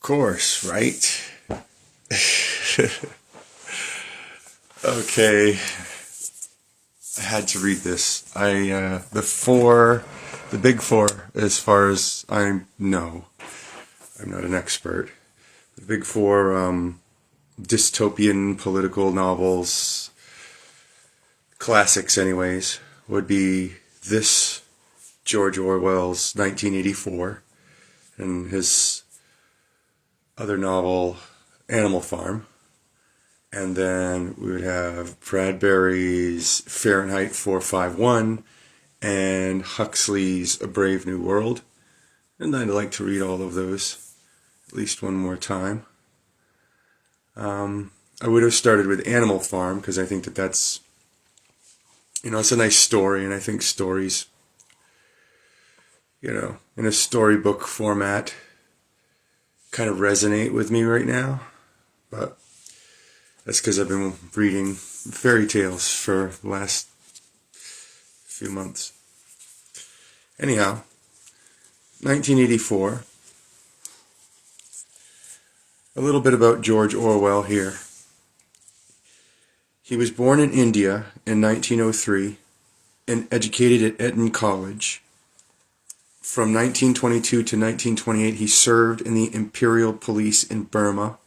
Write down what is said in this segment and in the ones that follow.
course, right? Okay, I had to read this. The big four, as far as I know, I'm not an expert. The big four dystopian political novels, classics anyways, would be this George Orwell's 1984 and his other novel, Animal Farm. And then we would have Bradbury's Fahrenheit 451 and Huxley's A Brave New World. And I'd like to read all of those at least one more time. I would have started with Animal Farm because I think that's, it's a nice story, and I think stories, in a storybook format kind of resonate with me right now. But that's because I've been reading fairy tales for the last few months. Anyhow, 1984. A little bit about George Orwell here. He was born in India in 1903 and educated at Eton College. From 1922 to 1928, he served in the Imperial Police in Burma.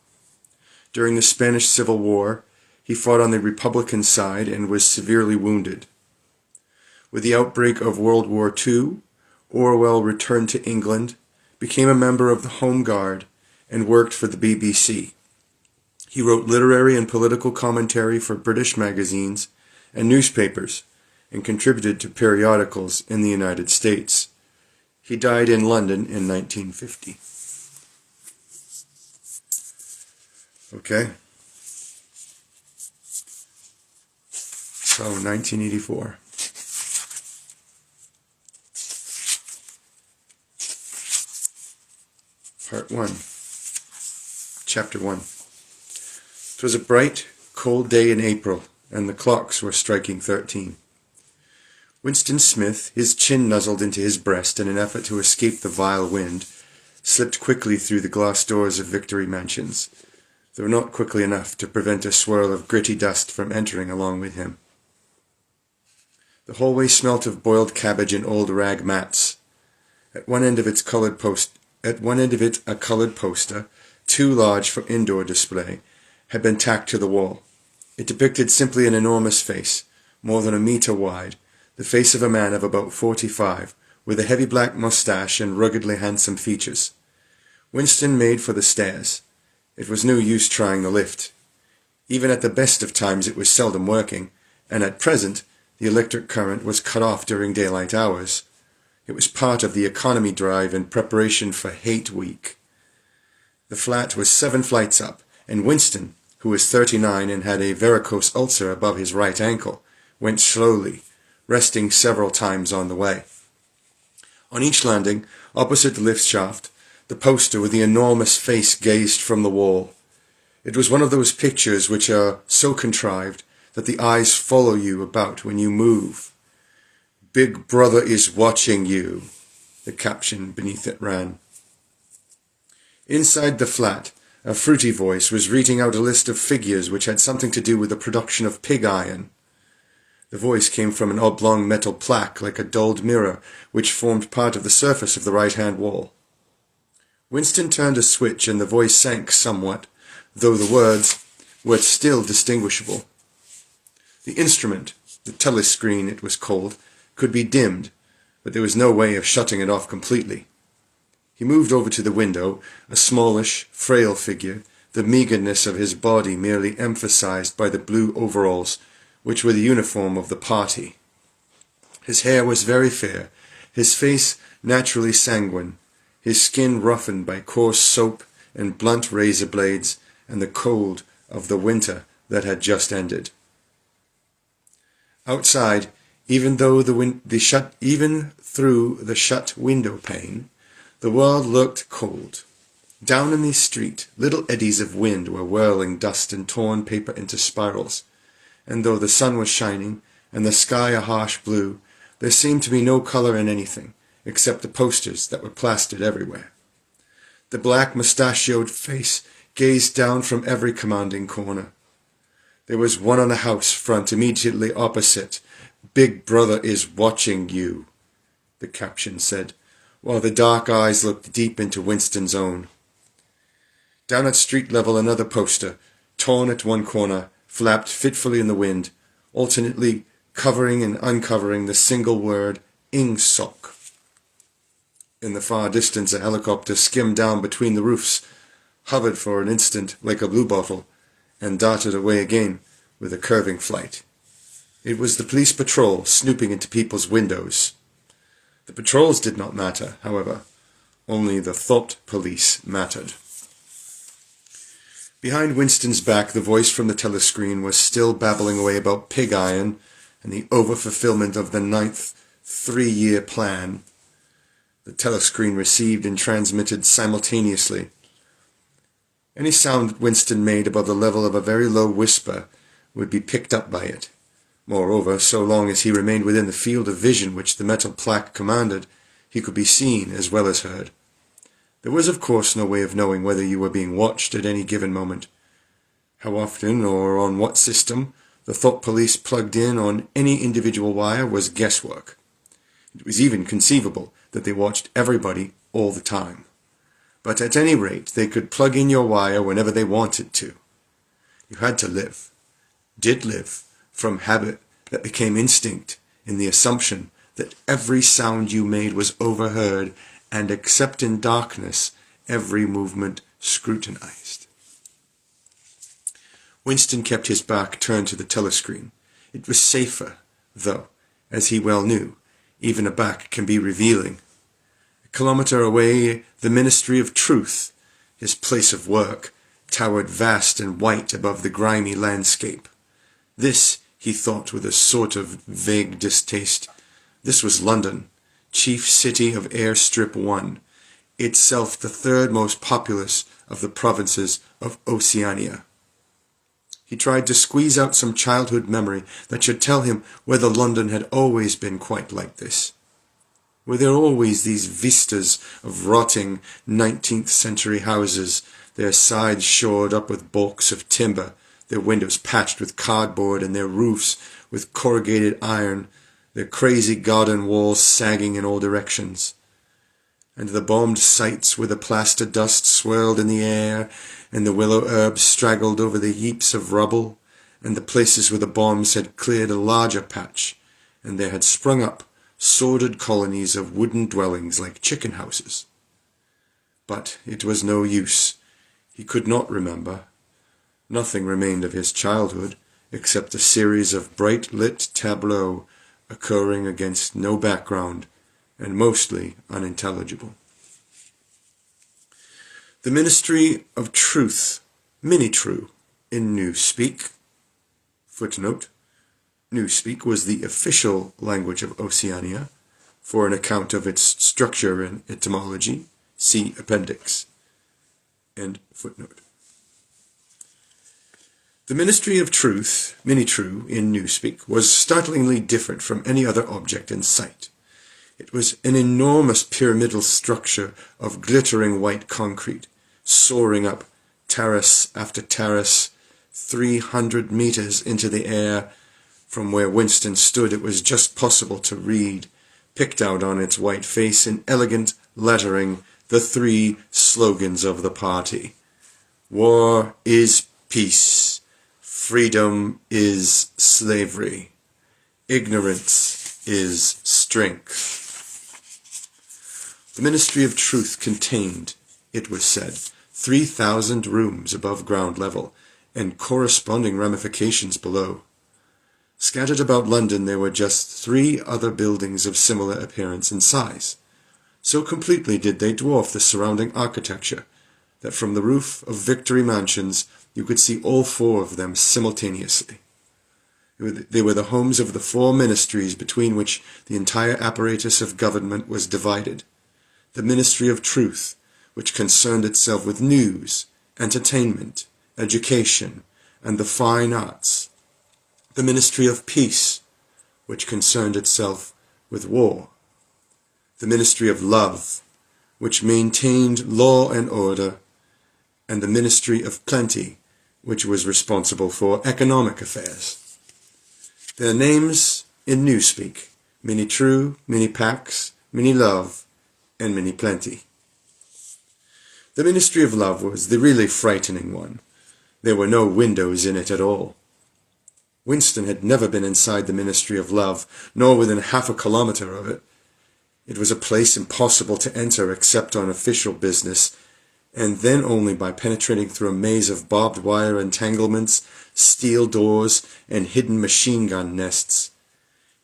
During the Spanish Civil War, he fought on the Republican side and was severely wounded. With the outbreak of World War II, Orwell returned to England, became a member of the Home Guard, and worked for the BBC. He wrote literary and political commentary for British magazines and newspapers, and contributed to periodicals in the United States. He died in London in 1950. Okay. So, 1984. Part 1. Chapter 1. It was a bright, cold day in April, and the clocks were striking 13. Winston Smith, his chin nuzzled into his breast in an effort to escape the vile wind, slipped quickly through the glass doors of Victory Mansions, though not quickly enough to prevent a swirl of gritty dust from entering along with him. The hallway smelt of boiled cabbage and old rag mats. At one end of it, a coloured poster, too large for indoor display, had been tacked to the wall. It depicted simply an enormous face, more than a metre wide, the face of a man of about 45, with a heavy black moustache and ruggedly handsome features. Winston made for the stairs. It was no use trying the lift. Even at the best of times it was seldom working, and at present the electric current was cut off during daylight hours. It was part of the economy drive in preparation for Hate Week. The flat was 7 flights up, and Winston, who was 39 and had a varicose ulcer above his right ankle, went slowly, resting several times on the way. On each landing, opposite the lift shaft, the poster with the enormous face gazed from the wall. It was one of those pictures which are so contrived that the eyes follow you about when you move. "Big Brother is watching you," the caption beneath it ran. Inside the flat, a fruity voice was reading out a list of figures which had something to do with the production of pig iron. The voice came from an oblong metal plaque like a dulled mirror, which formed part of the surface of the right-hand wall. Winston turned a switch and the voice sank somewhat, though the words were still distinguishable. The instrument, the telescreen it was called, could be dimmed, but there was no way of shutting it off completely. He moved over to the window, a smallish, frail figure, the meagreness of his body merely emphasized by the blue overalls, which were the uniform of the party. His hair was very fair, his face naturally sanguine, his skin roughened by coarse soap and blunt razor blades and the cold of the winter that had just ended. Outside, even through the shut window pane, the world looked cold. Down in the street, little eddies of wind were whirling dust and torn paper into spirals, and though the sun was shining and the sky a harsh blue, there seemed to be no colour in anything, except the posters that were plastered everywhere. The black mustachioed face gazed down from every commanding corner. There was one on the house front immediately opposite. "Big Brother is watching you," the caption said, while the dark eyes looked deep into Winston's own. Down at street level, another poster, torn at one corner, flapped fitfully in the wind, alternately covering and uncovering the single word "Ingsoc." In the far distance, a helicopter skimmed down between the roofs, hovered for an instant like a bluebottle, and darted away again with a curving flight. It was the police patrol snooping into people's windows. The patrols did not matter, however. Only the thought police mattered. Behind Winston's back, the voice from the telescreen was still babbling away about pig iron and the overfulfillment of the 9th 3-year plan. The telescreen received and transmitted simultaneously. Any sound that Winston made above the level of a very low whisper would be picked up by it. Moreover, so long as he remained within the field of vision which the metal plaque commanded, he could be seen as well as heard. There was, of course, no way of knowing whether you were being watched at any given moment. How often or on what system the thought police plugged in on any individual wire was guesswork. It was even conceivable that they watched everybody all the time. But at any rate, they could plug in your wire whenever they wanted to. You had to live, did live, from habit that became instinct, in the assumption that every sound you made was overheard, and except in darkness, every movement scrutinized. Winston kept his back turned to the telescreen. It was safer, though, as he well knew, even a back can be revealing. A kilometre away, the Ministry of Truth, his place of work, towered vast and white above the grimy landscape. This, he thought with a sort of vague distaste, this was London, chief city of Airstrip 1, itself the third most populous of the provinces of Oceania. He tried to squeeze out some childhood memory that should tell him whether London had always been quite like this. Were there always these vistas of rotting 19th century houses, their sides shored up with balks of timber, their windows patched with cardboard and their roofs with corrugated iron, their crazy garden walls sagging in all directions? And the bombed sites where the plaster dust swirled in the air, and the willow herbs straggled over the heaps of rubble, and the places where the bombs had cleared a larger patch, and there had sprung up sordid colonies of wooden dwellings like chicken houses. But it was no use. He could not remember. Nothing remained of his childhood except a series of bright-lit tableaux occurring against no background and mostly unintelligible. The Ministry of Truth, Minitrue, in Newspeak. Footnote: Newspeak was the official language of Oceania. For an account of its structure and etymology, see Appendix. End footnote. The Ministry of Truth, Minitrue, in Newspeak, was startlingly different from any other object in sight. It was an enormous pyramidal structure of glittering white concrete, soaring up terrace after terrace, 300 meters into the air. From where Winston stood, it was just possible to read, picked out on its white face in elegant lettering, the 3 slogans of the party. War is peace. Freedom is slavery. Ignorance is strength. The Ministry of Truth contained, it was said, 3,000 rooms above ground level, and corresponding ramifications below. Scattered about London there were just 3 other buildings of similar appearance and size. So completely did they dwarf the surrounding architecture that from the roof of Victory Mansions you could see all 4 of them simultaneously. They were the homes of the 4 ministries between which the entire apparatus of government was divided. The Ministry of Truth, which concerned itself with news, entertainment, education, and the fine arts. The Ministry of Peace, which concerned itself with war. The Ministry of Love, which maintained law and order, and the Ministry of Plenty, which was responsible for economic affairs. Their names in Newspeak: Minnie True, Minnie Pax, Minnie Love, and Minnie Plenty. The Ministry of Love was the really frightening one. There were no windows in it at all. Winston had never been inside the Ministry of Love, nor within half a kilometre of it. It was a place impossible to enter except on official business, and then only by penetrating through a maze of barbed wire entanglements, steel doors, and hidden machine gun nests.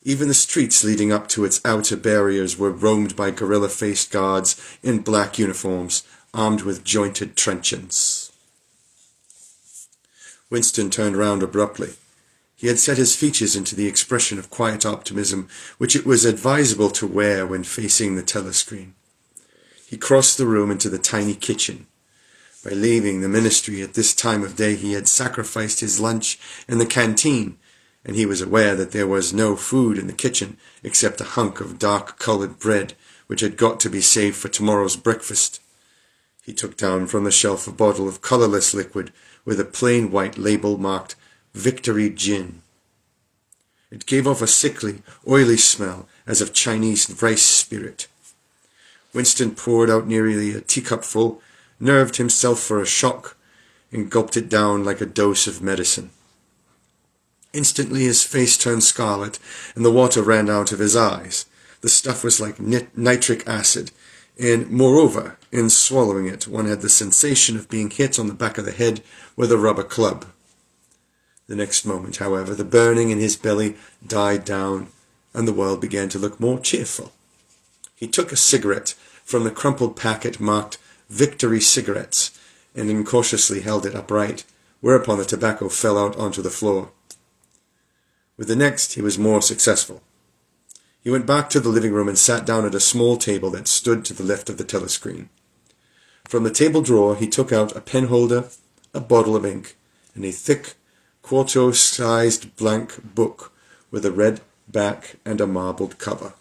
Even the streets leading up to its outer barriers were roamed by gorilla-faced guards in black uniforms, armed with jointed truncheons. Winston turned round abruptly. He had set his features into the expression of quiet optimism which it was advisable to wear when facing the telescreen. He crossed the room into the tiny kitchen. By leaving the ministry at this time of day, he had sacrificed his lunch in the canteen, and he was aware that there was no food in the kitchen except a hunk of dark-coloured bread which had got to be saved for tomorrow's breakfast. He took down from the shelf a bottle of colourless liquid with a plain white label marked Victory Gin. It gave off a sickly, oily smell as of Chinese rice spirit. Winston poured out nearly a teacupful, nerved himself for a shock, and gulped it down like a dose of medicine. Instantly his face turned scarlet, and the water ran out of his eyes. The stuff was like nitric acid, and, moreover, in swallowing it, one had the sensation of being hit on the back of the head with a rubber club. The next moment, however, the burning in his belly died down, and the world began to look more cheerful. He took a cigarette from the crumpled packet marked Victory Cigarettes, and incautiously held it upright, whereupon the tobacco fell out onto the floor. With the next, he was more successful. He went back to the living room and sat down at a small table that stood to the left of the telescreen. From the table drawer, he took out a penholder, a bottle of ink, and a thick, quarto-sized blank book with a red back and a marbled cover.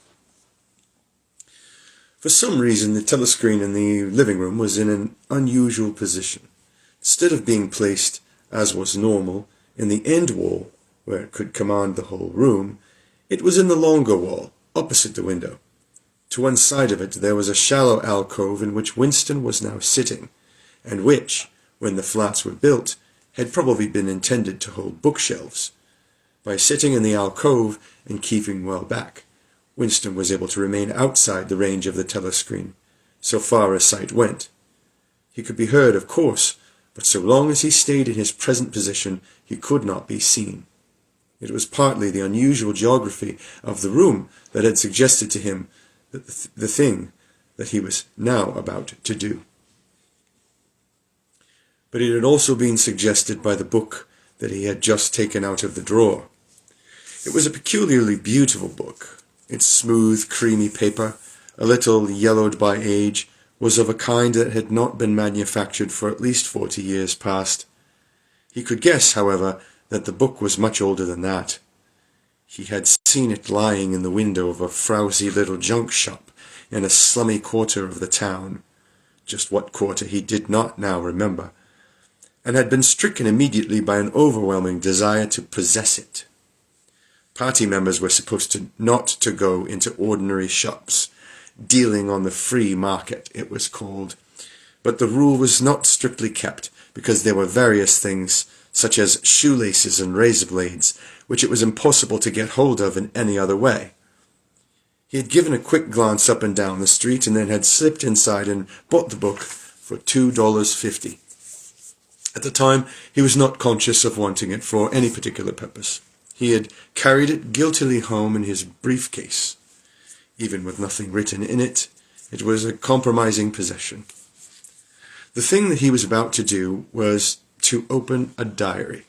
For some reason, the telescreen in the living room was in an unusual position. Instead of being placed, as was normal, in the end wall, where it could command the whole room, it was in the longer wall, opposite the window. To one side of it there was a shallow alcove in which Winston was now sitting, and which, when the flats were built, had probably been intended to hold bookshelves. By sitting in the alcove and keeping well back, Winston was able to remain outside the range of the telescreen, so far as sight went. He could be heard, of course, but so long as he stayed in his present position, he could not be seen. It was partly the unusual geography of the room that had suggested to him the thing that he was now about to do. But it had also been suggested by the book that he had just taken out of the drawer. It was a peculiarly beautiful book. Its smooth, creamy paper, a little yellowed by age, was of a kind that had not been manufactured for at least 40 years past. He could guess, however, that the book was much older than that. He had seen it lying in the window of a frowsy little junk shop in a slummy quarter of the town, just what quarter he did not now remember, and had been stricken immediately by an overwhelming desire to possess it. Party members were supposed not to go into ordinary shops, dealing on the free market, it was called, but the rule was not strictly kept, because there were various things, such as shoelaces and razor blades, which it was impossible to get hold of in any other way. He had given a quick glance up and down the street, and then had slipped inside and bought the book for $2.50. At the time, he was not conscious of wanting it for any particular purpose. He had carried it guiltily home in his briefcase. Even with nothing written in it, it was a compromising possession. The thing that he was about to do was to open a diary.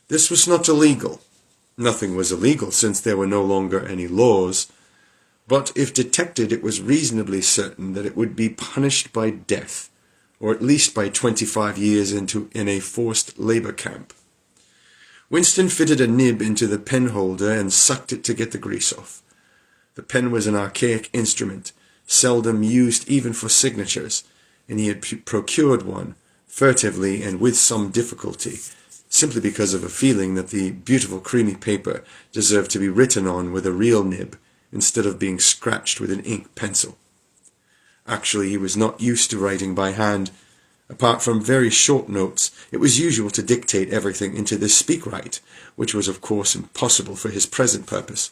This was not illegal. Nothing was illegal, since there were no longer any laws. But if detected, it was reasonably certain that it would be punished by death, or at least by 25 years in a forced labor camp. Winston fitted a nib into the pen holder and sucked it to get the grease off. The pen was an archaic instrument, seldom used even for signatures, and he had procured one, furtively and with some difficulty, simply because of a feeling that the beautiful creamy paper deserved to be written on with a real nib, instead of being scratched with an ink pencil. Actually, he was not used to writing by hand. Apart from very short notes, it was usual to dictate everything into the speak-write, which was of course impossible for his present purpose.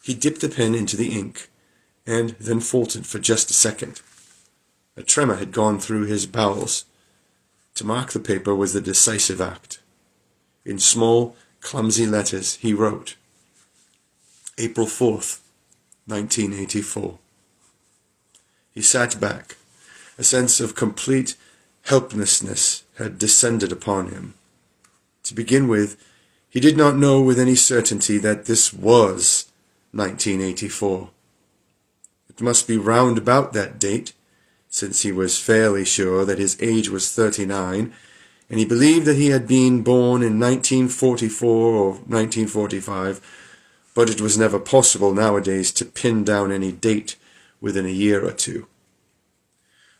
He dipped the pen into the ink, and then faltered for just a second. A tremor had gone through his bowels. To mark the paper was the decisive act. In small, clumsy letters he wrote, April 4th, 1984. He sat back. A sense of complete helplessness had descended upon him. To begin with, he did not know with any certainty that this was 1984. It must be round about that date, since he was fairly sure that his age was 39, and he believed that he had been born in 1944 or 1945, but it was never possible nowadays to pin down any date within a year or two.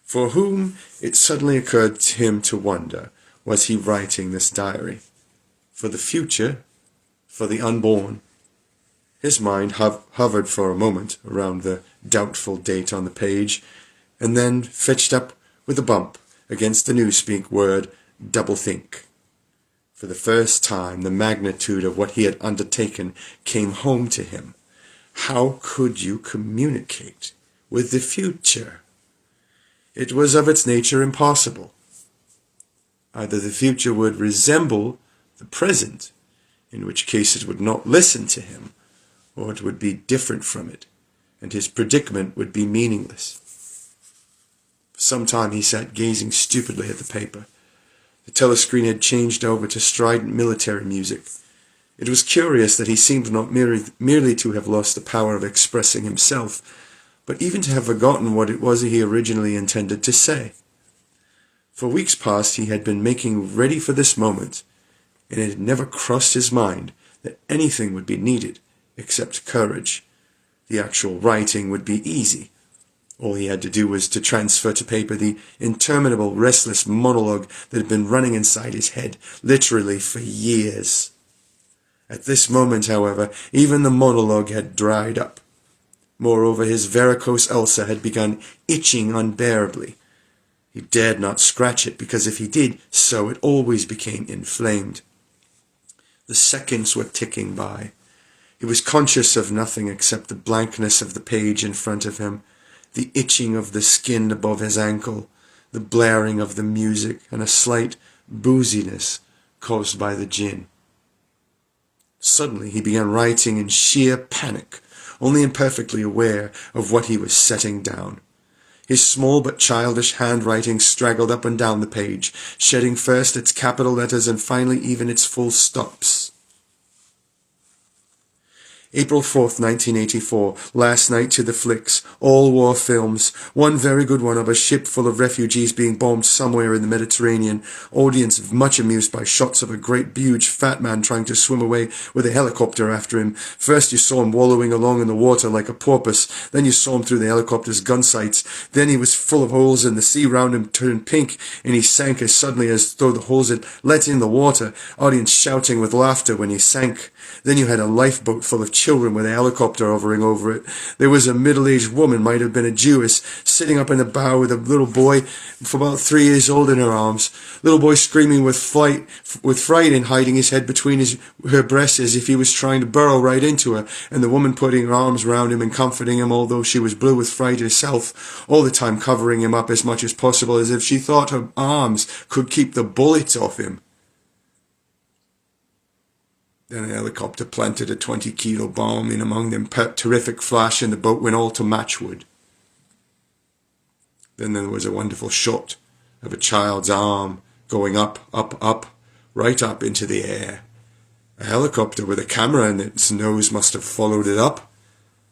For whom, it suddenly occurred to him to wonder, was he writing this diary? For the future? For the unborn? His mind hovered for a moment around the doubtful date on the page, and then fetched up with a bump against the newspeak word doublethink. For the first time, the magnitude of what he had undertaken came home to him. How could you communicate with the future? It was of its nature impossible. Either the future would resemble the present, in which case it would not listen to him, or it would be different from it, and his predicament would be meaningless. For some time he sat gazing stupidly at the paper. The telescreen had changed over to strident military music. It was curious that he seemed not merely to have lost the power of expressing himself, but even to have forgotten what it was he originally intended to say. For weeks past he had been making ready for this moment, and it had never crossed his mind that anything would be needed except courage. The actual writing would be easy. All he had to do was to transfer to paper the interminable restless monologue that had been running inside his head, literally for years. At this moment, however, even the monologue had dried up. Moreover, his varicose ulcer had begun itching unbearably. He dared not scratch it, because if he did so, it always became inflamed. The seconds were ticking by. He was conscious of nothing except the blankness of the page in front of him, the itching of the skin above his ankle, the blaring of the music, and a slight booziness caused by the gin. Suddenly he began writing in sheer panic, only imperfectly aware of what he was setting down. His small but childish handwriting straggled up and down the page, shedding first its capital letters and finally even its full stops. April 4th, 1984, last night to the flicks, all war films, one very good one of a ship full of refugees being bombed somewhere in the Mediterranean, audience much amused by shots of a great huge fat man trying to swim away with a helicopter after him. First you saw him wallowing along in the water like a porpoise, then you saw him through the helicopter's gun sights, then he was full of holes and the sea round him turned pink and he sank as suddenly as though the holes had let in the water, audience shouting with laughter when he sank. Then you had a lifeboat full of children with a helicopter hovering over it. There was a middle-aged woman, might have been a Jewess, sitting up in the bow with a little boy for about 3 years old in her arms. Little boy screaming with fright and hiding his head between her breasts as if he was trying to burrow right into her, and the woman putting her arms round him and comforting him, although she was blue with fright herself, all the time covering him up as much as possible, as if she thought her arms could keep the bullets off him. Then a helicopter planted a 20-kilo bomb in among them, terrific flash, and the boat went all to matchwood. Then there was a wonderful shot of a child's arm going up, up, up, right up into the air. A helicopter with a camera in its nose must have followed it up.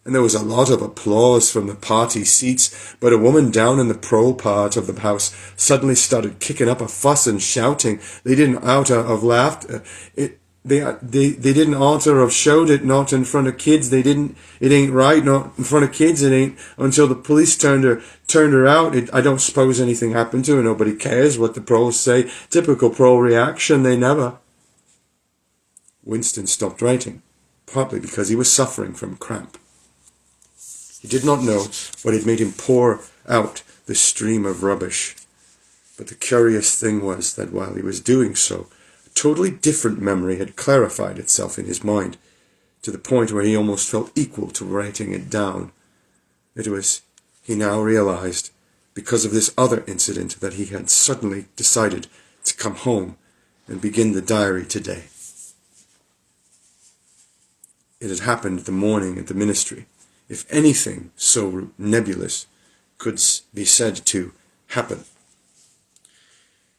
And there was a lot of applause from the party seats, but a woman down in the pro part of the house suddenly started kicking up a fuss and shouting. They didn't out of laughter. they didn't alter or showed it, not in front of kids. They didn't. It ain't right, not in front of kids. It ain't until the police turned her out. I don't suppose anything happened to her. Nobody cares what the pros say. Typical pro reaction. They never. Winston stopped writing, partly because he was suffering from cramp. He did not know what had made him pour out the stream of rubbish. But the curious thing was that while he was doing so, a totally different memory had clarified itself in his mind, to the point where he almost felt equal to writing it down. It was, he now realized, because of this other incident that he had suddenly decided to come home and begin the diary today. It had happened the morning at the ministry. If anything so nebulous could be said to happen.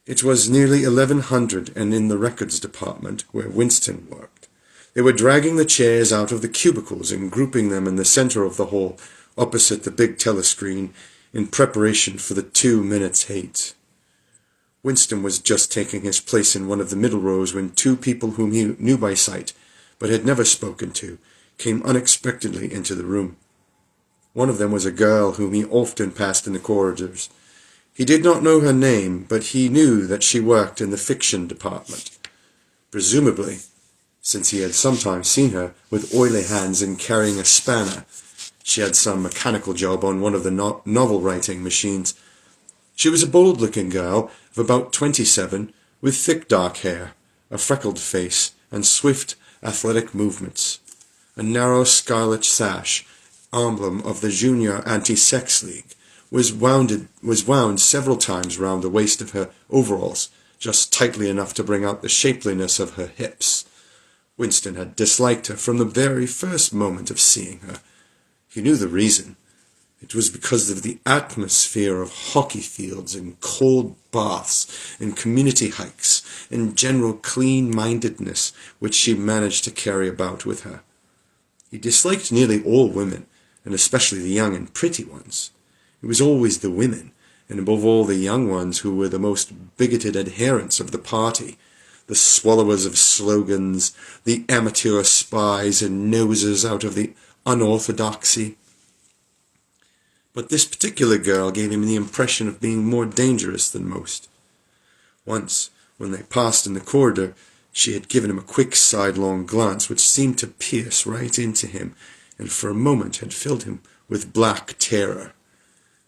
It was nearly 1100 and in the records department where Winston worked. They were dragging the chairs out of the cubicles and grouping them in the center of the hall opposite the big telescreen in preparation for the 2 minutes hate. Winston was just taking his place in one of the middle rows when two people whom he knew by sight but had never spoken to came unexpectedly into the room. One of them was a girl whom he often passed in the corridors. He did not know her name, but he knew that she worked in the fiction department. Presumably, since he had sometimes seen her with oily hands and carrying a spanner. She had some mechanical job on one of the novel-writing machines. She was a bold-looking girl of about 27, with thick dark hair, a freckled face, and swift, athletic movements. A narrow scarlet sash, emblem of the Junior Anti-Sex League, was wound several times round the waist of her overalls, just tightly enough to bring out the shapeliness of her hips. Winston had disliked her from the very first moment of seeing her. He knew the reason. It was because of the atmosphere of hockey fields and cold baths and community hikes and general clean-mindedness which she managed to carry about with her. He disliked nearly all women, and especially the young and pretty ones. It was always the women, and above all the young ones, who were the most bigoted adherents of the party, the swallowers of slogans, the amateur spies and nosers out of the unorthodoxy. But this particular girl gave him the impression of being more dangerous than most. Once, when they passed in the corridor, she had given him a quick sidelong glance which seemed to pierce right into him, and for a moment had filled him with black terror.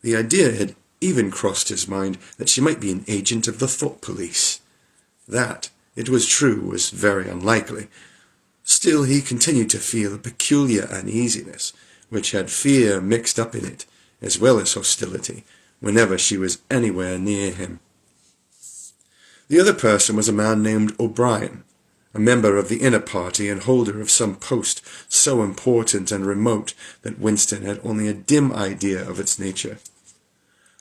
The idea had even crossed his mind that she might be an agent of the thought police. That, it was true, was very unlikely. Still, he continued to feel a peculiar uneasiness, which had fear mixed up in it, as well as hostility, whenever she was anywhere near him. The other person was a man named O'Brien, a member of the inner party and holder of some post so important and remote that Winston had only a dim idea of its nature.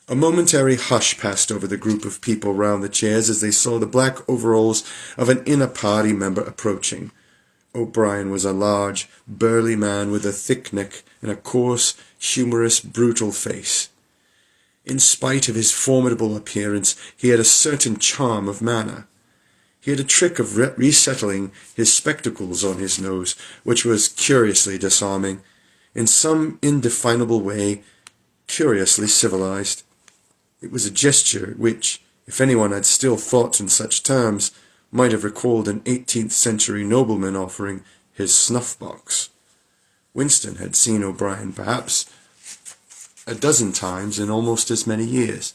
A momentary hush passed over the group of people round the chairs as they saw the black overalls of an inner party member approaching. O'Brien was a large, burly man with a thick neck and a coarse, humorous, brutal face. In spite of his formidable appearance, he had a certain charm of manner. He had a trick of resettling his spectacles on his nose, which was curiously disarming, in some indefinable way, curiously civilized. It was a gesture which, if anyone had still thought in such terms, might have recalled an 18th-century nobleman offering his snuff-box. Winston had seen O'Brien perhaps a dozen times in almost as many years.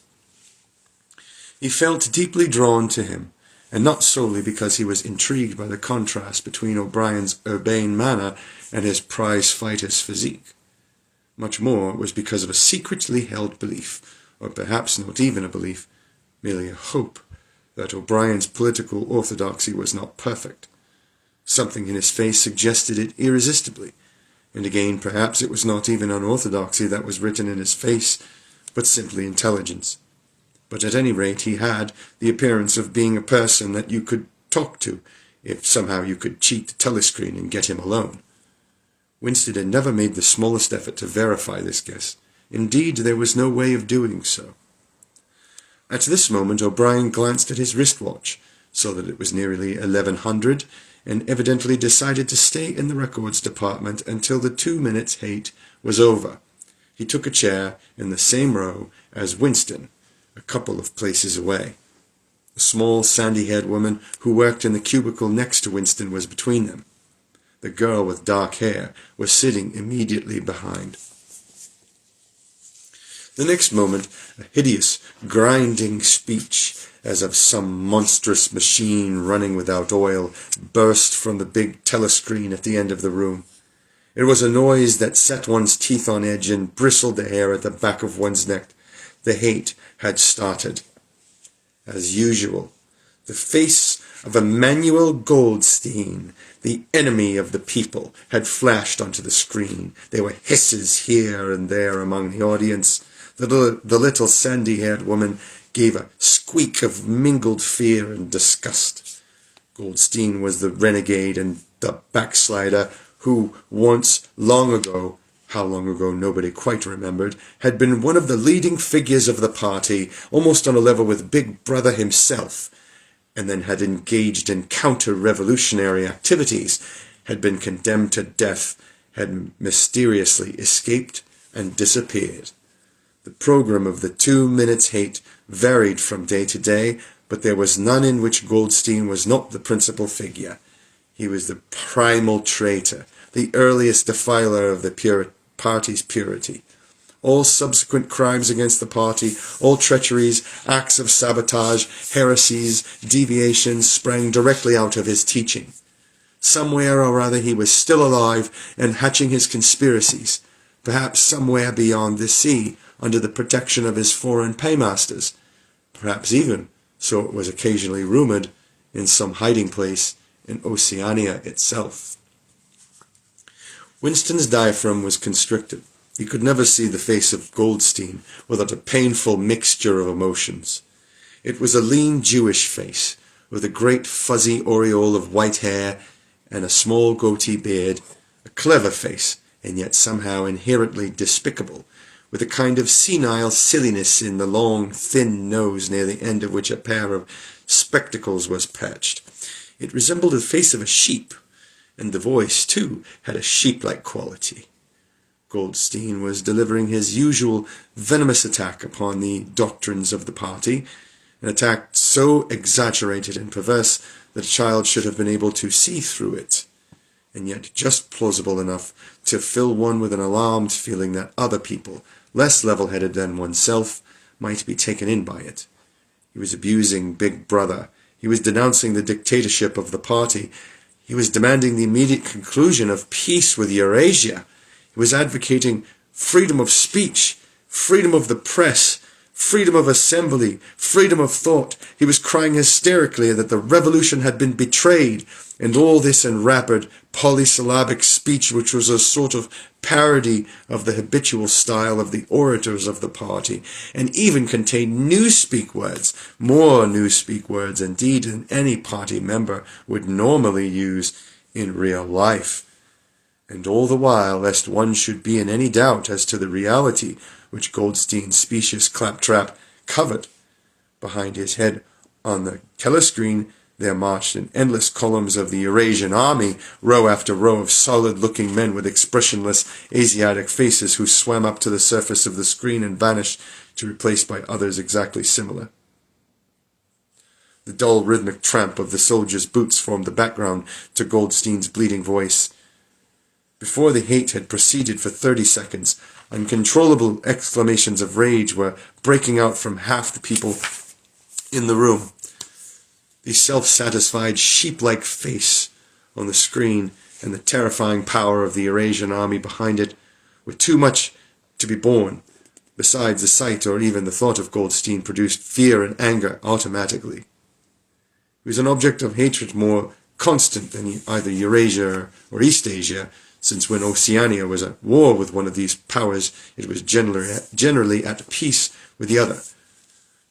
He felt deeply drawn to him, and not solely because he was intrigued by the contrast between O'Brien's urbane manner and his prize-fighter's physique. Much more was because of a secretly held belief, or perhaps not even a belief, merely a hope, that O'Brien's political orthodoxy was not perfect. Something in his face suggested it irresistibly, and again perhaps it was not even unorthodoxy that was written in his face, but simply intelligence. But at any rate he had the appearance of being a person that you could talk to, if somehow you could cheat the telescreen and get him alone. Winston had never made the smallest effort to verify this guess. Indeed, there was no way of doing so. At this moment O'Brien glanced at his wristwatch, saw that it was nearly 1100, and evidently decided to stay in the records department until the 2 minutes hate was over. He took a chair in the same row as Winston, a couple of places away. A small, sandy-haired woman who worked in the cubicle next to Winston was between them. The girl with dark hair was sitting immediately behind. The next moment, a hideous, grinding speech, as of some monstrous machine running without oil, burst from the big telescreen at the end of the room. It was a noise that set one's teeth on edge and bristled the hair at the back of one's neck. The hate had started. As usual, the face of Emmanuel Goldstein, the enemy of the people, had flashed onto the screen. There were hisses here and there among the audience. The little sandy-haired woman gave a squeak of mingled fear and disgust. Goldstein was the renegade and the backslider who once, long ago, how long ago nobody quite remembered, had been one of the leading figures of the party, almost on a level with Big Brother himself, and then had engaged in counter-revolutionary activities, had been condemned to death, had mysteriously escaped and disappeared. The program of the 2 minutes hate varied from day to day, but there was none in which Goldstein was not the principal figure. He was the primal traitor, the earliest defiler of the party's purity. All subsequent crimes against the party, all treacheries, acts of sabotage, heresies, deviations sprang directly out of his teaching. Somewhere or other he was still alive and hatching his conspiracies, perhaps somewhere beyond the sea, under the protection of his foreign paymasters, perhaps even, so it was occasionally rumoured, in some hiding place in Oceania itself. Winston's diaphragm was constricted. He could never see the face of Goldstein without a painful mixture of emotions. It was a lean Jewish face, with a great fuzzy aureole of white hair and a small goatee beard, a clever face, and yet somehow inherently despicable, with a kind of senile silliness in the long, thin nose near the end of which a pair of spectacles was patched. It resembled the face of a sheep, and the voice, too, had a sheep-like quality. Goldstein was delivering his usual venomous attack upon the doctrines of the party, an attack so exaggerated and perverse that a child should have been able to see through it, and yet just plausible enough to fill one with an alarmed feeling that other people, less level-headed than oneself, might be taken in by it. He was abusing Big Brother. He was denouncing the dictatorship of the party. He was demanding the immediate conclusion of peace with Eurasia. He was advocating freedom of speech, freedom of the press, freedom of assembly, freedom of thought. He was crying hysterically that the revolution had been betrayed, and all this in rapid, polysyllabic speech which was a sort of parody of the habitual style of the orators of the party, and even contained newspeak words, more newspeak words indeed than any party member would normally use in real life. And all the while, lest one should be in any doubt as to the reality which Goldstein's specious claptrap covered, behind his head on the telescreen there marched in endless columns of the Eurasian army, row after row of solid-looking men with expressionless Asiatic faces who swam up to the surface of the screen and vanished, to be replaced by others exactly similar. The dull rhythmic tramp of the soldiers' boots formed the background to Goldstein's bleating voice. Before the hate had proceeded for 30 seconds, uncontrollable exclamations of rage were breaking out from half the people in the room. The self-satisfied, sheep-like face on the screen and the terrifying power of the Eurasian army behind it were too much to be borne. Besides, the sight or even the thought of Goldstein produced fear and anger automatically. He was an object of hatred more constant than either Eurasia or East Asia, since when Oceania was at war with one of these powers, it was generally at peace with the other.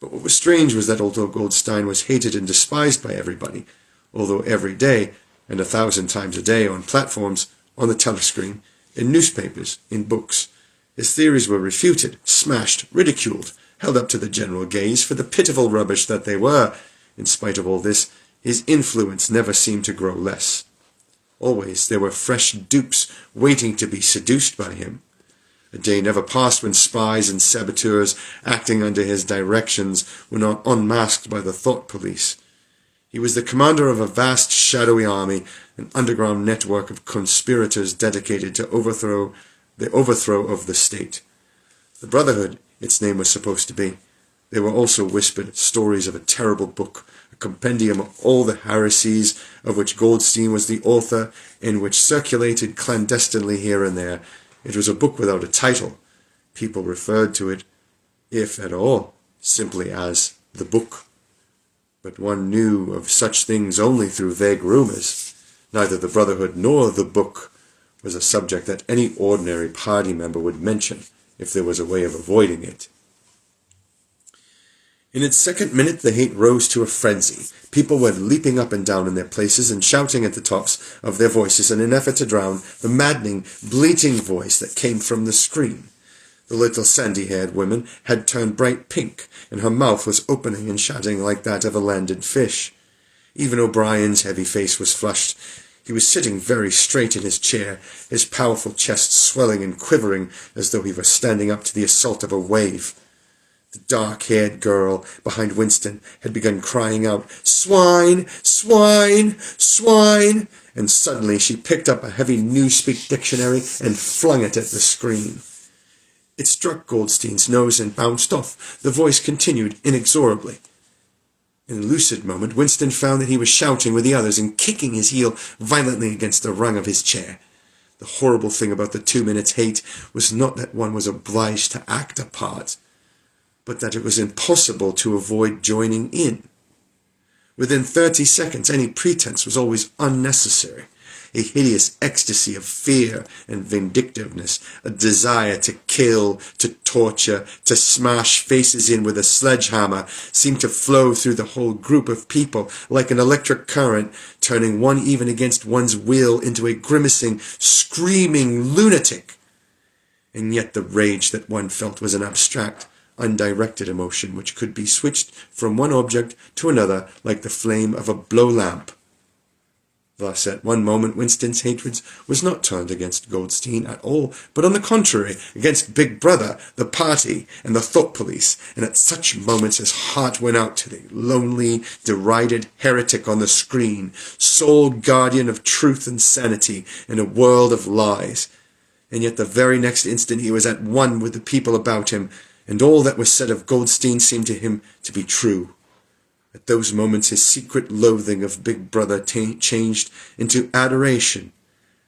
But what was strange was that although Goldstein was hated and despised by everybody, although every day, and 1,000 times a day on platforms, on the telescreen, in newspapers, in books, his theories were refuted, smashed, ridiculed, held up to the general gaze for the pitiful rubbish that they were, in spite of all this, His influence never seemed to grow less. Always there were fresh dupes waiting to be seduced by him. A day never passed when spies and saboteurs acting under his directions were not unmasked by the thought police. He was the commander of a vast shadowy army, an underground network of conspirators dedicated to the overthrow of the state. The Brotherhood, its name was supposed to be. There were also whispered stories of a terrible book, a compendium of all the heresies of which Goldstein was the author, and which circulated clandestinely here and there. It was a book without a title. People referred to it, if at all, simply as the book. But one knew of such things only through vague rumors. Neither the Brotherhood nor the book was a subject that any ordinary party member would mention, if there was a way of avoiding it. In its second minute, the hate rose to a frenzy. People were leaping up and down in their places and shouting at the tops of their voices in an effort to drown the maddening, bleating voice that came from the screen. The little sandy-haired woman had turned bright pink, and her mouth was opening and shutting like that of a landed fish. Even O'Brien's heavy face was flushed. He was sitting very straight in his chair, his powerful chest swelling and quivering as though he were standing up to the assault of a wave. The dark-haired girl behind Winston had begun crying out, "Swine! Swine! Swine!" And suddenly she picked up a heavy Newspeak dictionary and flung it at the screen. It struck Goldstein's nose and bounced off. The voice continued inexorably. In a lucid moment, Winston found that he was shouting with the others and kicking his heel violently against the rung of his chair. The horrible thing about the 2 minutes hate was not that one was obliged to act a part, but that it was impossible to avoid joining in. Within 30 seconds, any pretense was always unnecessary. A hideous ecstasy of fear and vindictiveness, a desire to kill, to torture, to smash faces in with a sledgehammer, seemed to flow through the whole group of people like an electric current, turning one even against one's will into a grimacing, screaming lunatic. And yet the rage that one felt was an abstract, undirected emotion which could be switched from one object to another like the flame of a blow lamp. Thus, at one moment, Winston's hatred was not turned against Goldstein at all, but on the contrary, against Big Brother, the party, and the thought police, and at such moments his heart went out to the lonely, derided heretic on the screen, sole guardian of truth and sanity in a world of lies. And yet the very next instant he was at one with the people about him, and all that was said of Goldstein seemed to him to be true. At those moments his secret loathing of Big Brother changed into adoration,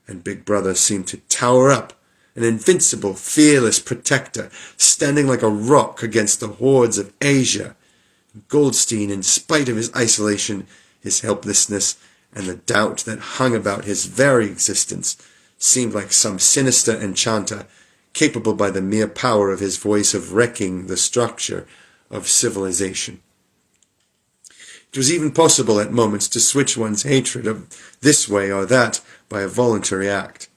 and Big Brother seemed to tower up, an invincible, fearless protector, standing like a rock against the hordes of Asia. Goldstein, in spite of his isolation, his helplessness, and the doubt that hung about his very existence, seemed like some sinister enchanter, capable by the mere power of his voice of wrecking the structure of civilization. It was even possible at moments to switch one's hatred of this way or that by a voluntary act.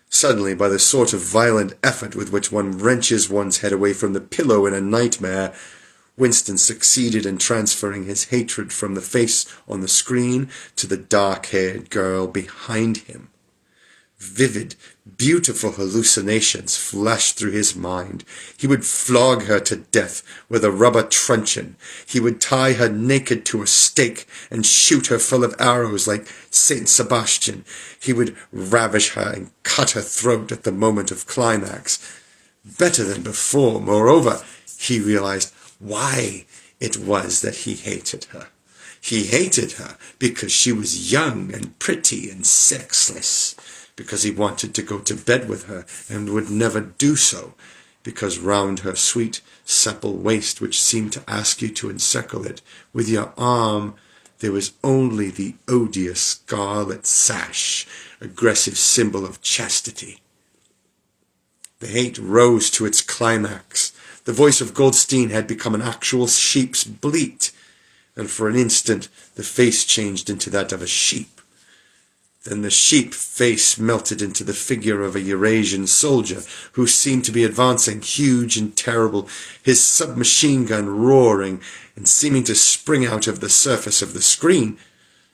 Suddenly, by the sort of violent effort with which one wrenches one's head away from the pillow in a nightmare, Winston succeeded in transferring his hatred from the face on the screen to the dark-haired girl behind him. Vivid, beautiful hallucinations flashed through his mind. He would flog her to death with a rubber truncheon. He would tie her naked to a stake and shoot her full of arrows like Saint Sebastian. He would ravish her and cut her throat at the moment of climax. Better than before, moreover, he realized why it was that he hated her. He hated her because she was young and pretty and sexless, because he wanted to go to bed with her and would never do so, because round her sweet, supple waist, which seemed to ask you to encircle it with your arm, there was only the odious scarlet sash, aggressive symbol of chastity. The hate rose to its climax. The voice of Goldstein had become an actual sheep's bleat, and for an instant the face changed into that of a sheep. Then the sheep face melted into the figure of a Eurasian soldier who seemed to be advancing, huge and terrible, his submachine gun roaring and seeming to spring out of the surface of the screen.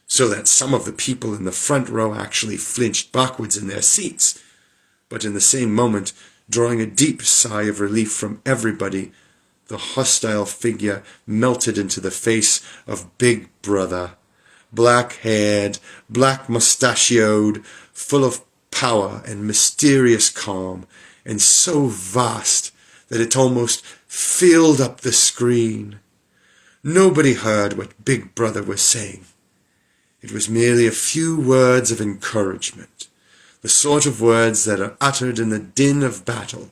so that some of the people in the front row actually flinched backwards in their seats. But in the same moment, drawing a deep sigh of relief from everybody, the hostile figure melted into the face of Big Brother, black-haired, black-mustachioed, full of power and mysterious calm, and so vast that it almost filled up the screen. Nobody heard what Big Brother was saying. It was merely a few words of encouragement, the sort of words that are uttered in the din of battle,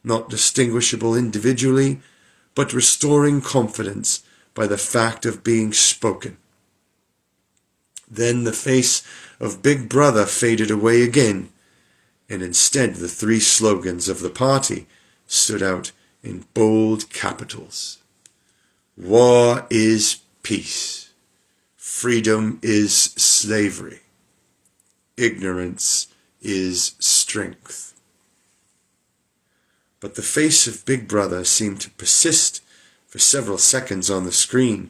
not distinguishable individually, but restoring confidence by the fact of being spoken. Then the face of Big Brother faded away again, and instead the three slogans of the party stood out in bold capitals. War is peace. Freedom is slavery. Ignorance is strength. But the face of Big Brother seemed to persist for several seconds on the screen,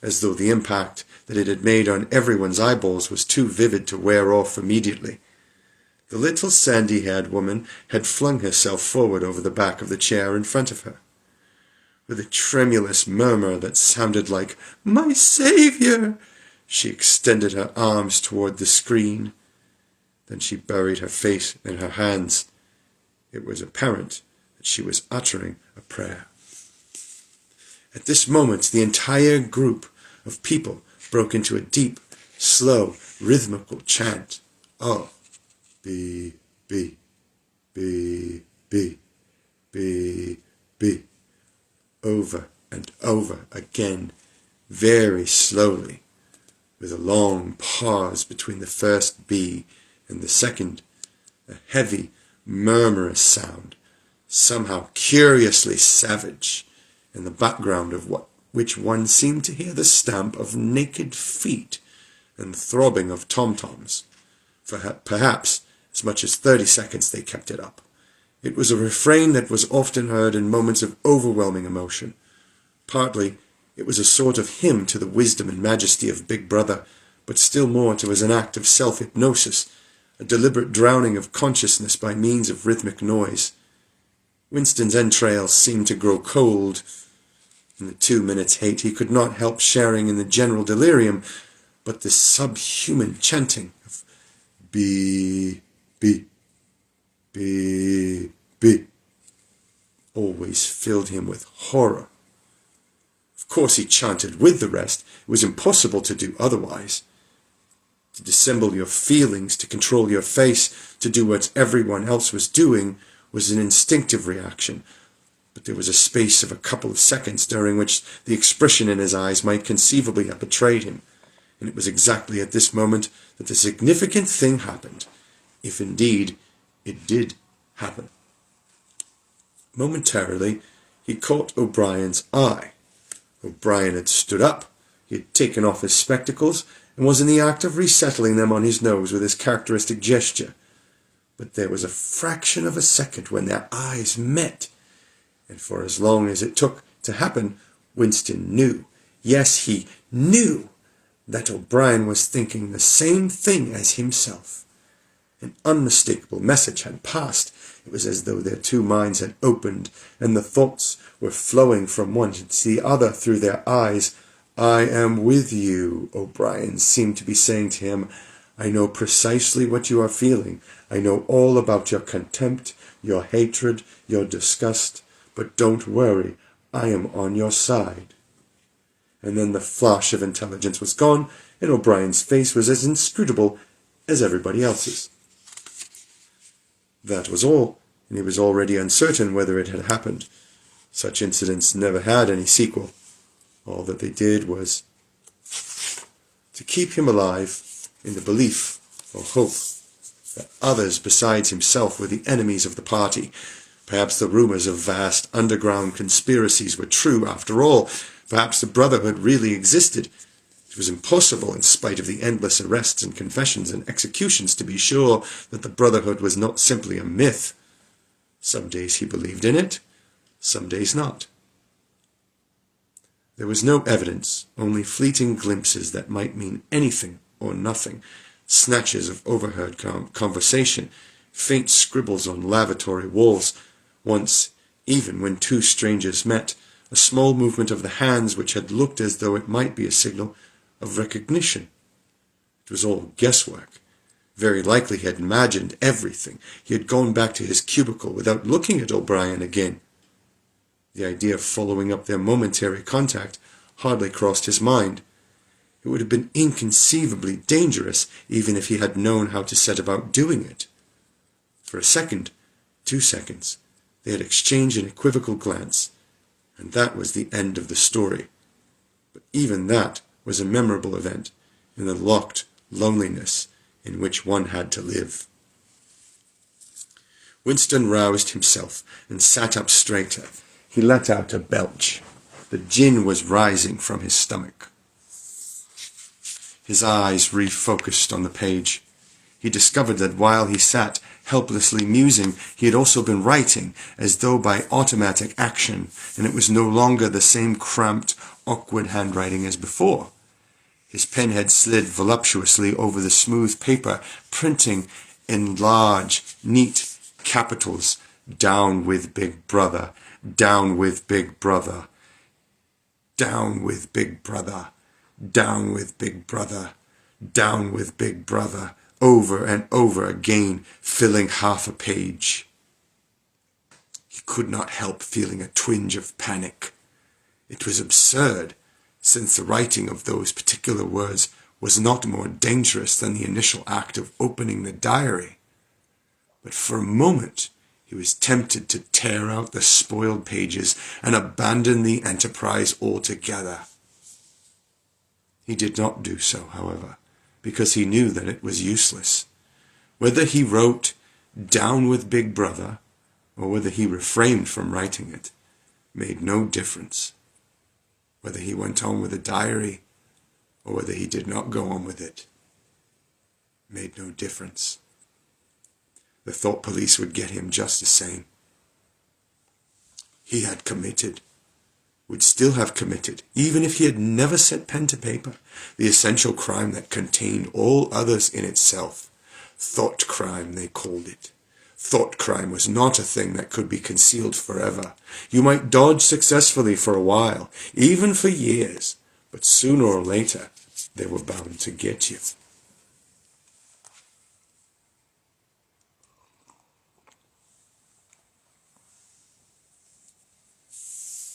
as though the impact that it had made on everyone's eyeballs was too vivid to wear off immediately. The little sandy-haired woman had flung herself forward over the back of the chair in front of her. With a tremulous murmur that sounded like, "My Saviour!" she extended her arms toward the screen. Then she buried her face in her hands. It was apparent that she was uttering a prayer. At this moment, the entire group of people broke into a deep, slow, rhythmical chant. Oh, B, B, B, B, B, B. Over and over again, very slowly, with a long pause between the first B and the second, a heavy, murmurous sound, somehow curiously savage, in the background of which one seemed to hear the stamp of naked feet and throbbing of tom-toms. For perhaps as much as 30 seconds they kept it up. It was a refrain that was often heard in moments of overwhelming emotion. Partly, it was a sort of hymn to the wisdom and majesty of Big Brother, but still more it was an act of self-hypnosis, a deliberate drowning of consciousness by means of rhythmic noise. Winston's entrails seemed to grow cold. In the 2 minutes' hate he could not help sharing in the general delirium, but the subhuman chanting of B, B, B, B always filled him with horror. Of course he chanted with the rest. It was impossible to do otherwise. To dissemble your feelings, to control your face, to do what everyone else was doing was an instinctive reaction. But there was a space of a couple of seconds during which the expression in his eyes might conceivably have betrayed him. And it was exactly at this moment that the significant thing happened, if indeed it did happen. Momentarily, he caught O'Brien's eye. O'Brien had stood up, he had taken off his spectacles, and was in the act of resettling them on his nose with his characteristic gesture. But there was a fraction of a second when their eyes met, and for as long as it took to happen, Winston knew, yes, he knew, that O'Brien was thinking the same thing as himself. An unmistakable message had passed. It was as though their two minds had opened, and the thoughts were flowing from one to the other through their eyes. "I am with you," O'Brien seemed to be saying to him. "I know precisely what you are feeling. I know all about your contempt, your hatred, your disgust. But don't worry, I am on your side." And then the flash of intelligence was gone, and O'Brien's face was as inscrutable as everybody else's. That was all, and he was already uncertain whether it had happened. Such incidents never had any sequel. All that they did was to keep him alive in the belief or hope that others besides himself were the enemies of the party. Perhaps the rumors of vast underground conspiracies were true after all. Perhaps the Brotherhood really existed. It was impossible, in spite of the endless arrests and confessions and executions, to be sure that the Brotherhood was not simply a myth. Some days he believed in it, some days not. There was no evidence, only fleeting glimpses that might mean anything or nothing, snatches of overheard conversation, faint scribbles on lavatory walls. Once, even when two strangers met, a small movement of the hands which had looked as though it might be a signal of recognition. It was all guesswork. Very likely he had imagined everything. He had gone back to his cubicle without looking at O'Brien again. The idea of following up their momentary contact hardly crossed his mind. It would have been inconceivably dangerous even if he had known how to set about doing it. For a second, 2 seconds, they had exchanged an equivocal glance, and that was the end of the story. But even that was a memorable event in the locked loneliness in which one had to live. Winston roused himself and sat up straighter. He let out a belch. The gin was rising from his stomach. His eyes refocused on the page. He discovered that while he sat helplessly musing, he had also been writing, as though by automatic action, and it was no longer the same cramped, awkward handwriting as before. His pen had slid voluptuously over the smooth paper, printing in large, neat capitals, "Down with Big Brother, down with Big Brother, down with Big Brother, down with Big Brother, down with Big Brother," over and over again, filling half a page. He could not help feeling a twinge of panic. It was absurd, since the writing of those particular words was not more dangerous than the initial act of opening the diary. But for a moment he was tempted to tear out the spoiled pages and abandon the enterprise altogether. He did not do so, however, because he knew that it was useless. Whether he wrote "Down with Big Brother," or whether he refrained from writing it, made no difference. Whether he went on with the diary, or whether he did not go on with it, made no difference. The thought police would get him just the same. He had committed, would still have committed, even if he had never set pen to paper, the essential crime that contained all others in itself. Thought crime, they called it. Thought crime was not a thing that could be concealed forever. You might dodge successfully for a while, even for years, but sooner or later they were bound to get you.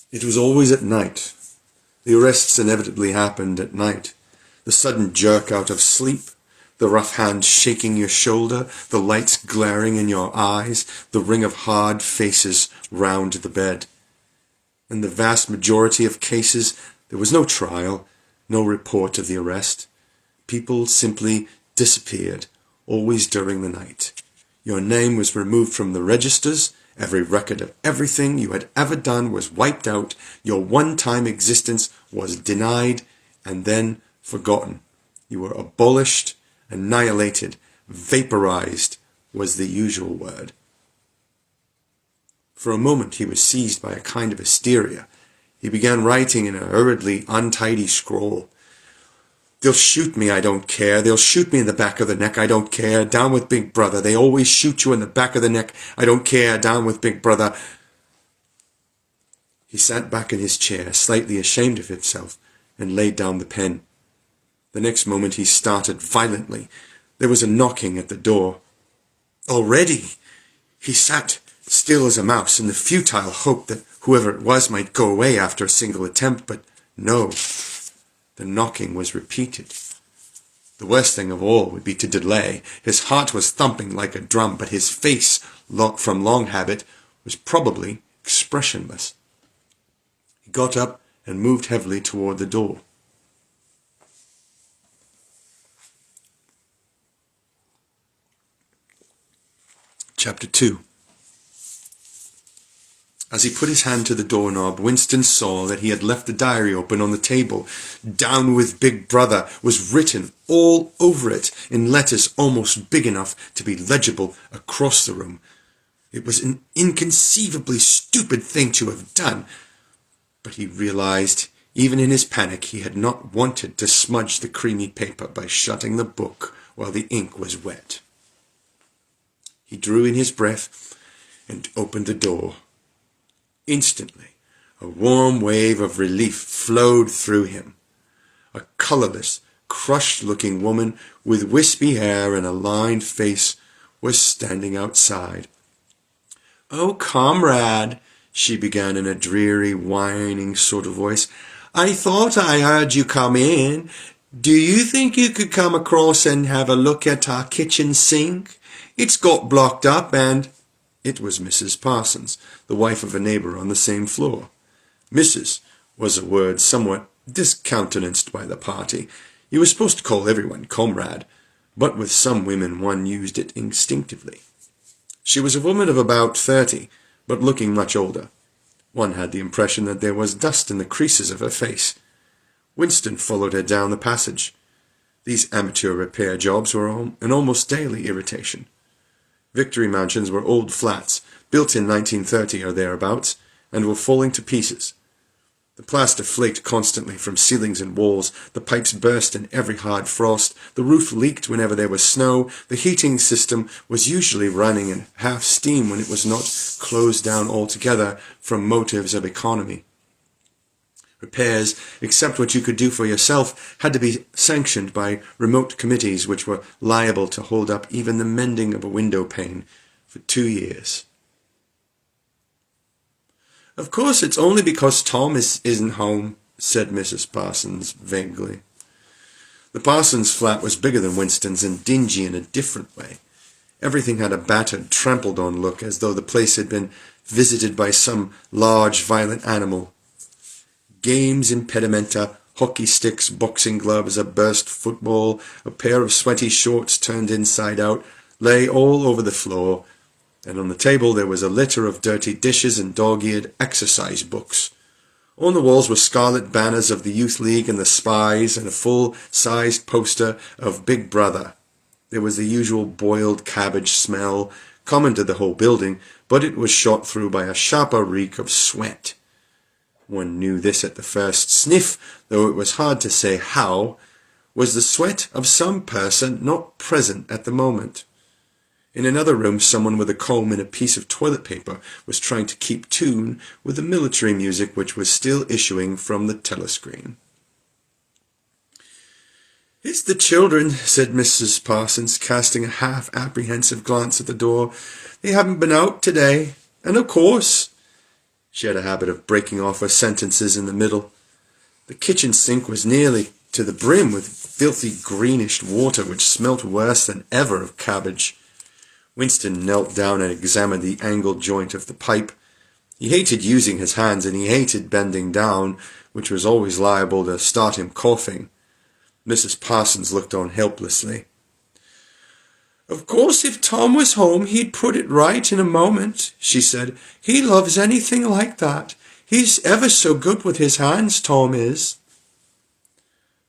It was always at night. The arrests inevitably happened at night. The sudden jerk out of sleep, the rough hand shaking your shoulder, the lights glaring in your eyes, the ring of hard faces round the bed. In the vast majority of cases, there was no trial, no report of the arrest. People simply disappeared, always during the night. Your name was removed from the registers. Every record of everything you had ever done was wiped out. Your one-time existence was denied and then forgotten. You were abolished, annihilated, vaporized was the usual word. For a moment he was seized by a kind of hysteria. He began writing in a hurriedly untidy scrawl. "They'll shoot me, I don't care. They'll shoot me in the back of the neck, I don't care. Down with Big Brother. They always shoot you in the back of the neck, I don't care. Down with Big Brother." He sat back in his chair, slightly ashamed of himself, and laid down the pen. The next moment he started violently. There was a knocking at the door. Already! He sat still as a mouse in the futile hope that whoever it was might go away after a single attempt, but no. The knocking was repeated. The worst thing of all would be to delay. His heart was thumping like a drum, but his face, from long habit, was probably expressionless. He got up and moved heavily toward the door. Chapter 2. As he put his hand to the doorknob, Winston saw that he had left the diary open on the table. "Down with Big Brother" was written all over it in letters almost big enough to be legible across the room. It was an inconceivably stupid thing to have done, but he realized Even in his panic, he had not wanted to smudge the creamy paper by shutting the book while the ink was wet. He drew in his breath and opened the door. Instantly, a warm wave of relief flowed through him. A colourless, crushed-looking woman with wispy hair and a lined face was standing outside. "Oh, comrade," she began in a dreary, whining sort of voice, "I thought I heard you come in. Do you think you could come across and have a look at our kitchen sink? It's got blocked up and—" It was Mrs. Parsons, the wife of a neighbour on the same floor. Mrs. was a word somewhat discountenanced by the party. You were supposed to call everyone comrade, but with some women one used it instinctively. She was a woman of about 30, but looking much older. One had the impression that there was dust in the creases of her face. Winston followed her down the passage. These amateur repair jobs were an almost daily irritation. Victory Mansions were old flats, built in 1930 or thereabouts, and were falling to pieces. The plaster flaked constantly from ceilings and walls, the pipes burst in every hard frost, the roof leaked whenever there was snow, the heating system was usually running in half steam when it was not closed down altogether from motives of economy. Repairs, except what you could do for yourself, had to be sanctioned by remote committees which were liable to hold up even the mending of a window pane for 2 years. "Of course it's only because Tom isn't home," said Mrs. Parsons vaguely. The Parsons flat was bigger than Winston's and dingy in a different way. Everything had a battered, trampled-on look, as though the place had been visited by some large, violent animal. Games, impedimenta, hockey sticks, boxing gloves, a burst football, a pair of sweaty shorts turned inside out, lay all over the floor, and on the table there was a litter of dirty dishes and dog-eared exercise books. On the walls were scarlet banners of the Youth League and the Spies, and a full-sized poster of Big Brother. There was the usual boiled cabbage smell, common to the whole building, but it was shot through by a sharper reek of sweat. One knew this at the first sniff, though it was hard to say how, was the sweat of some person not present at the moment. In another room, someone with a comb and a piece of toilet paper was trying to keep tune with the military music which was still issuing from the telescreen. "It's the children," said Mrs. Parsons, casting a half-apprehensive glance at the door. "They haven't been out today. And of course—" She had a habit of breaking off her sentences in the middle. The kitchen sink was nearly to the brim with filthy greenish water which smelt worse than ever of cabbage. Winston knelt down and examined the angled joint of the pipe. He hated using his hands, and he hated bending down, which was always liable to start him coughing. Mrs. Parsons looked on helplessly. "Of course, if Tom was home, he'd put it right in a moment," she said. "He loves anything like that. He's ever so good with his hands, Tom is."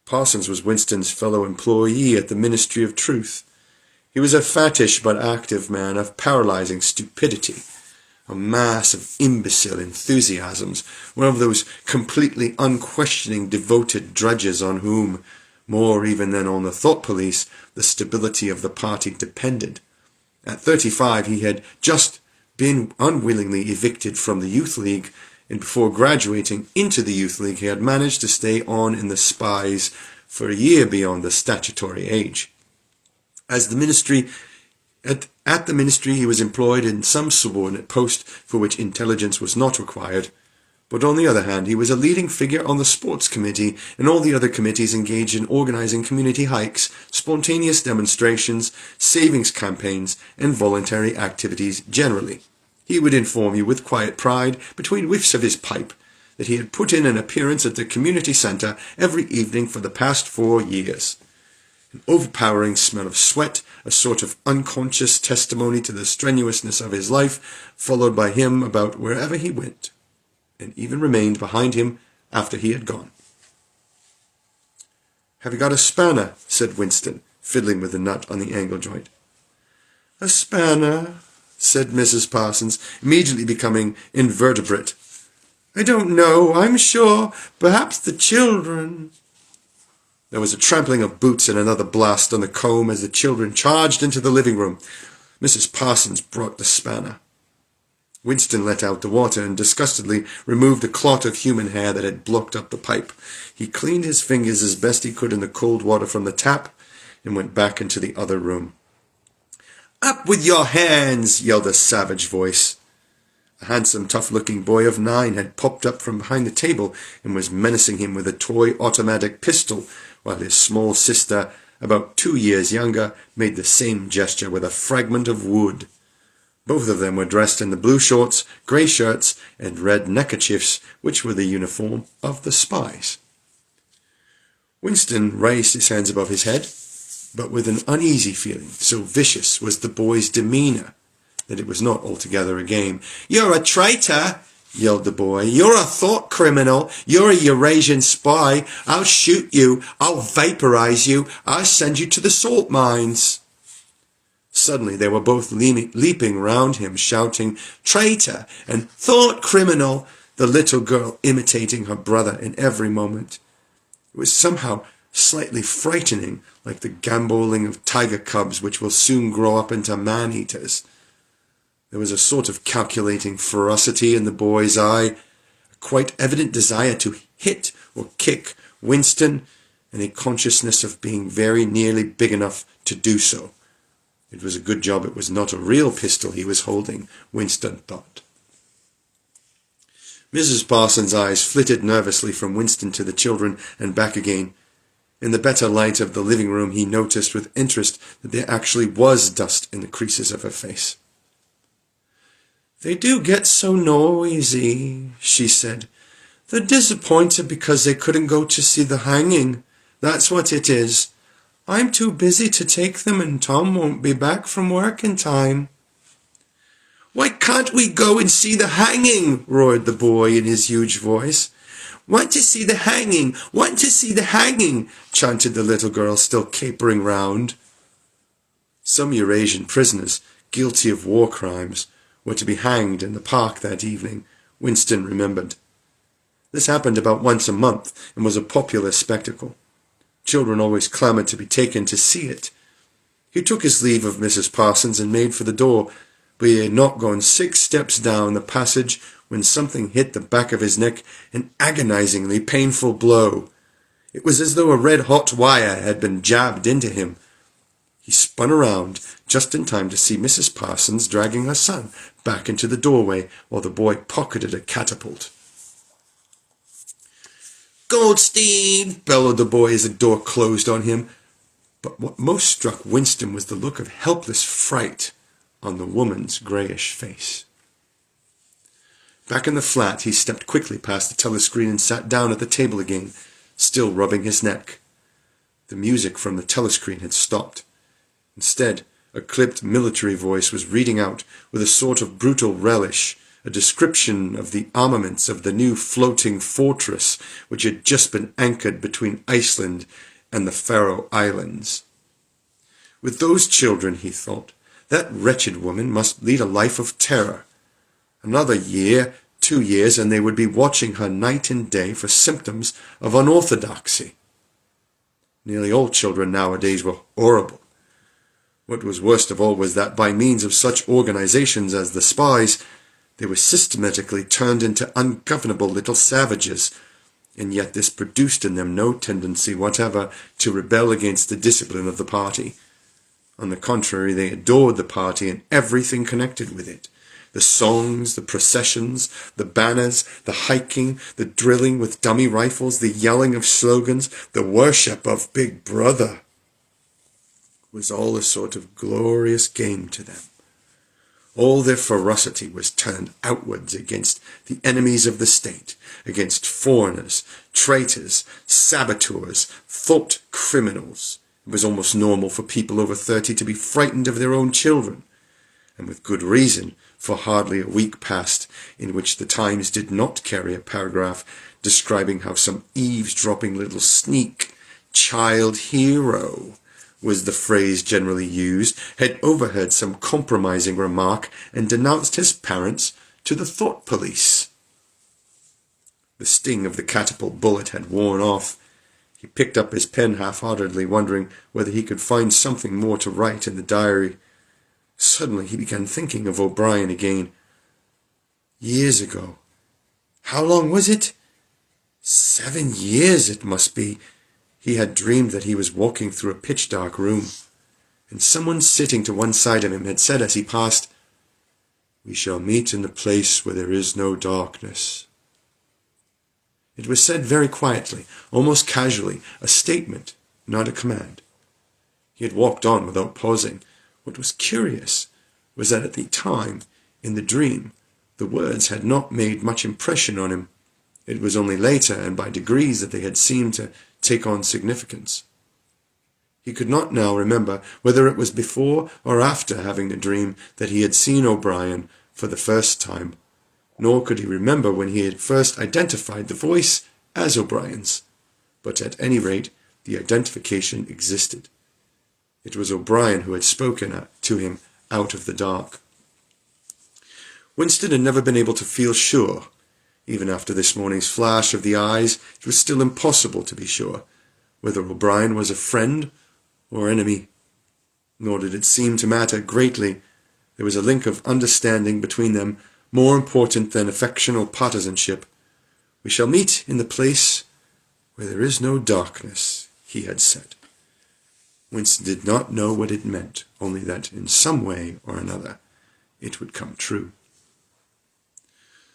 Parsons was Winston's fellow employee at the Ministry of Truth. He was a fattish but active man of paralyzing stupidity, a mass of imbecile enthusiasms, one of those completely unquestioning devoted drudges on whom, more even than on the thought police, the stability of the party depended. At 35 he had just been unwillingly evicted from the Youth League, and before graduating into the Youth League he had managed to stay on in the Spies for a year beyond the statutory age. At the ministry he was employed in some subordinate post for which intelligence was not required, but on the other hand he was a leading figure on the sports committee and all the other committees engaged in organizing community hikes, spontaneous demonstrations, savings campaigns, and voluntary activities generally. He would inform you with quiet pride, between whiffs of his pipe, that he had put in an appearance at the community centre every evening for the past 4 years. An overpowering smell of sweat, a sort of unconscious testimony to the strenuousness of his life, followed by him about wherever he went, and even remained behind him after he had gone. "Have you got a spanner?" said Winston, fiddling with the nut on the angle joint. "A spanner," said Mrs. Parsons, immediately becoming invertebrate. I don't know, I'm sure. Perhaps the children. There was a trampling of boots and another blast on the comb as the children charged into the living room. Mrs. Parsons brought the spanner. Winston let out the water and disgustedly removed a clot of human hair that had blocked up the pipe. He cleaned his fingers as best he could in the cold water from the tap and went back into the other room. "Up with your hands!" yelled a savage voice. A handsome, tough-looking boy of 9 had popped up from behind the table and was menacing him with a toy automatic pistol, while his small sister, about 2 years younger, made the same gesture with a fragment of wood. Both of them were dressed in the blue shorts, grey shirts, and red neckerchiefs, which were the uniform of the spies. Winston raised his hands above his head, but with an uneasy feeling, so vicious was the boy's demeanour that it was not altogether a game. "You're a traitor!" yelled the boy. "You're a thought criminal. You're a Eurasian spy. I'll shoot you. I'll vaporize you. I'll send you to the salt mines." Suddenly they were both leaping round him, shouting, "Traitor!" and "Thought criminal!" the little girl imitating her brother in every moment. It was somehow slightly frightening, like the gambolling of tiger cubs which will soon grow up into man-eaters. There was a sort of calculating ferocity in the boy's eye, a quite evident desire to hit or kick Winston, and a consciousness of being very nearly big enough to do so. It was a good job it was not a real pistol he was holding, Winston thought. Mrs. Parsons' eyes flitted nervously from Winston to the children and back again. In the better light of the living room he noticed with interest that there actually was dust in the creases of her face. "They do get so noisy," she said. "They're disappointed because they couldn't go to see the hanging. That's what it is. I'm too busy to take them and Tom won't be back from work in time." "Why can't we go and see the hanging?" roared the boy in his huge voice. "Want to see the hanging! Want to see the hanging!" chanted the little girl, still capering round. Some Eurasian prisoners, guilty of war crimes, were to be hanged in the park that evening, Winston remembered. This happened about once a month and was a popular spectacle. Children always clamoured to be taken to see it. He took his leave of Mrs. Parsons and made for the door, but he had not gone 6 steps down the passage when something hit the back of his neck, an agonizingly painful blow. It was as though a red-hot wire had been jabbed into him. He spun around just in time to see Mrs. Parsons dragging her son back into the doorway while the boy pocketed a catapult. "Goldstein!" bellowed the boy as the door closed on him. But what most struck Winston was the look of helpless fright on the woman's greyish face. Back in the flat, he stepped quickly past the telescreen and sat down at the table again, still rubbing his neck. The music from the telescreen had stopped. Instead, a clipped military voice was reading out, with a sort of brutal relish, a description of the armaments of the new floating fortress which had just been anchored between Iceland and the Faroe Islands. With those children, he thought, that wretched woman must lead a life of terror. Another year, 2 years, and they would be watching her night and day for symptoms of unorthodoxy. Nearly all children nowadays were horrible. What was worst of all was that by means of such organizations as the spies, they were systematically turned into ungovernable little savages, and yet this produced in them no tendency whatever to rebel against the discipline of the party. On the contrary, they adored the party and everything connected with it. The songs, the processions, the banners, the hiking, the drilling with dummy rifles, the yelling of slogans, the worship of Big Brother was all a sort of glorious game to them. All their ferocity was turned outwards against the enemies of the state, against foreigners, traitors, saboteurs, thought criminals. It was almost normal for people over 30 to be frightened of their own children, and with good reason, for hardly a week passed in which the Times did not carry a paragraph describing how some eavesdropping little sneak, child hero, was the phrase generally used, had overheard some compromising remark and denounced his parents to the thought police. The sting of the catapult bullet had worn off. He picked up his pen half-heartedly, wondering whether he could find something more to write in the diary. Suddenly he began thinking of O'Brien again. Years ago. How long was it? 7 years it must be. He had dreamed that he was walking through a pitch-dark room, and someone sitting to one side of him had said as he passed, "We shall meet in the place where there is no darkness." It was said very quietly, almost casually, a statement, not a command. He had walked on without pausing. What was curious was that at the time, in the dream, the words had not made much impression on him. It was only later and by degrees that they had seemed to take on significance. He could not now remember whether it was before or after having the dream that he had seen O'Brien for the first time, nor could he remember when he had first identified the voice as O'Brien's. But at any rate, the identification existed. It was O'Brien who had spoken to him out of the dark. Winston had never been able to feel sure. Even after this morning's flash of the eyes, it was still impossible to be sure whether O'Brien was a friend or enemy. Nor did it seem to matter greatly. There was a link of understanding between them, more important than affectional partisanship. "We shall meet in the place where there is no darkness," he had said. Winston did not know what it meant, only that in some way or another it would come true.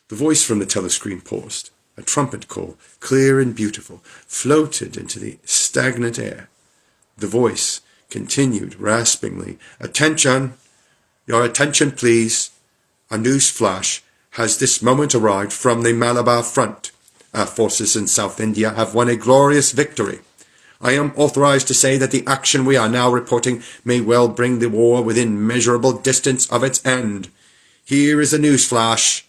The voice from the telescreen paused. A trumpet call, clear and beautiful, floated into the stagnant air. The voice continued raspingly, "Attention! Your attention, please. A news flash has this moment arrived from the Malabar front. Our forces in South India have won a glorious victory. I am authorized to say that the action we are now reporting may well bring the war within measurable distance of its end. Here is a news flash."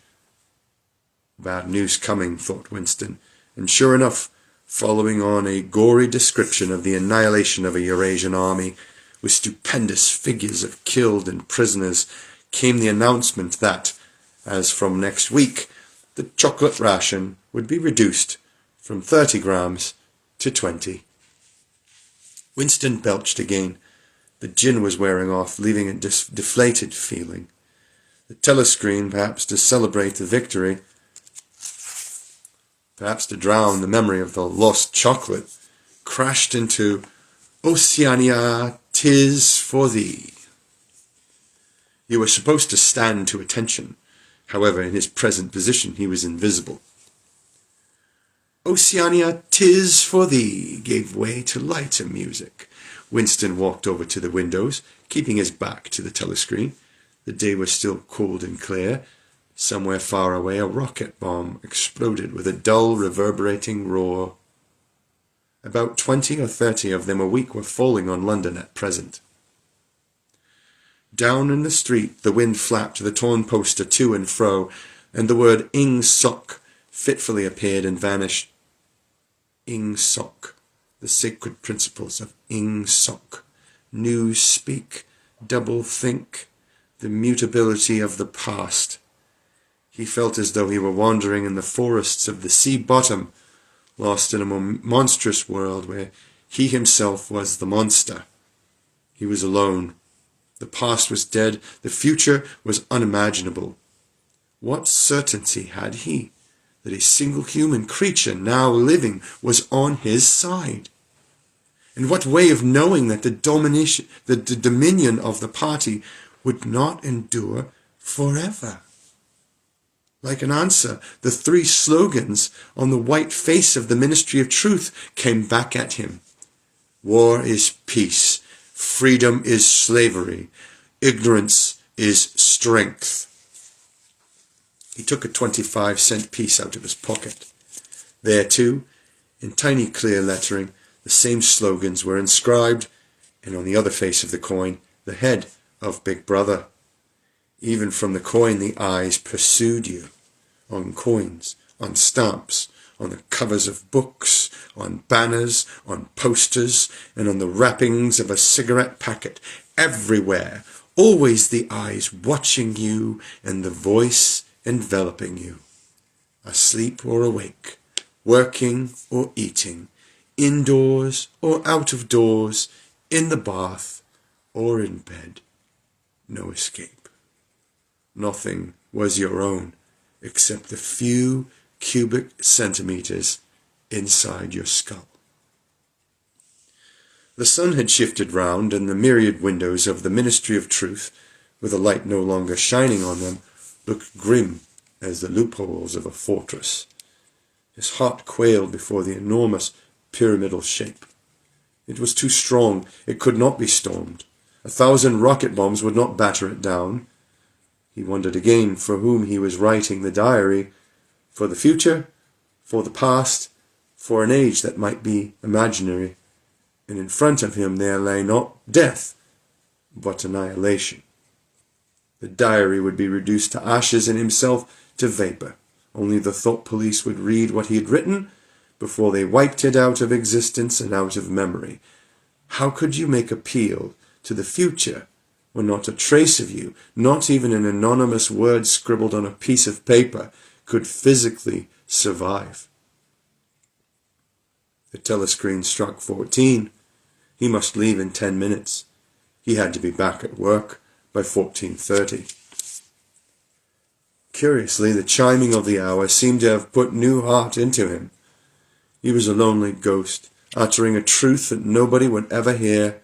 Bad news coming, thought Winston, and sure enough, following on a gory description of the annihilation of a Eurasian army, with stupendous figures of killed and prisoners, came the announcement that, as from next week, the chocolate ration would be reduced from 30 grams to 20. Winston belched again. The gin was wearing off, leaving a deflated feeling. The telescreen, perhaps to celebrate the victory, perhaps to drown the memory of the lost chocolate, crashed into "Oceania, 'tis for thee." You were supposed to stand to attention. However, in his present position he was invisible. "Oceania, 'tis for thee" gave way to lighter music. Winston walked over to the windows, keeping his back to the telescreen. The day was still cold and clear. Somewhere far away a rocket bomb exploded with a dull, reverberating roar. About 20 or 30 of them a week were falling on London at present. Down in the street the wind flapped the torn poster to and fro, and the word "Ing Sok" fitfully appeared and vanished. Ing Sok, the sacred principles of Ing Sok, new speak, double think, the mutability of the past. He felt as though he were wandering in the forests of the sea bottom, lost in a monstrous world where he himself was the monster. He was alone. The past was dead. The future was unimaginable. What certainty had he that a single human creature now living was on his side? And what way of knowing that the dominion of the party would not endure forever? Like an answer, the 3 slogans on the white face of the Ministry of Truth came back at him. War is peace. Freedom is slavery. Ignorance is strength. He took a 25-cent piece out of his pocket. There, too, in tiny clear lettering, the same slogans were inscribed, and on the other face of the coin, the head of Big Brother. Even from the coin the eyes pursued you. On coins, on stamps, on the covers of books, on banners, on posters, and on the wrappings of a cigarette packet. Everywhere, always the eyes watching you and the voice enveloping you. Asleep or awake, working or eating, indoors or out of doors, in the bath or in bed. No escape. Nothing was your own except the few cubic centimeters inside your skull. The sun had shifted round, and the myriad windows of the Ministry of Truth, with the light no longer shining on them, looked grim as the loopholes of a fortress. His heart quailed before the enormous pyramidal shape. It was too strong. It could not be stormed. 1,000 rocket bombs would not batter it down. He wondered again for whom he was writing the diary, for the future, for the past, for an age that might be imaginary. And in front of him there lay not death, but annihilation. The diary would be reduced to ashes and himself to vapor. Only the thought police would read what he had written before they wiped it out of existence and out of memory. How could you make appeal to the future when not a trace of you, not even an anonymous word scribbled on a piece of paper, could physically survive? The telescreen struck 14. He must leave in 10 minutes. He had to be back at work by 14:30. Curiously, the chiming of the hour seemed to have put new heart into him. He was a lonely ghost, uttering a truth that nobody would ever hear.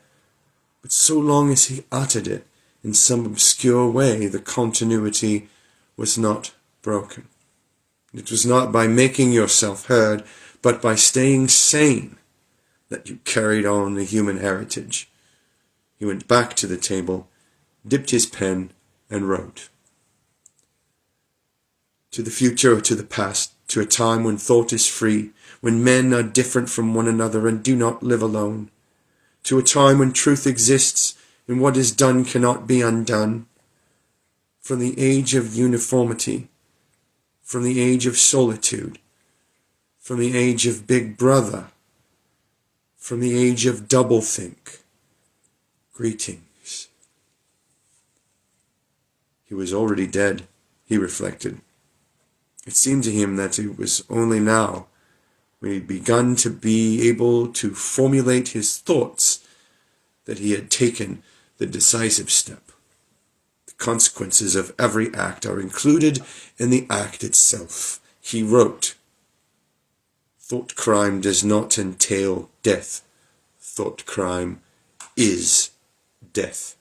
But so long as he uttered it in some obscure way, the continuity was not broken. It was not by making yourself heard, but by staying sane, that you carried on the human heritage. He went back to the table, dipped his pen, and wrote. To the future or to the past, to a time when thought is free, when men are different from one another and do not live alone. To a time when truth exists and what is done cannot be undone. From the age of uniformity, from the age of solitude, from the age of Big Brother, from the age of doublethink. Greetings. He was already dead, he reflected. It seemed to him that it was only now, when he had begun to be able to formulate his thoughts, that he had taken the decisive step. The consequences of every act are included in the act itself. He wrote, "Thought crime does not entail death. Thought crime is death."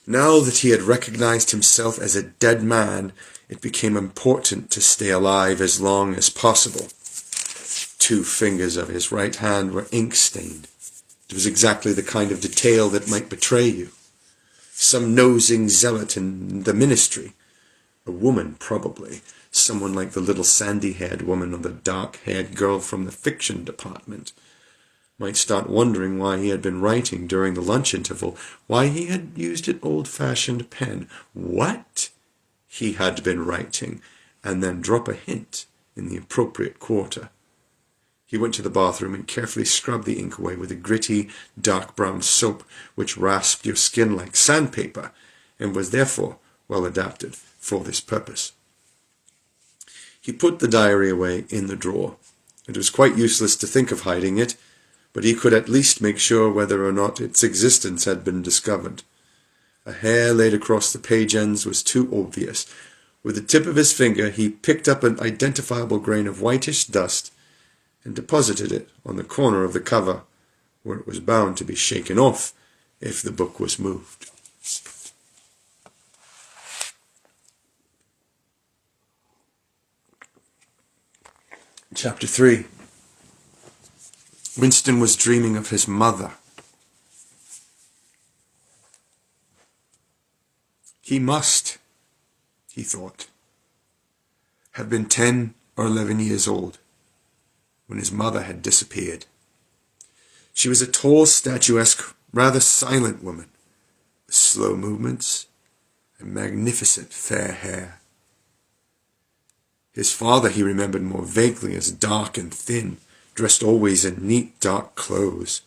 Now that he had recognized himself as a dead man, it became important to stay alive as long as possible. 2 fingers of his right hand were ink-stained. It was exactly the kind of detail that might betray you. Some nosing zealot in the ministry, a woman probably, someone like the little sandy-haired woman or the dark-haired girl from the fiction department, might start wondering why he had been writing during the lunch interval, why he had used an old-fashioned pen, what he had been writing, and then drop a hint in the appropriate quarter. He went to the bathroom and carefully scrubbed the ink away with a gritty, dark brown soap which rasped your skin like sandpaper and was therefore well adapted for this purpose. He put the diary away in the drawer. It was quite useless to think of hiding it, but he could at least make sure whether or not its existence had been discovered. A hair laid across the page ends was too obvious. With the tip of his finger he picked up an identifiable grain of whitish dust and deposited it on the corner of the cover, where it was bound to be shaken off if the book was moved. Chapter 3. Winston was dreaming of his mother. He must, he thought, have been 10 or 11 years old when his mother had disappeared. She was a tall, statuesque, rather silent woman, with slow movements and magnificent fair hair. His father he remembered more vaguely as dark and thin, dressed always in neat dark clothes.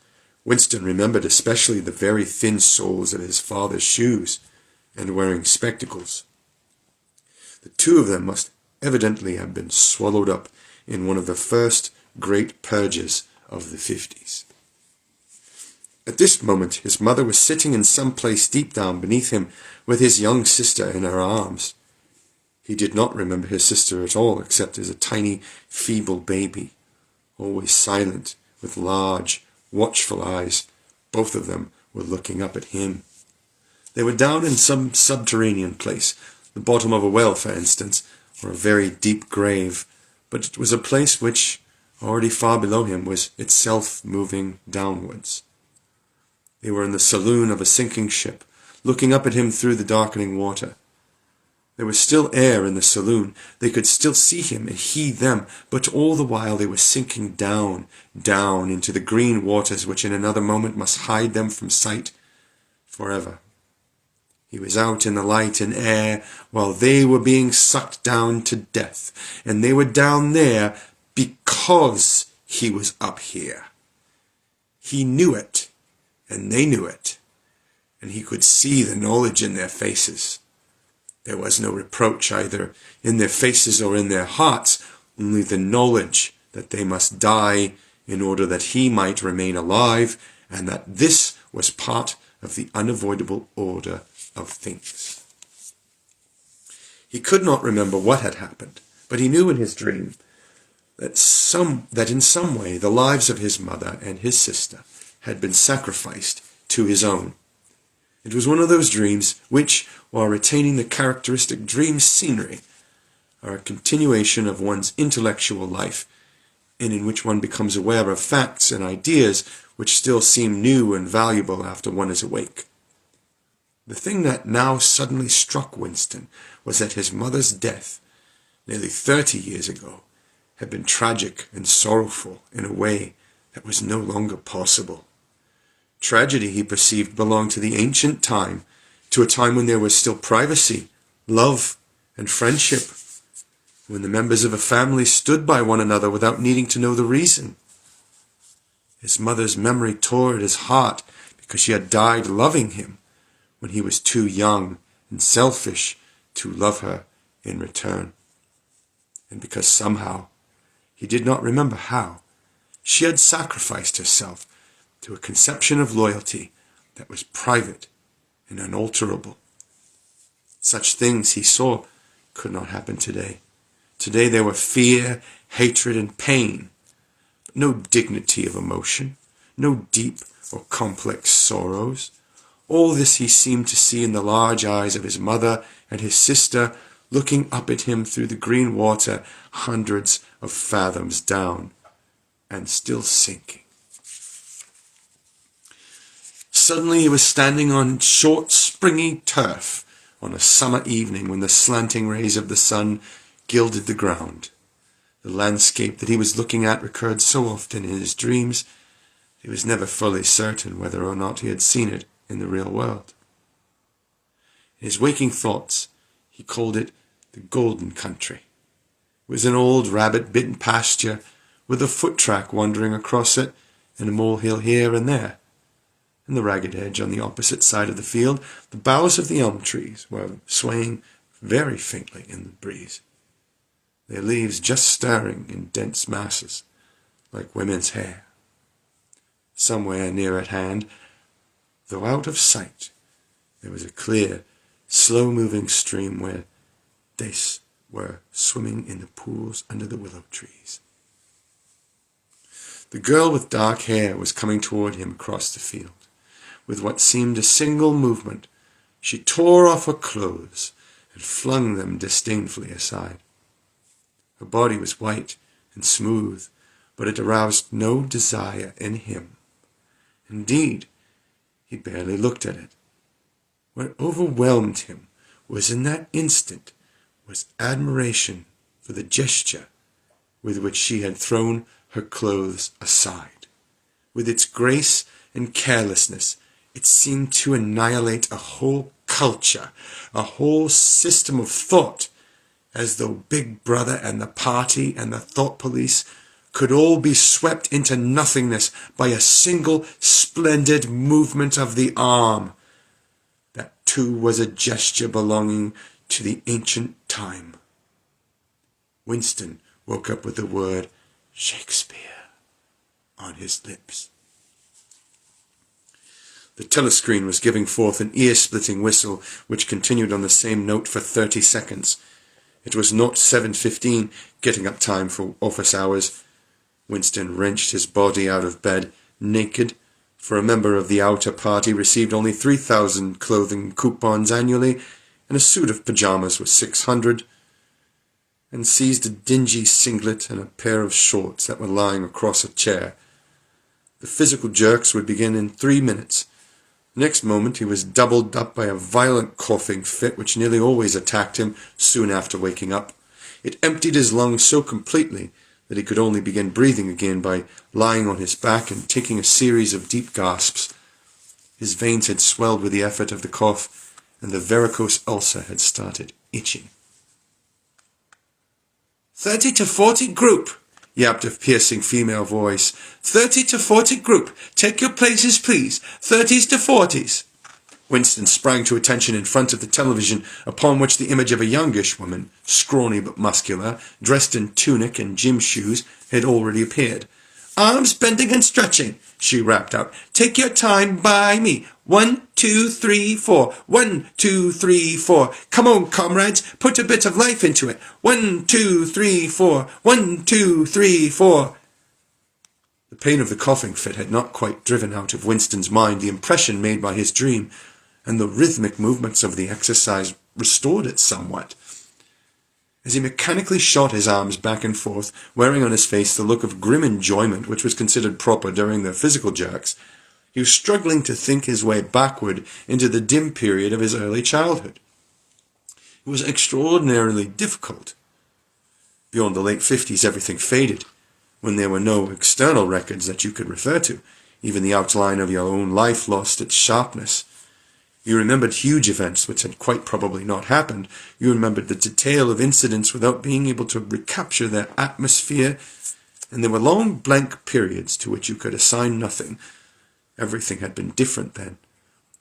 Winston remembered especially the very thin soles of his father's shoes, and wearing spectacles. The two of them must evidently had been swallowed up in one of the first great purges of the 50s. At this moment his mother was sitting in some place deep down beneath him with his young sister in her arms. He did not remember his sister at all, except as a tiny, feeble baby, always silent, with large, watchful eyes. Both of them were looking up at him. They were down in some subterranean place, the bottom of a well, for instance, or a very deep grave, but it was a place which, already far below him, was itself moving downwards. They were in the saloon of a sinking ship, looking up at him through the darkening water. There was still air in the saloon. They could still see him and he them, but all the while they were sinking down, down into the green waters which in another moment must hide them from sight forever. He was out in the light and air while they were being sucked down to death, and they were down there because he was up here. He knew it, and they knew it, and he could see the knowledge in their faces. There was no reproach either in their faces or in their hearts, only the knowledge that they must die in order that he might remain alive, and that this was part of the unavoidable order of things. He could not remember what had happened, but he knew in his dream that in some way the lives of his mother and his sister had been sacrificed to his own. It was one of those dreams which, while retaining the characteristic dream scenery, are a continuation of one's intellectual life, and in which one becomes aware of facts and ideas which still seem new and valuable after one is awake. The thing that now suddenly struck Winston was that his mother's death, nearly 30 years ago, had been tragic and sorrowful in a way that was no longer possible. Tragedy, he perceived, belonged to the ancient time, to a time when there was still privacy, love, and friendship, when the members of a family stood by one another without needing to know the reason. His mother's memory tore at his heart because she had died loving him when he was too young and selfish to love her in return. And because somehow, he did not remember how, she had sacrificed herself to a conception of loyalty that was private and unalterable. Such things, he saw, could not happen today. Today there were fear, hatred, and pain, but no dignity of emotion, no deep or complex sorrows. All this he seemed to see in the large eyes of his mother and his sister, looking up at him through the green water hundreds of fathoms down, and still sinking. Suddenly he was standing on short, springy turf on a summer evening when the slanting rays of the sun gilded the ground. The landscape that he was looking at recurred so often in his dreams, he was never fully certain whether or not he had seen it in the real world. In his waking thoughts, he called it the Golden Country. It was an old rabbit-bitten pasture with a foot track wandering across it and a molehill here and there. In the ragged hedge on the opposite side of the field, the boughs of the elm trees were swaying very faintly in the breeze, their leaves just stirring in dense masses, like women's hair. Somewhere near at hand, though out of sight, there was a clear, slow-moving stream where dace were swimming in the pools under the willow trees. The girl with dark hair was coming toward him across the field. With what seemed a single movement, she tore off her clothes and flung them disdainfully aside. Her body was white and smooth, but it aroused no desire in him. Indeed, he barely looked at it. What overwhelmed him was in that instant was admiration for the gesture with which she had thrown her clothes aside. With its grace and carelessness, it seemed to annihilate a whole culture, a whole system of thought, as though Big Brother and the party and the thought police could all be swept into nothingness by a single splendid movement of the arm. That too was a gesture belonging to the ancient time. Winston woke up with the word Shakespeare on his lips. The telescreen was giving forth an ear-splitting whistle, which continued on the same note for 30 seconds. It was not 7:15, getting up time for office hours. Winston wrenched his body out of bed, naked, for a member of the outer party received only 3,000 clothing coupons annually, and a suit of pajamas was 600, and seized a dingy singlet and a pair of shorts that were lying across a chair. The physical jerks would begin in 3 minutes. Next moment he was doubled up by a violent coughing fit which nearly always attacked him soon after waking up. It emptied his lungs so completely that he could only begin breathing again by lying on his back and taking a series of deep gasps. His veins had swelled with the effort of the cough, and the varicose ulcer had started itching. 30 to 40 group, yapped a piercing female voice. 30 to 40 group. Take your places, please. 30s to 40s. Winston sprang to attention in front of the television, upon which the image of a youngish woman, scrawny but muscular, dressed in tunic and gym shoes, had already appeared. Arms bending and stretching, she rapped out. Take your time by me. 1, 2, 3, 4. 1, 2, 3, 4. Come on, comrades, put a bit of life into it. 1, 2, 3, 4. 1, 2, 3, 4. The pain of the coughing fit had not quite driven out of Winston's mind the impression made by his dream, and the rhythmic movements of the exercise restored it somewhat. As he mechanically shot his arms back and forth, wearing on his face the look of grim enjoyment which was considered proper during the physical jerks, he was struggling to think his way backward into the dim period of his early childhood. It was extraordinarily difficult. Beyond the late 50s, everything faded, when there were no external records that you could refer to. Even the outline of your own life lost its sharpness. You remembered huge events which had quite probably not happened. You remembered the detail of incidents without being able to recapture their atmosphere, and there were long blank periods to which you could assign nothing. Everything had been different then.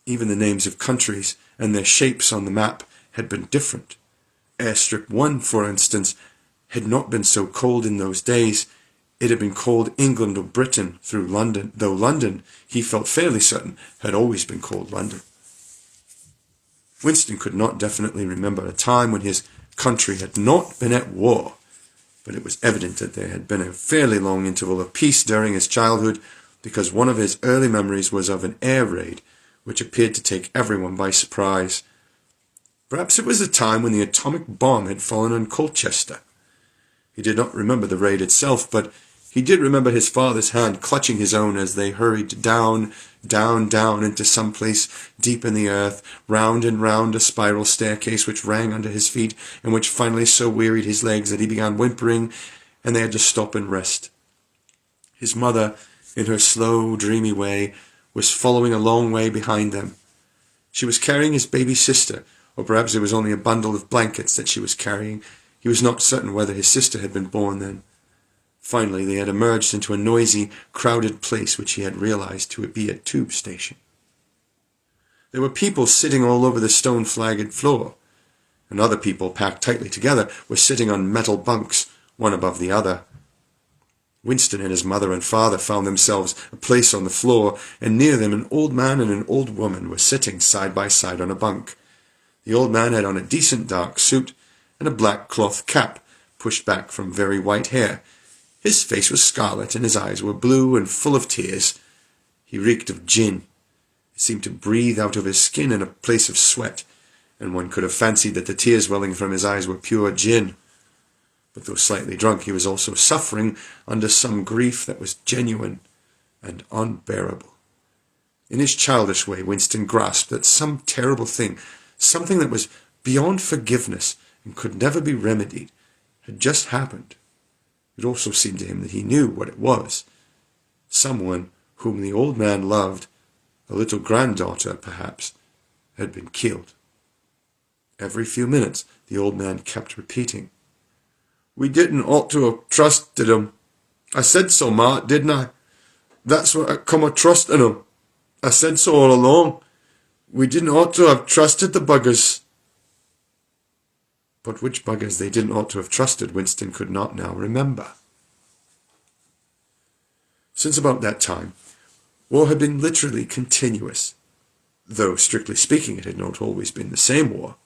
Even the names of countries and their shapes on the map had been different. Airstrip 1, for instance, had not been so cold in those days. It had been called England or Britain through London, though London, he felt fairly certain, had always been called London. Winston could not definitely remember a time when his country had not been at war, but it was evident that there had been a fairly long interval of peace during his childhood, because one of his early memories was of an air raid which appeared to take everyone by surprise. Perhaps it was the time when the atomic bomb had fallen on Colchester. He did not remember the raid itself, but he did remember his father's hand clutching his own as they hurried down, down, down into some place deep in the earth, round and round a spiral staircase which rang under his feet, and which finally so wearied his legs that he began whimpering, and they had to stop and rest. His mother, in her slow, dreamy way, was following a long way behind them. She was carrying his baby sister, or perhaps it was only a bundle of blankets that she was carrying. He was not certain whether his sister had been born then. Finally, they had emerged into a noisy, crowded place which he had realized to be a tube station. There were people sitting all over the stone-flagged floor, and other people, packed tightly together, were sitting on metal bunks, one above the other. Winston and his mother and father found themselves a place on the floor, and near them an old man and an old woman were sitting side by side on a bunk. The old man had on a decent dark suit and a black cloth cap pushed back from very white hair. His face was scarlet, and his eyes were blue and full of tears. He reeked of gin. He seemed to breathe out of his skin in a place of sweat, and one could have fancied that the tears welling from his eyes were pure gin. But though slightly drunk, he was also suffering under some grief that was genuine and unbearable. In his childish way, Winston grasped that some terrible thing, something that was beyond forgiveness and could never be remedied, had just happened. It also seemed to him that he knew what it was. Someone whom the old man loved, a little granddaughter perhaps, had been killed. Every few minutes the old man kept repeating, "We didn't ought to have trusted him. I said so, Ma, didn't I? That's what I come of trusting him. I said so all along. We didn't ought to have trusted the buggers." But which buggers they didn't ought to have trusted, Winston could not now remember. Since about that time, war had been literally continuous, though strictly speaking it had not always been the same war.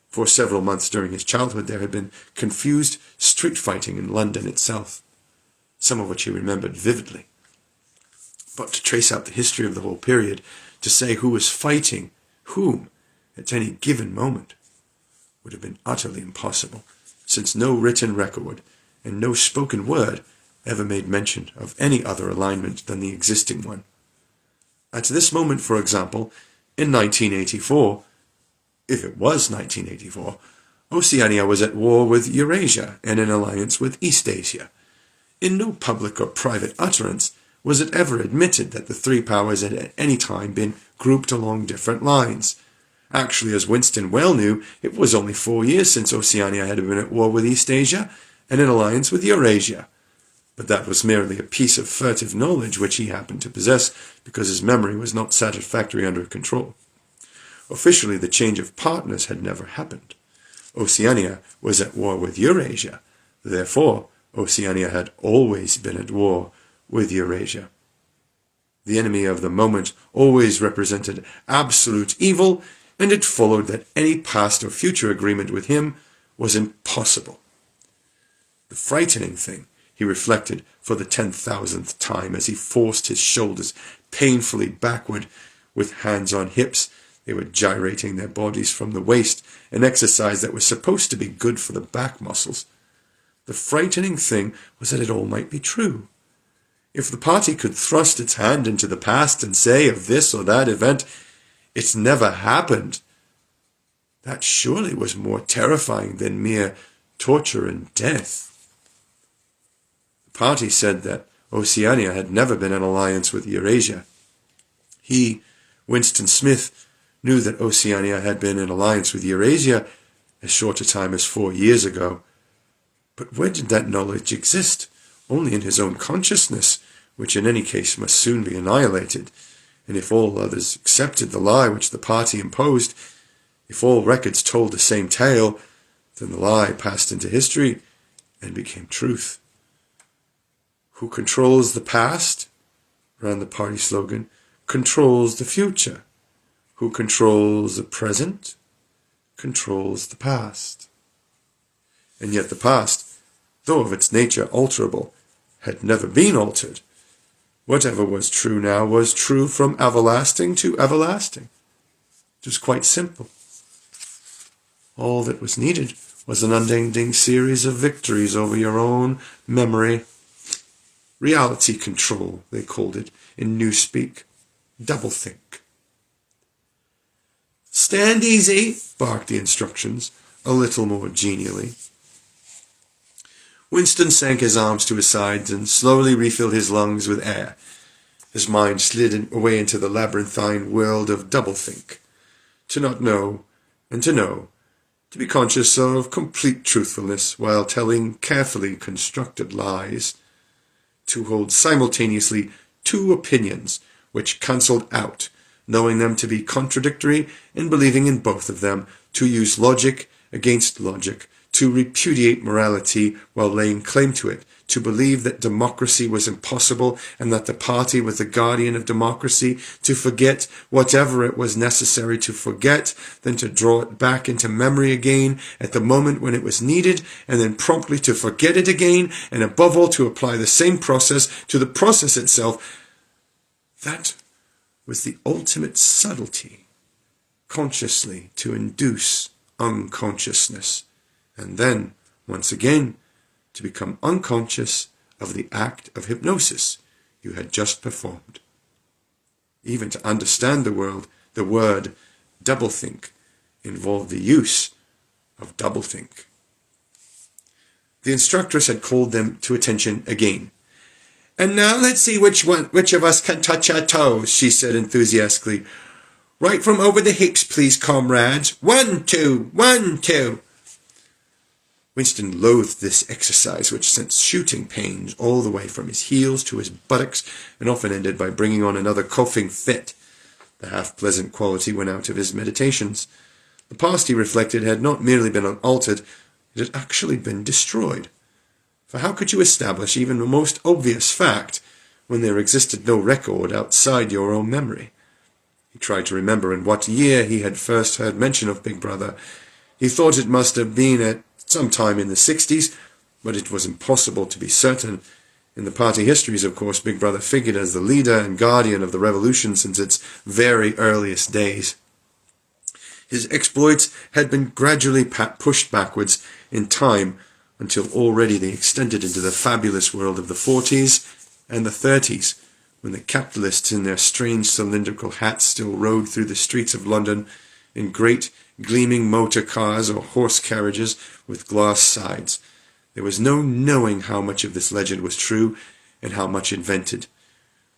For several months during his childhood there had been confused street fighting in London itself, some of which he remembered vividly. But to trace out the history of the whole period, to say who was fighting whom at any given moment, would have been utterly impossible, since no written record and no spoken word ever made mention of any other alignment than the existing one. At this moment, for example, in 1984, if it was 1984, Oceania was at war with Eurasia and in alliance with Eastasia. In no public or private utterance was it ever admitted that the three powers had at any time been grouped along different lines. Actually, as Winston well knew, it was only 4 years since Oceania had been at war with Eastasia and in alliance with Eurasia. But that was merely a piece of furtive knowledge which he happened to possess because his memory was not satisfactorily under control. Officially, the change of partners had never happened. Oceania was at war with Eurasia. Therefore, Oceania had always been at war with Eurasia. The enemy of the moment always represented absolute evil, and it followed that any past or future agreement with him was impossible. The frightening thing, he reflected for the 10,000th time as he forced his shoulders painfully backward with hands on hips. They were gyrating their bodies from the waist, an exercise that was supposed to be good for the back muscles. The frightening thing was that it all might be true. If the party could thrust its hand into the past and say of this or that event, "It's never happened," that surely was more terrifying than mere torture and death. The party said that Oceania had never been in alliance with Eurasia. He, Winston Smith, knew that Oceania had been in alliance with Eurasia as short a time as 4 years ago. But where did that knowledge exist? Only in his own consciousness, which in any case must soon be annihilated. And if all others accepted the lie which the party imposed, if all records told the same tale, then the lie passed into history and became truth. Who controls the past, ran the party slogan, controls the future. Who controls the present, controls the past. And yet the past, though of its nature alterable, had never been altered. Whatever was true now was true from everlasting to everlasting. It was quite simple. All that was needed was an unending series of victories over your own memory. Reality control, they called it in newspeak. Doublethink. "Stand easy," barked the instructions, a little more genially. Winston sank his arms to his sides and slowly refilled his lungs with air. His mind slid away into the labyrinthine world of doublethink. To not know, and to know. To be conscious of complete truthfulness while telling carefully constructed lies. To hold simultaneously two opinions which cancelled out, knowing them to be contradictory and believing in both of them, to use logic against logic, to repudiate morality while laying claim to it, to believe that democracy was impossible and that the party was the guardian of democracy, to forget whatever it was necessary to forget, then to draw it back into memory again at the moment when it was needed, and then promptly to forget it again, and above all to apply the same process to the process itself. That was the ultimate subtlety, consciously to induce unconsciousness, and then, once again, to become unconscious of the act of hypnosis you had just performed. Even to understand the world, the word doublethink involved the use of doublethink. The instructress had called them to attention again. "And now let's see which of us can touch our toes," she said enthusiastically. "Right from over the hips, please, comrades. 1, 2, 1, 2. Winston loathed this exercise, which sent shooting pains all the way from his heels to his buttocks, and often ended by bringing on another coughing fit. The half-pleasant quality went out of his meditations. The past, he reflected, had not merely been altered, it had actually been destroyed. For how could you establish even the most obvious fact when there existed no record outside your own memory? He tried to remember in what year he had first heard mention of Big Brother. He thought it must have been at some time in the 60s, but it was impossible to be certain. In the party histories, of course, Big Brother figured as the leader and guardian of the revolution since its very earliest days. His exploits had been gradually pushed backwards in time until already they extended into the fabulous world of the 40s and the 30s, when the capitalists in their strange cylindrical hats still rode through the streets of London in great gleaming motor cars or horse carriages with glass sides. There was no knowing how much of this legend was true and how much invented.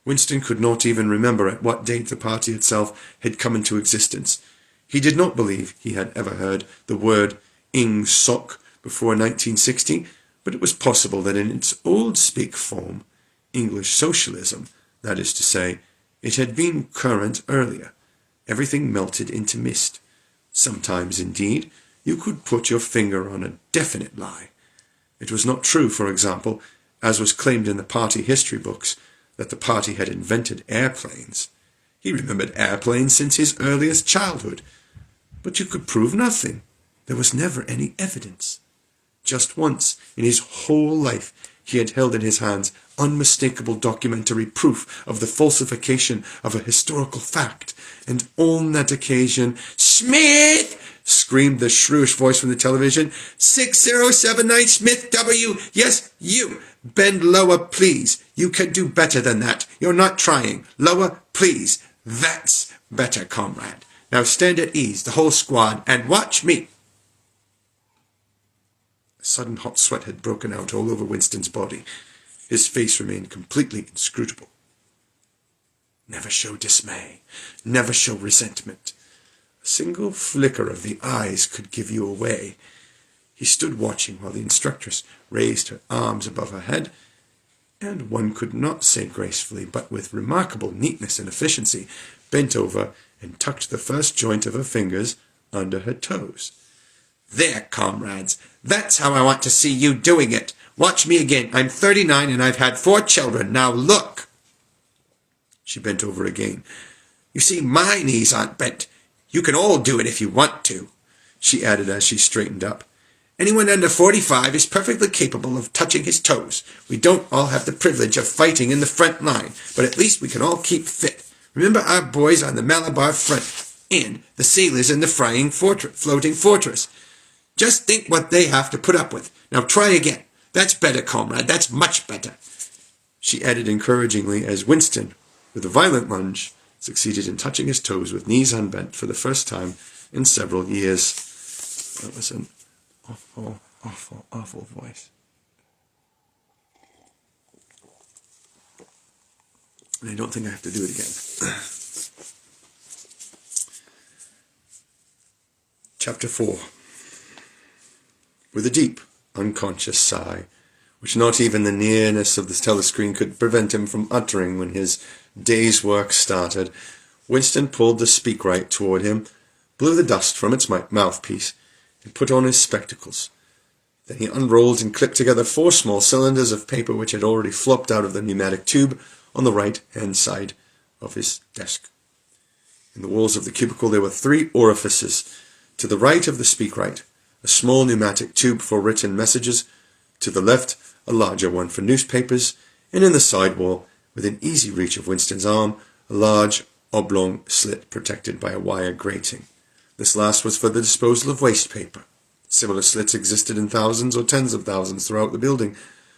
Winston could not even remember at what date the party itself had come into existence. He did not believe he had ever heard the word Ing Sok before 1960, but it was possible that in its old speak form, English socialism, that is to say, it had been current earlier. Everything melted into mist. Sometimes, indeed, you could put your finger on a definite lie. It was not true, for example, as was claimed in the party history books, that the party had invented airplanes. He remembered airplanes since his earliest childhood. But you could prove nothing. There was never any evidence. Just once in his whole life he had held in his hands unmistakable documentary proof of the falsification of a historical fact, and on that occasion, "Smith!" screamed the shrewish voice from the television. 6079 Smith W. Yes, you. Bend lower, please. You can do better than that. You're not trying. Lower, please. That's better, comrade. Now stand at ease, the whole squad, and watch me. A sudden hot sweat had broken out all over Winston's body. His face remained completely inscrutable. Never show dismay. Never show resentment. A single flicker of the eyes could give you away. He stood watching while the instructress raised her arms above her head, and one could not say gracefully, but with remarkable neatness and efficiency, bent over and tucked the first joint of her fingers under her toes. There, comrades, that's how I want to see you doing it. Watch me again. I'm 39 and I've had 4 children. Now look. She bent over again. You see, my knees aren't bent. You can all do it if you want to, she added as she straightened up. Anyone under 45 is perfectly capable of touching his toes. We don't all have the privilege of fighting in the front line, but at least we can all keep fit. Remember our boys on the Malabar front and the sailors in the floating fortress. Just think what they have to put up with. Now try again. That's better, comrade. That's much better, she added encouragingly as Winston, with a violent lunge, succeeded in touching his toes with knees unbent for the first time in several years. That was an awful, awful, awful voice. And I don't think I have to do it again. Chapter 4. With a deep, unconscious sigh, which not even the nearness of the telescreen could prevent him from uttering when his day's work started, Winston pulled the speakwrite toward him, blew the dust from its mouthpiece, and put on his spectacles. Then he unrolled and clipped together 4 small cylinders of paper which had already flopped out of the pneumatic tube on the right-hand side of his desk. In the walls of the cubicle there were 3 orifices. To the right of the speakwrite, a small pneumatic tube for written messages, to the left, a larger one for newspapers, and in the side wall, within easy reach of Winston's arm, a large oblong slit protected by a wire grating. This last was for the disposal of waste paper. Similar slits existed in thousands or tens of thousands throughout the building,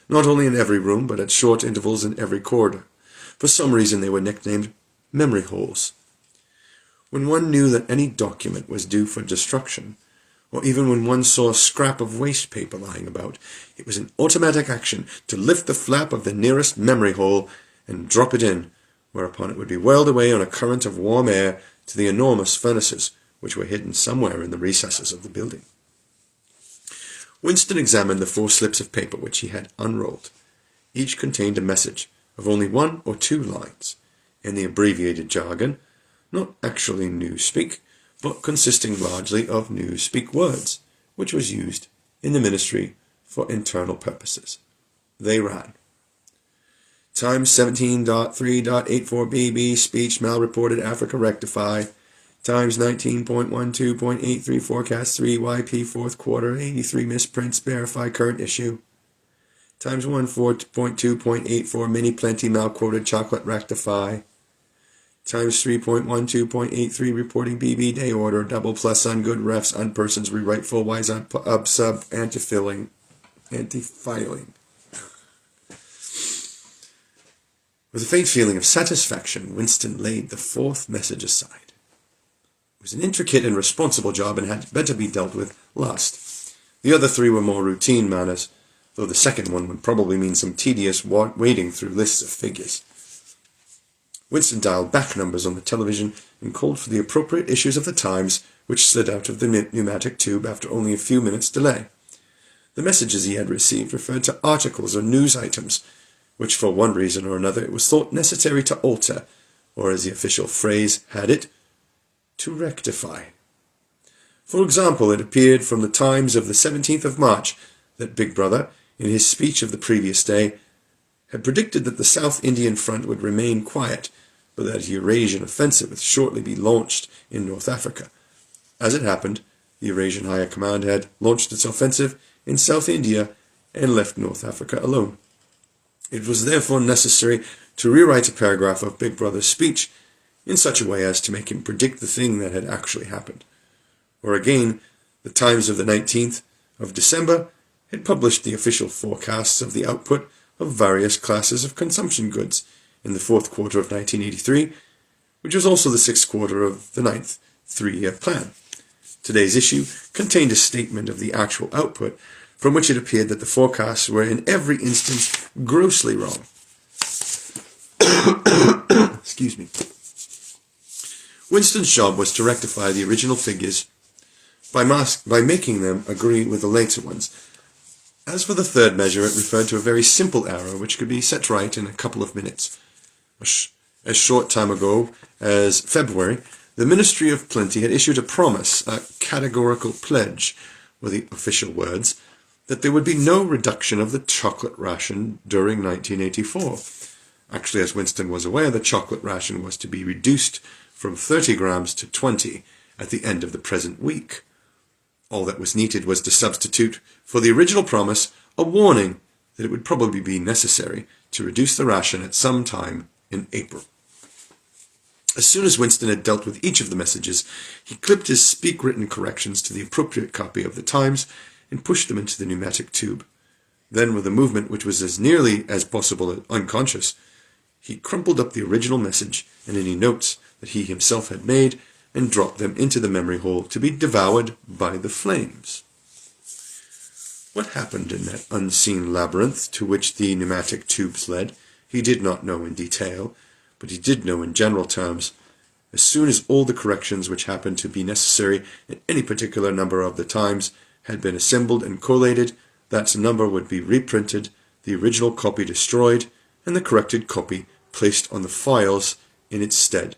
not only in every room, but at short intervals in every corridor. For some reason they were nicknamed memory holes. When one knew that any document was due for destruction, or even when one saw a scrap of waste paper lying about, it was an automatic action to lift the flap of the nearest memory hole and drop it in, whereupon it would be whirled away on a current of warm air to the enormous furnaces which were hidden somewhere in the recesses of the building. Winston examined the 4 slips of paper which he had unrolled. Each contained a message of only 1 or 2 lines, in the abbreviated jargon, not actually newspeak, but consisting largely of newspeak words, which was used in the Ministry for Internal Purposes. They ran: Times 17.3.84bb, speech malreported Africa rectify. Times 19.12.83, forecast 3, YP fourth quarter, 83 misprints, verify current issue. Times 14.2.84, mini plenty malquoted chocolate rectify. Times 3.12.83, reporting BB day order, double plus ungood refs, unpersons, rewrite full wise sub, anti-filing. With a faint feeling of satisfaction, Winston laid the fourth message aside. It was an intricate and responsible job and had better be dealt with last. The other three were more routine matters, though the second one would probably mean some tedious wading through lists of figures. Winston dialed back numbers on the television and called for the appropriate issues of the Times, which slid out of the pneumatic tube after only a few minutes' delay. The messages he had received referred to articles or news items, which for one reason or another it was thought necessary to alter, or as the official phrase had it, to rectify. For example, it appeared from the Times of the 17th of March that Big Brother, in his speech of the previous day, had predicted that the South Indian front would remain quiet, but that a Eurasian offensive would shortly be launched in North Africa. As it happened, the Eurasian Higher Command had launched its offensive in South India and left North Africa alone. It was therefore necessary to rewrite a paragraph of Big Brother's speech in such a way as to make him predict the thing that had actually happened. Or again, the Times of the 19th of December had published the official forecasts of the output of various classes of consumption goods in the fourth quarter of 1983, which was also the sixth quarter of the ninth three-year plan. Today's issue contained a statement of the actual output, from which it appeared that the forecasts were in every instance grossly wrong. Excuse me. Winston's job was to rectify the original figures by making them agree with the later ones. As for the third measure, it referred to a very simple error which could be set right in a couple of minutes. A short time ago, as February, the Ministry of Plenty had issued a promise, a categorical pledge, were the official words, that there would be no reduction of the chocolate ration during 1984. Actually, as Winston was aware, the chocolate ration was to be reduced from 30 grams to 20 at the end of the present week. All that was needed was to substitute for the original promise a warning that it would probably be necessary to reduce the ration at some time in April. As soon as Winston had dealt with each of the messages, he clipped his speak-written corrections to the appropriate copy of the Times and pushed them into the pneumatic tube. Then, with a movement which was as nearly as possible unconscious, he crumpled up the original message and any notes that he himself had made and dropped them into the memory hole to be devoured by the flames. What happened in that unseen labyrinth to which the pneumatic tubes led, he did not know in detail, but he did know in general terms. As soon as all the corrections which happened to be necessary in any particular number of the Times had been assembled and collated, that number would be reprinted, the original copy destroyed, and the corrected copy placed on the files in its stead.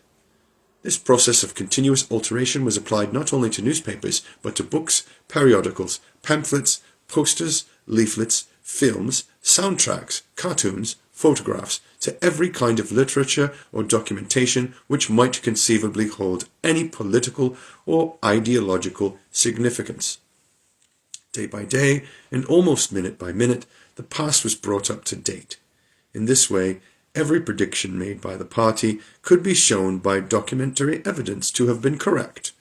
This process of continuous alteration was applied not only to newspapers, but to books, periodicals, pamphlets, posters, leaflets, films, soundtracks, cartoons, photographs, to every kind of literature or documentation which might conceivably hold any political or ideological significance. Day by day, and almost minute by minute, the past was brought up to date. In this way, every prediction made by the party could be shown by documentary evidence to have been correct.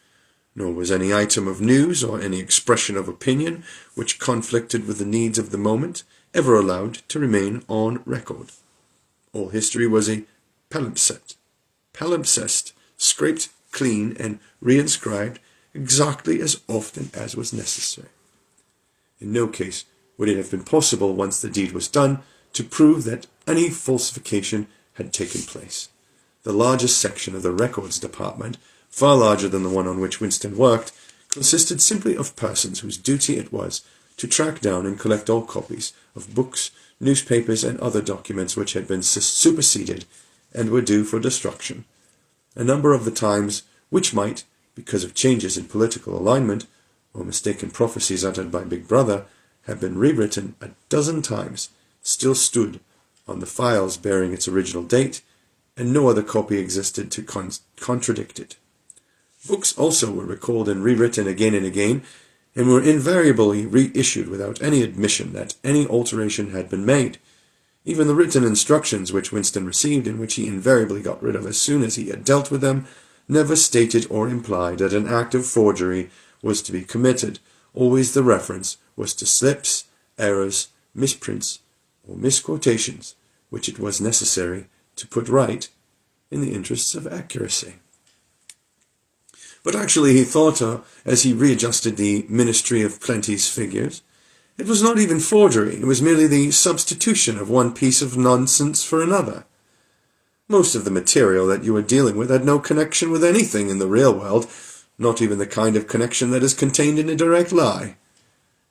Nor was any item of news or any expression of opinion which conflicted with the needs of the moment ever allowed to remain on record. All history was a palimpsest, scraped clean and reinscribed exactly as often as was necessary. In no case would it have been possible, once the deed was done, to prove that any falsification had taken place. The largest section of the records department, far larger than the one on which Winston worked, consisted simply of persons whose duty it was to track down and collect all copies of books, newspapers, and other documents which had been superseded and were due for destruction. A number of the Times which might, because of changes in political alignment, or mistaken prophecies uttered by Big Brother had been rewritten a dozen times, still stood on the files bearing its original date, and no other copy existed to contradict it. Books also were recalled and rewritten again and again, and were invariably reissued without any admission that any alteration had been made. Even the written instructions which Winston received, and which he invariably got rid of as soon as he had dealt with them, never stated or implied that an act of forgery was to be committed. Always the reference was to slips, errors, misprints, or misquotations, which it was necessary to put right in the interests of accuracy. But actually he thought, as he readjusted the Ministry of Plenty's figures, it was not even forgery, it was merely the substitution of one piece of nonsense for another. Most of the material that you were dealing with had no connection with anything in the real world, not even the kind of connection that is contained in a direct lie.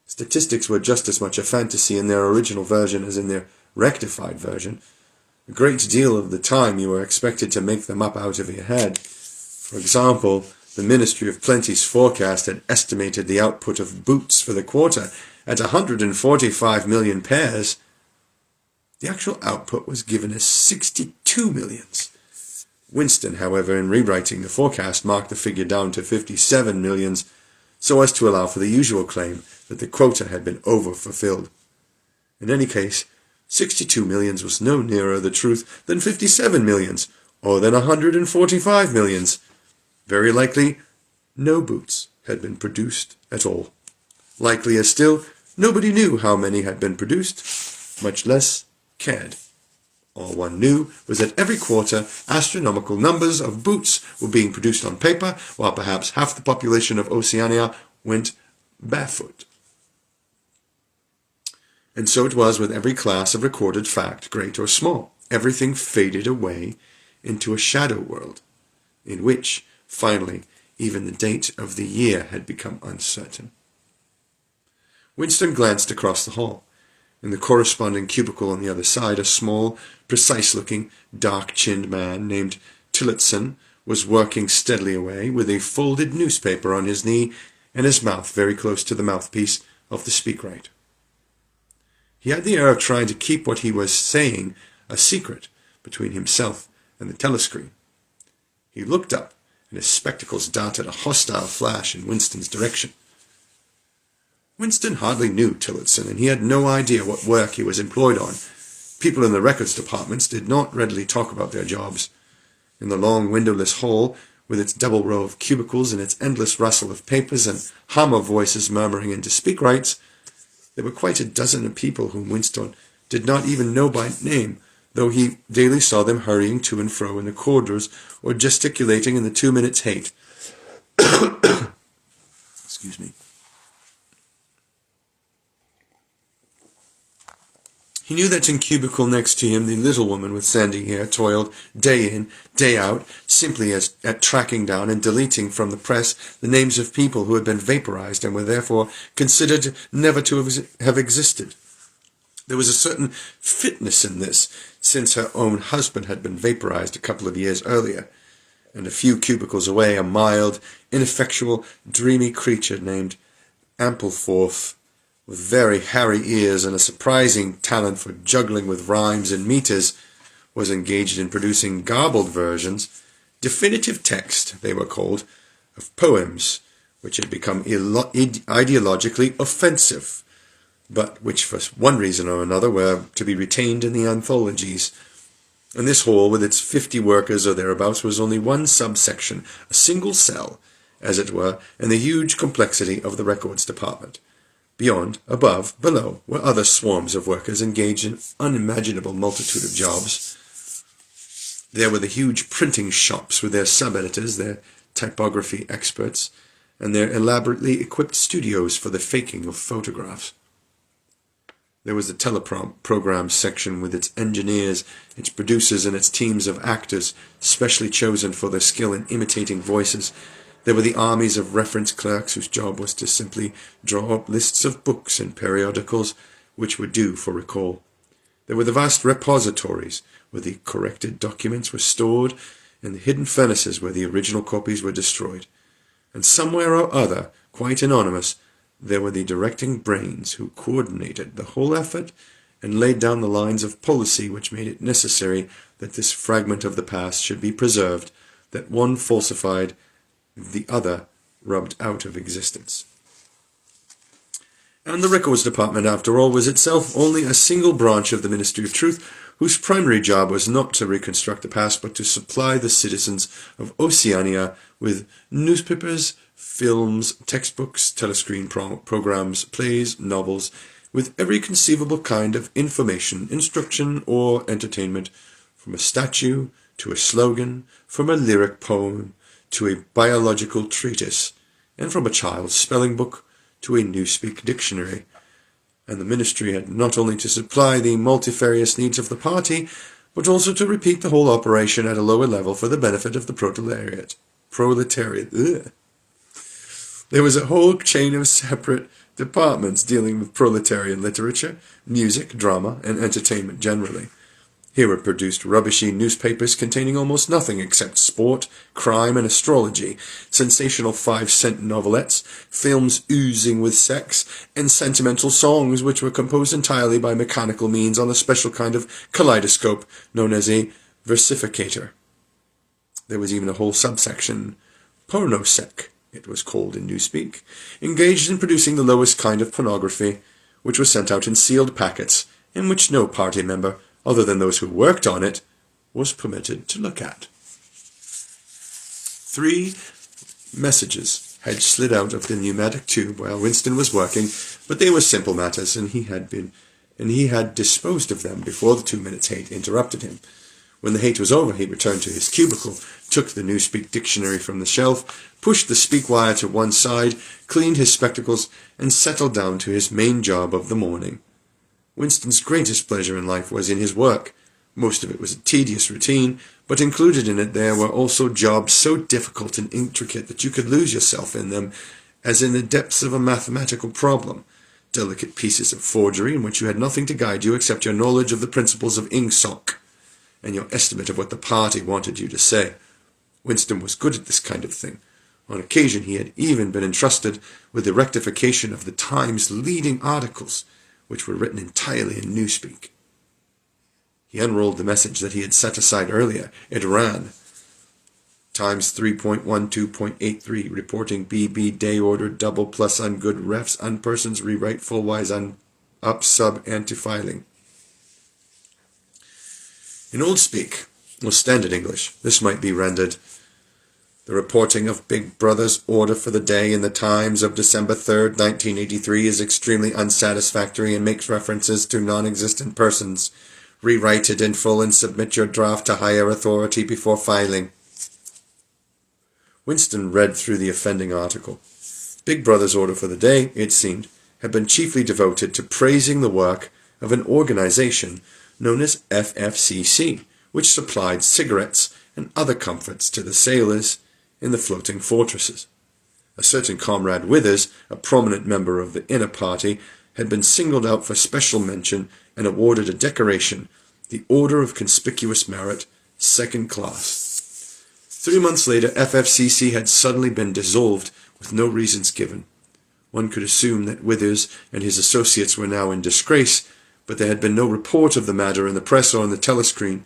Statistics were just as much a fantasy in their original version as in their rectified version. A great deal of the time you were expected to make them up out of your head. For example, the Ministry of Plenty's forecast had estimated the output of boots for the quarter at 145 million pairs. The actual output was given as 62 millions. Winston, however, in rewriting the forecast, marked the figure down to 57 millions, so as to allow for the usual claim that the quota had been over-fulfilled. In any case, 62 millions was no nearer the truth than 57 millions, or than 145 millions. Very likely, no boots had been produced at all. Likelier still, nobody knew how many had been produced, much less cared. All one knew was that every quarter astronomical numbers of boots were being produced on paper, while perhaps half the population of Oceania went barefoot. And so it was with every class of recorded fact, great or small. Everything faded away into a shadow world, in which, finally, even the date of the year had become uncertain. Winston glanced across the hall. In the corresponding cubicle on the other side, a small, precise-looking, dark-chinned man named Tillotson was working steadily away, with a folded newspaper on his knee and his mouth very close to the mouthpiece of the speakwrite. He had the air of trying to keep what he was saying a secret between himself and the telescreen. He looked up, and his spectacles darted a hostile flash in Winston's direction. Winston hardly knew Tillotson, and he had no idea what work he was employed on. People in the records departments did not readily talk about their jobs. In the long windowless hall, with its double row of cubicles and its endless rustle of papers and hum of voices murmuring into speakwrites, there were quite a dozen of people whom Winston did not even know by name, though he daily saw them hurrying to and fro in the corridors or gesticulating in the 2 minutes hate. Excuse me. He knew that in cubicle next to him the little woman with sandy hair toiled day in, day out, simply at tracking down and deleting from the press the names of people who had been vaporized and were therefore considered never to have existed. There was a certain fitness in this, since her own husband had been vaporized a couple of years earlier, and a few cubicles away a mild, ineffectual, dreamy creature named Ampleforth, with very hairy ears and a surprising talent for juggling with rhymes and meters, was engaged in producing garbled versions, definitive text, they were called, of poems, which had become ideologically offensive, but which for one reason or another were to be retained in the anthologies. And this hall, with its 50 workers or thereabouts, was only one subsection, a single cell, as it were, in the huge complexity of the records department. Beyond, above, below, were other swarms of workers engaged in unimaginable multitude of jobs. There were the huge printing shops with their sub-editors, their typography experts, and their elaborately equipped studios for the faking of photographs. There was the teleprogram section with its engineers, its producers, and its teams of actors, specially chosen for their skill in imitating voices. There were the armies of reference clerks whose job was to simply draw up lists of books and periodicals which were due for recall. There were the vast repositories where the corrected documents were stored, and the hidden furnaces where the original copies were destroyed. And somewhere or other, quite anonymous, there were the directing brains who coordinated the whole effort and laid down the lines of policy which made it necessary that this fragment of the past should be preserved, that one falsified, the other rubbed out of existence. And the Records Department, after all, was itself only a single branch of the Ministry of Truth, whose primary job was not to reconstruct the past, but to supply the citizens of Oceania with newspapers, films, textbooks, telescreen programs, plays, novels, with every conceivable kind of information, instruction, or entertainment, from a statue to a slogan, from a lyric poem to a biological treatise, and from a child's spelling book to a Newspeak dictionary. And the ministry had not only to supply the multifarious needs of the party, but also to repeat the whole operation at a lower level for the benefit of the proletariat. Ugh. There was a whole chain of separate departments dealing with proletarian literature, music, drama, and entertainment generally. Here were produced rubbishy newspapers containing almost nothing except sport, crime, and astrology, sensational 5-cent novelettes, films oozing with sex, and sentimental songs which were composed entirely by mechanical means on a special kind of kaleidoscope known as a versificator. There was even a whole subsection, pornosec, it was called in Newspeak, engaged in producing the lowest kind of pornography, which was sent out in sealed packets, in which no party member, other than those who worked on it, was permitted to look at. 3 messages had slid out of the pneumatic tube while Winston was working, but they were simple matters, and he had disposed of them before the 2-minute hate interrupted him. When the hate was over, he returned to his cubicle, took the Newspeak dictionary from the shelf, pushed the speak wire to one side, cleaned his spectacles, and settled down to his main job of the morning. Winston's greatest pleasure in life was in his work. Most of it was a tedious routine, but included in it there were also jobs so difficult and intricate that you could lose yourself in them, as in the depths of a mathematical problem. Delicate pieces of forgery in which you had nothing to guide you except your knowledge of the principles of ingsoc, and your estimate of what the party wanted you to say. Winston was good at this kind of thing. On occasion he had even been entrusted with the rectification of the Times' leading articles, which were written entirely in Newspeak. He unrolled the message that he had set aside earlier. It ran, Times 3.12.83, reporting BB day order double plus ungood refs unpersons rewrite fullwise up sub anti-filing. In Old Speak, or Standard English, this might be rendered, the reporting of Big Brother's order for the day in the Times of December 3rd, 1983 is extremely unsatisfactory and makes references to non-existent persons. Rewrite it in full and submit your draft to higher authority before filing. Winston read through the offending article. Big Brother's order for the day, it seemed, had been chiefly devoted to praising the work of an organization known as FFCC, which supplied cigarettes and other comforts to the sailors in the floating fortresses. A certain Comrade Withers, a prominent member of the inner party, had been singled out for special mention and awarded a decoration, the Order of Conspicuous Merit, 2nd class. 3 months later, FFCC had suddenly been dissolved with no reasons given. One could assume that Withers and his associates were now in disgrace, but there had been no report of the matter in the press or on the telescreen.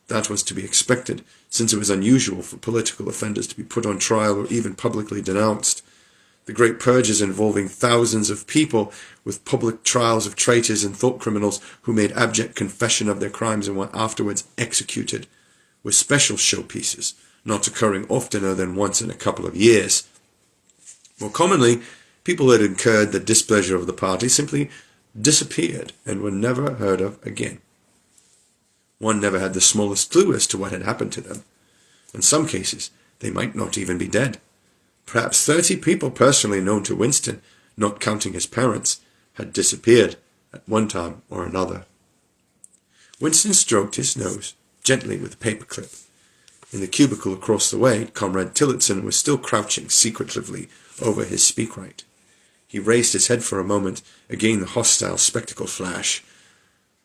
That was to be expected, since it was unusual for political offenders to be put on trial or even publicly denounced. The great purges involving thousands of people, with public trials of traitors and thought criminals who made abject confession of their crimes and were afterwards executed, were special showpieces, not occurring oftener than once in a couple of years. More commonly, people who had incurred the displeasure of the party simply disappeared and were never heard of again. One never had the smallest clue as to what had happened to them. In some cases, they might not even be dead. Perhaps 30 people personally known to Winston, not counting his parents, had disappeared at one time or another. Winston stroked his nose gently with a paperclip. In the cubicle across the way, Comrade Tillotson was still crouching secretively over his speakwrite. He raised his head for a moment, again the hostile spectacle flash.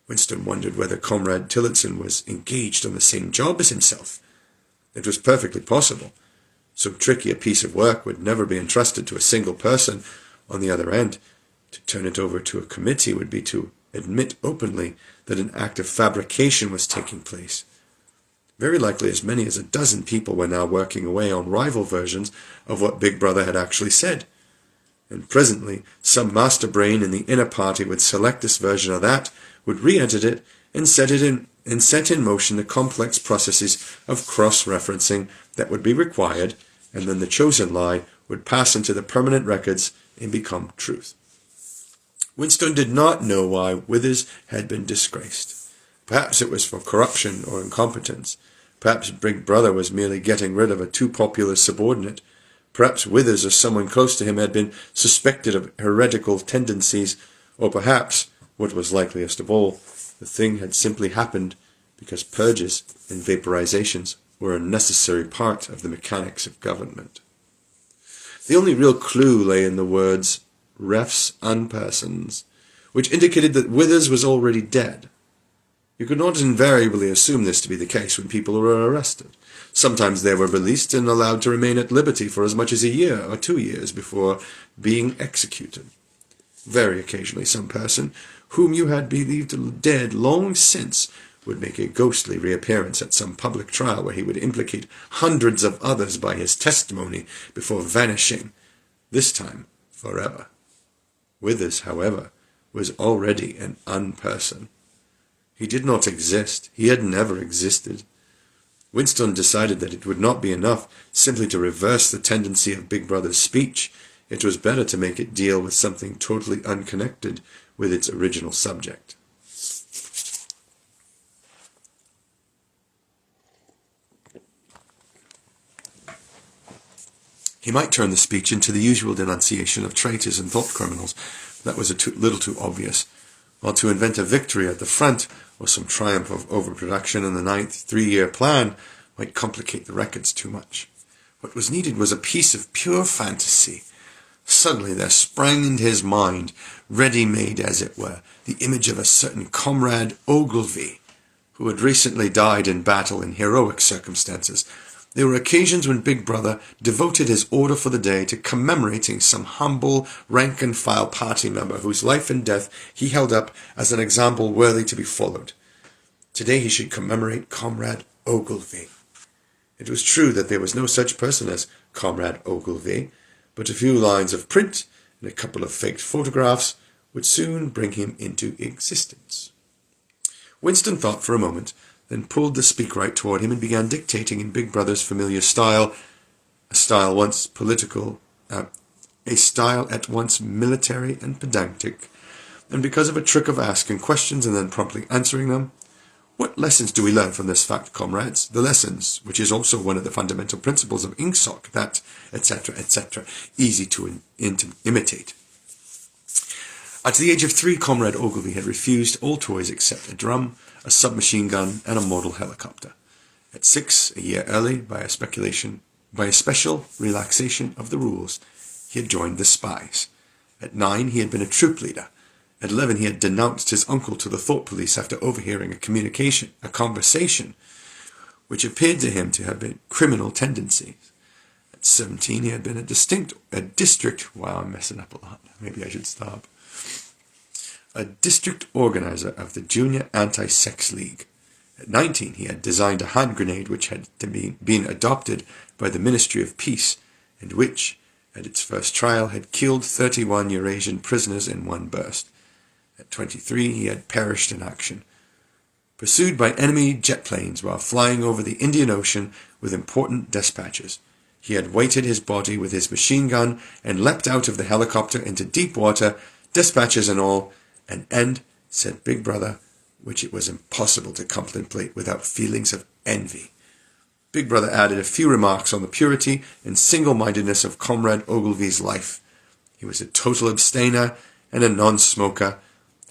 Winston wondered whether Comrade Tillotson was engaged on the same job as himself. It was perfectly possible. So tricky a piece of work would never be entrusted to a single person on the other end. To turn it over to a committee would be to admit openly that an act of fabrication was taking place. Very likely as many as a dozen people were now working away on rival versions of what Big Brother had actually said. And presently, some master brain in the inner party would select this version of that, would re-edit it, and set in motion the complex processes of cross-referencing that would be required, and then the chosen lie would pass into the permanent records and become truth. Winston did not know why Withers had been disgraced. Perhaps it was for corruption or incompetence. Perhaps Big Brother was merely getting rid of a too popular subordinate. Perhaps Withers or someone close to him had been suspected of heretical tendencies, or perhaps, what was likeliest of all, the thing had simply happened because purges and vaporizations were a necessary part of the mechanics of government. The only real clue lay in the words, refs unpersons, which indicated that Withers was already dead. You could not invariably assume this to be the case when people were arrested. Sometimes they were released and allowed to remain at liberty for as much as a year or 2 years before being executed. Very occasionally some person, whom you had believed dead long since, would make a ghostly reappearance at some public trial where he would implicate hundreds of others by his testimony before vanishing, this time forever. Withers, however, was already an unperson. He did not exist. He had never existed. Winston decided that it would not be enough simply to reverse the tendency of Big Brother's speech. It was better to make it deal with something totally unconnected with its original subject. He might turn the speech into the usual denunciation of traitors and thought criminals. That was a little too obvious. While to invent a victory at the front or some triumph of overproduction in the 9th 3-year plan might complicate the records too much. What was needed was a piece of pure fantasy. Suddenly there sprang into his mind, ready-made as it were, the image of a certain Comrade Ogilvy, who had recently died in battle in heroic circumstances. There were occasions when Big Brother devoted his order for the day to commemorating some humble rank-and-file party member whose life and death he held up as an example worthy to be followed. Today he should commemorate Comrade Ogilvy. It was true that there was no such person as Comrade Ogilvy, but a few lines of print and a couple of faked photographs would soon bring him into existence. Winston thought for a moment, then pulled the speakwrite toward him and began dictating in Big Brother's familiar style, a style at once military and pedantic, and because of a trick of asking questions and then promptly answering them. What lessons do we learn from this fact, comrades? The lessons, which is also one of the fundamental principles of ingsoc, that, etc., etc., easy to imitate. At the age of 3, Comrade Ogilvy had refused all toys except a drum, a submachine gun, and a model helicopter. At 6, a year early, by a special relaxation of the rules, he had joined the spies. At 9, he had been a troop leader. At 11, he had denounced his uncle to the thought police after overhearing a conversation, which appeared to him to have been criminal tendencies. At 17, he had been a district organizer of the Junior Anti-Sex League. At 19, he had designed a hand grenade which had been adopted by the Ministry of Peace, and which, at its first trial, had killed 31 Eurasian prisoners in one burst. At 23, he had perished in action, pursued by enemy jet planes while flying over the Indian Ocean with important dispatches. He had weighted his body with his machine gun and leapt out of the helicopter into deep water, dispatches and all, an end, said Big Brother, which it was impossible to contemplate without feelings of envy. Big Brother added a few remarks on the purity and single-mindedness of Comrade Ogilvy's life. He was a total abstainer and a non-smoker,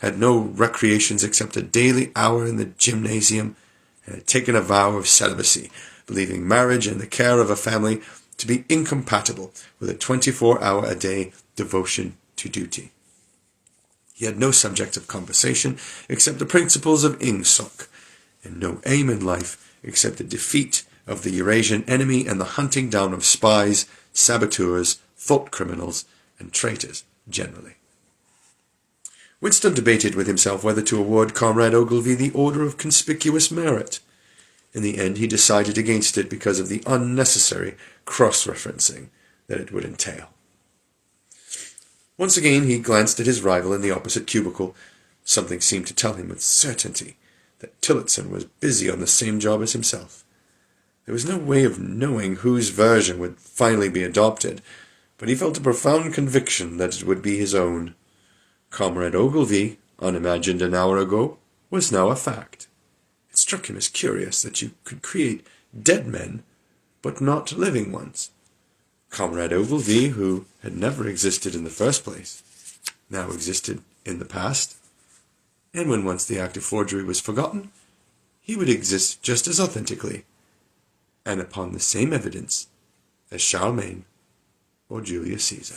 had no recreations except a daily hour in the gymnasium, and had taken a vow of celibacy, believing marriage and the care of a family to be incompatible with a 24-hour-a-day devotion to duty. He had no subject of conversation except the principles of ingsoc, and no aim in life except the defeat of the Eurasian enemy and the hunting down of spies, saboteurs, thought criminals, and traitors generally. Winston debated with himself whether to award Comrade Ogilvy the Order of Conspicuous Merit. In the end, he decided against it because of the unnecessary cross-referencing that it would entail. Once again, he glanced at his rival in the opposite cubicle. Something seemed to tell him with certainty that Tillotson was busy on the same job as himself. There was no way of knowing whose version would finally be adopted, but he felt a profound conviction that it would be his own. Comrade Ogilvy, unimagined an hour ago, was now a fact. It struck him as curious that you could create dead men, but not living ones. Comrade Ogilvy, who had never existed in the first place, now existed in the past, and when once the act of forgery was forgotten, he would exist just as authentically, and upon the same evidence, as Charlemagne or Julius Caesar.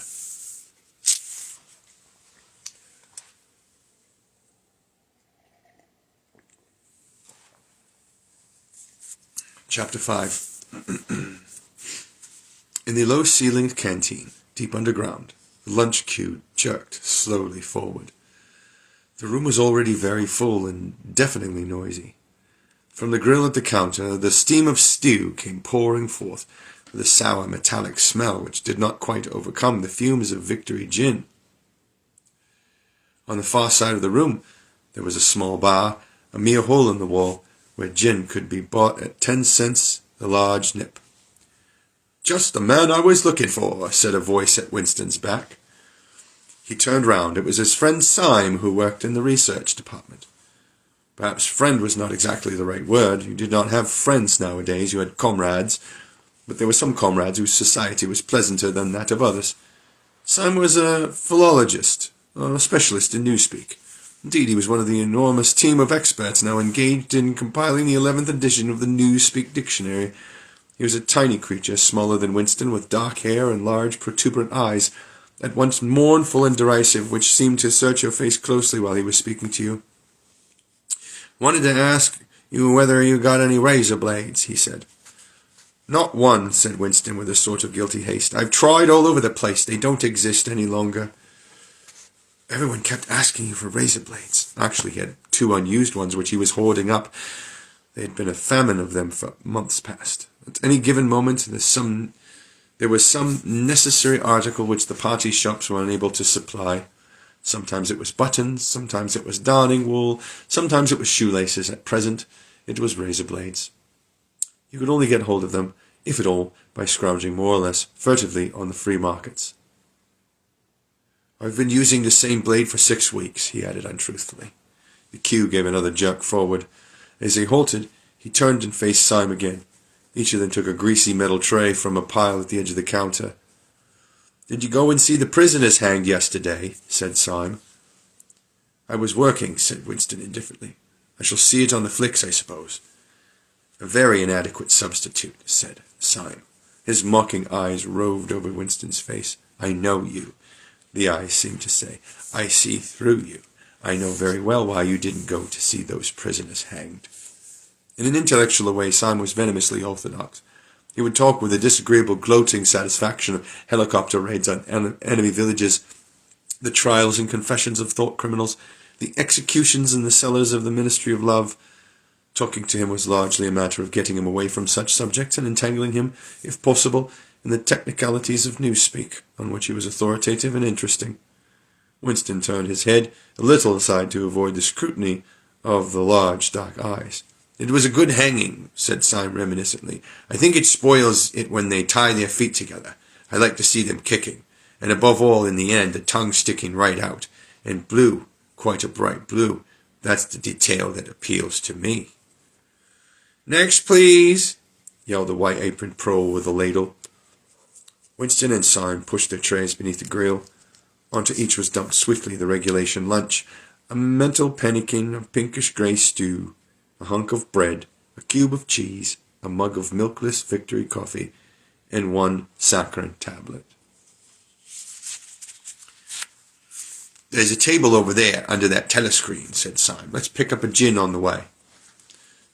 Chapter 5. In the low-ceilinged canteen, deep underground, the lunch queue jerked slowly forward. The room was already very full and deafeningly noisy. From the grill at the counter, the steam of stew came pouring forth, with a sour metallic smell which did not quite overcome the fumes of Victory gin. On the far side of the room, there was a small bar, a mere hole in the wall, where gin could be bought at 10 cents a large nip. "Just the man I was looking for," said a voice at Winston's back. He turned round. It was his friend Syme, who worked in the research department. Perhaps friend was not exactly the right word. You did not have friends nowadays. You had comrades, but there were some comrades whose society was pleasanter than that of others. Syme was a philologist, a specialist in newspeak. Indeed, he was one of the enormous team of experts now engaged in compiling the 11th edition of the Newspeak Dictionary. He was a tiny creature, smaller than Winston, with dark hair and large protuberant eyes, at once mournful and derisive, which seemed to search your face closely while he was speaking to you. "Wanted to ask you whether you got any razor blades," he said. "Not one," said Winston with a sort of guilty haste. "I've tried all over the place. They don't exist any longer." Everyone kept asking you for razor blades. Actually, he had 2 unused ones which he was hoarding up. There had been a famine of them for months past. At any given moment, there was some necessary article which the party shops were unable to supply. Sometimes it was buttons, sometimes it was darning wool, sometimes it was shoelaces. At present, it was razor blades. You could only get hold of them, if at all, by scrounging more or less furtively on the free markets. "I've been using the same blade for 6 weeks, he added untruthfully. The queue gave another jerk forward. As they halted, he turned and faced Syme again. Each of them took a greasy metal tray from a pile at the edge of the counter. "Did you go and see the prisoners hanged yesterday?" said Syme. "I was working," said Winston indifferently. "I shall see it on the flicks, I suppose." "A very inadequate substitute," said Syme. His mocking eyes roved over Winston's face. "I know you," the eyes seemed to say. "I see through you. I know very well why you didn't go to see those prisoners hanged." In an intellectual way, Syme was venomously orthodox. He would talk with a disagreeable, gloating satisfaction of helicopter raids on enemy villages, the trials and confessions of thought criminals, the executions in the cellars of the Ministry of Love. Talking to him was largely a matter of getting him away from such subjects and entangling him, if possible, in the technicalities of newspeak, on which he was authoritative and interesting. Winston turned his head a little aside to avoid the scrutiny of the large, dark eyes. "It was a good hanging," said Syme reminiscently. "I think it spoils it when they tie their feet together. I like to see them kicking. And above all, in the end, the tongue sticking right out. And blue, quite a bright blue. That's the detail that appeals to me." "Next, please," yelled the white-aproned pro with a ladle. Winston and Syme pushed their trays beneath the grill. Onto each was dumped swiftly the regulation lunch, a mental pannikin of pinkish-grey stew, a hunk of bread, a cube of cheese, a mug of milkless Victory coffee, and 1 saccharin tablet. "There's a table over there under that telescreen," said Syme. "Let's pick up a gin on the way."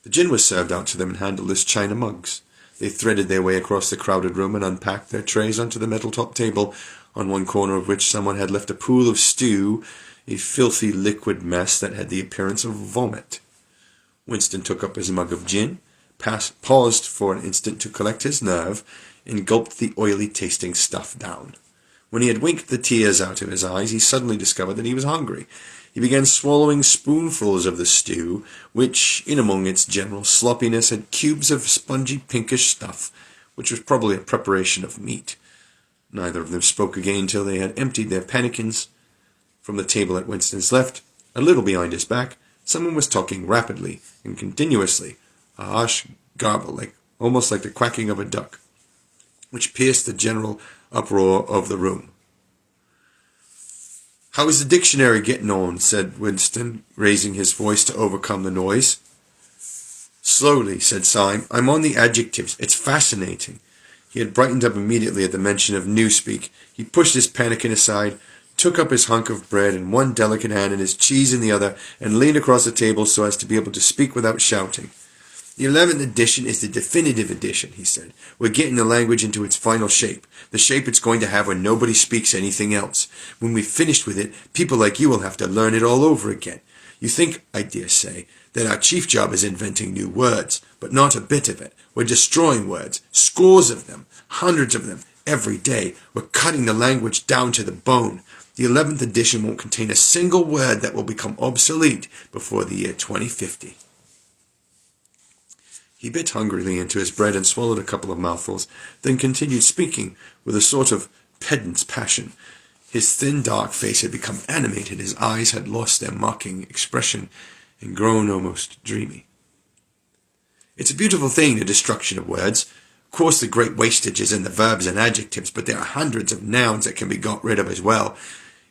The gin was served out to them in handleless china mugs. They threaded their way across the crowded room and unpacked their trays onto the metal-top table, on one corner of which someone had left a pool of stew, a filthy liquid mess that had the appearance of vomit. Winston took up his mug of gin, paused for an instant to collect his nerve, and gulped the oily-tasting stuff down. When he had winked the tears out of his eyes, he suddenly discovered that he was hungry. He began swallowing spoonfuls of the stew, which, in among its general sloppiness, had cubes of spongy pinkish stuff, which was probably a preparation of meat. Neither of them spoke again till they had emptied their pannikins. From the table at Winston's left, a little behind his back, someone was talking rapidly and continuously, a harsh garble, almost like the quacking of a duck, which pierced the general uproar of the room. "How is the dictionary getting on?" said Winston, raising his voice to overcome the noise. "Slowly," said Syme. "I'm on the adjectives. It's fascinating." He had brightened up immediately at the mention of newspeak. He pushed his pannikin aside, took up his hunk of bread in one delicate hand and his cheese in the other, and leaned across the table so as to be able to speak without shouting. "The 11th edition is the definitive edition," he said. "We're getting the language into its final shape, the shape it's going to have when nobody speaks anything else. When we've finished with it, people like you will have to learn it all over again. You think, I dare say, that our chief job is inventing new words, but not a bit of it. We're destroying words, scores of them, hundreds of them, every day. We're cutting the language down to the bone. The 11th edition won't contain a single word that will become obsolete before the year 2050. He bit hungrily into his bread and swallowed a couple of mouthfuls, then continued speaking with a sort of pedant's passion. His thin, dark face had become animated, his eyes had lost their mocking expression and grown almost dreamy. "It's a beautiful thing, the destruction of words. Of course the great wastage is in the verbs and adjectives, but there are hundreds of nouns that can be got rid of as well.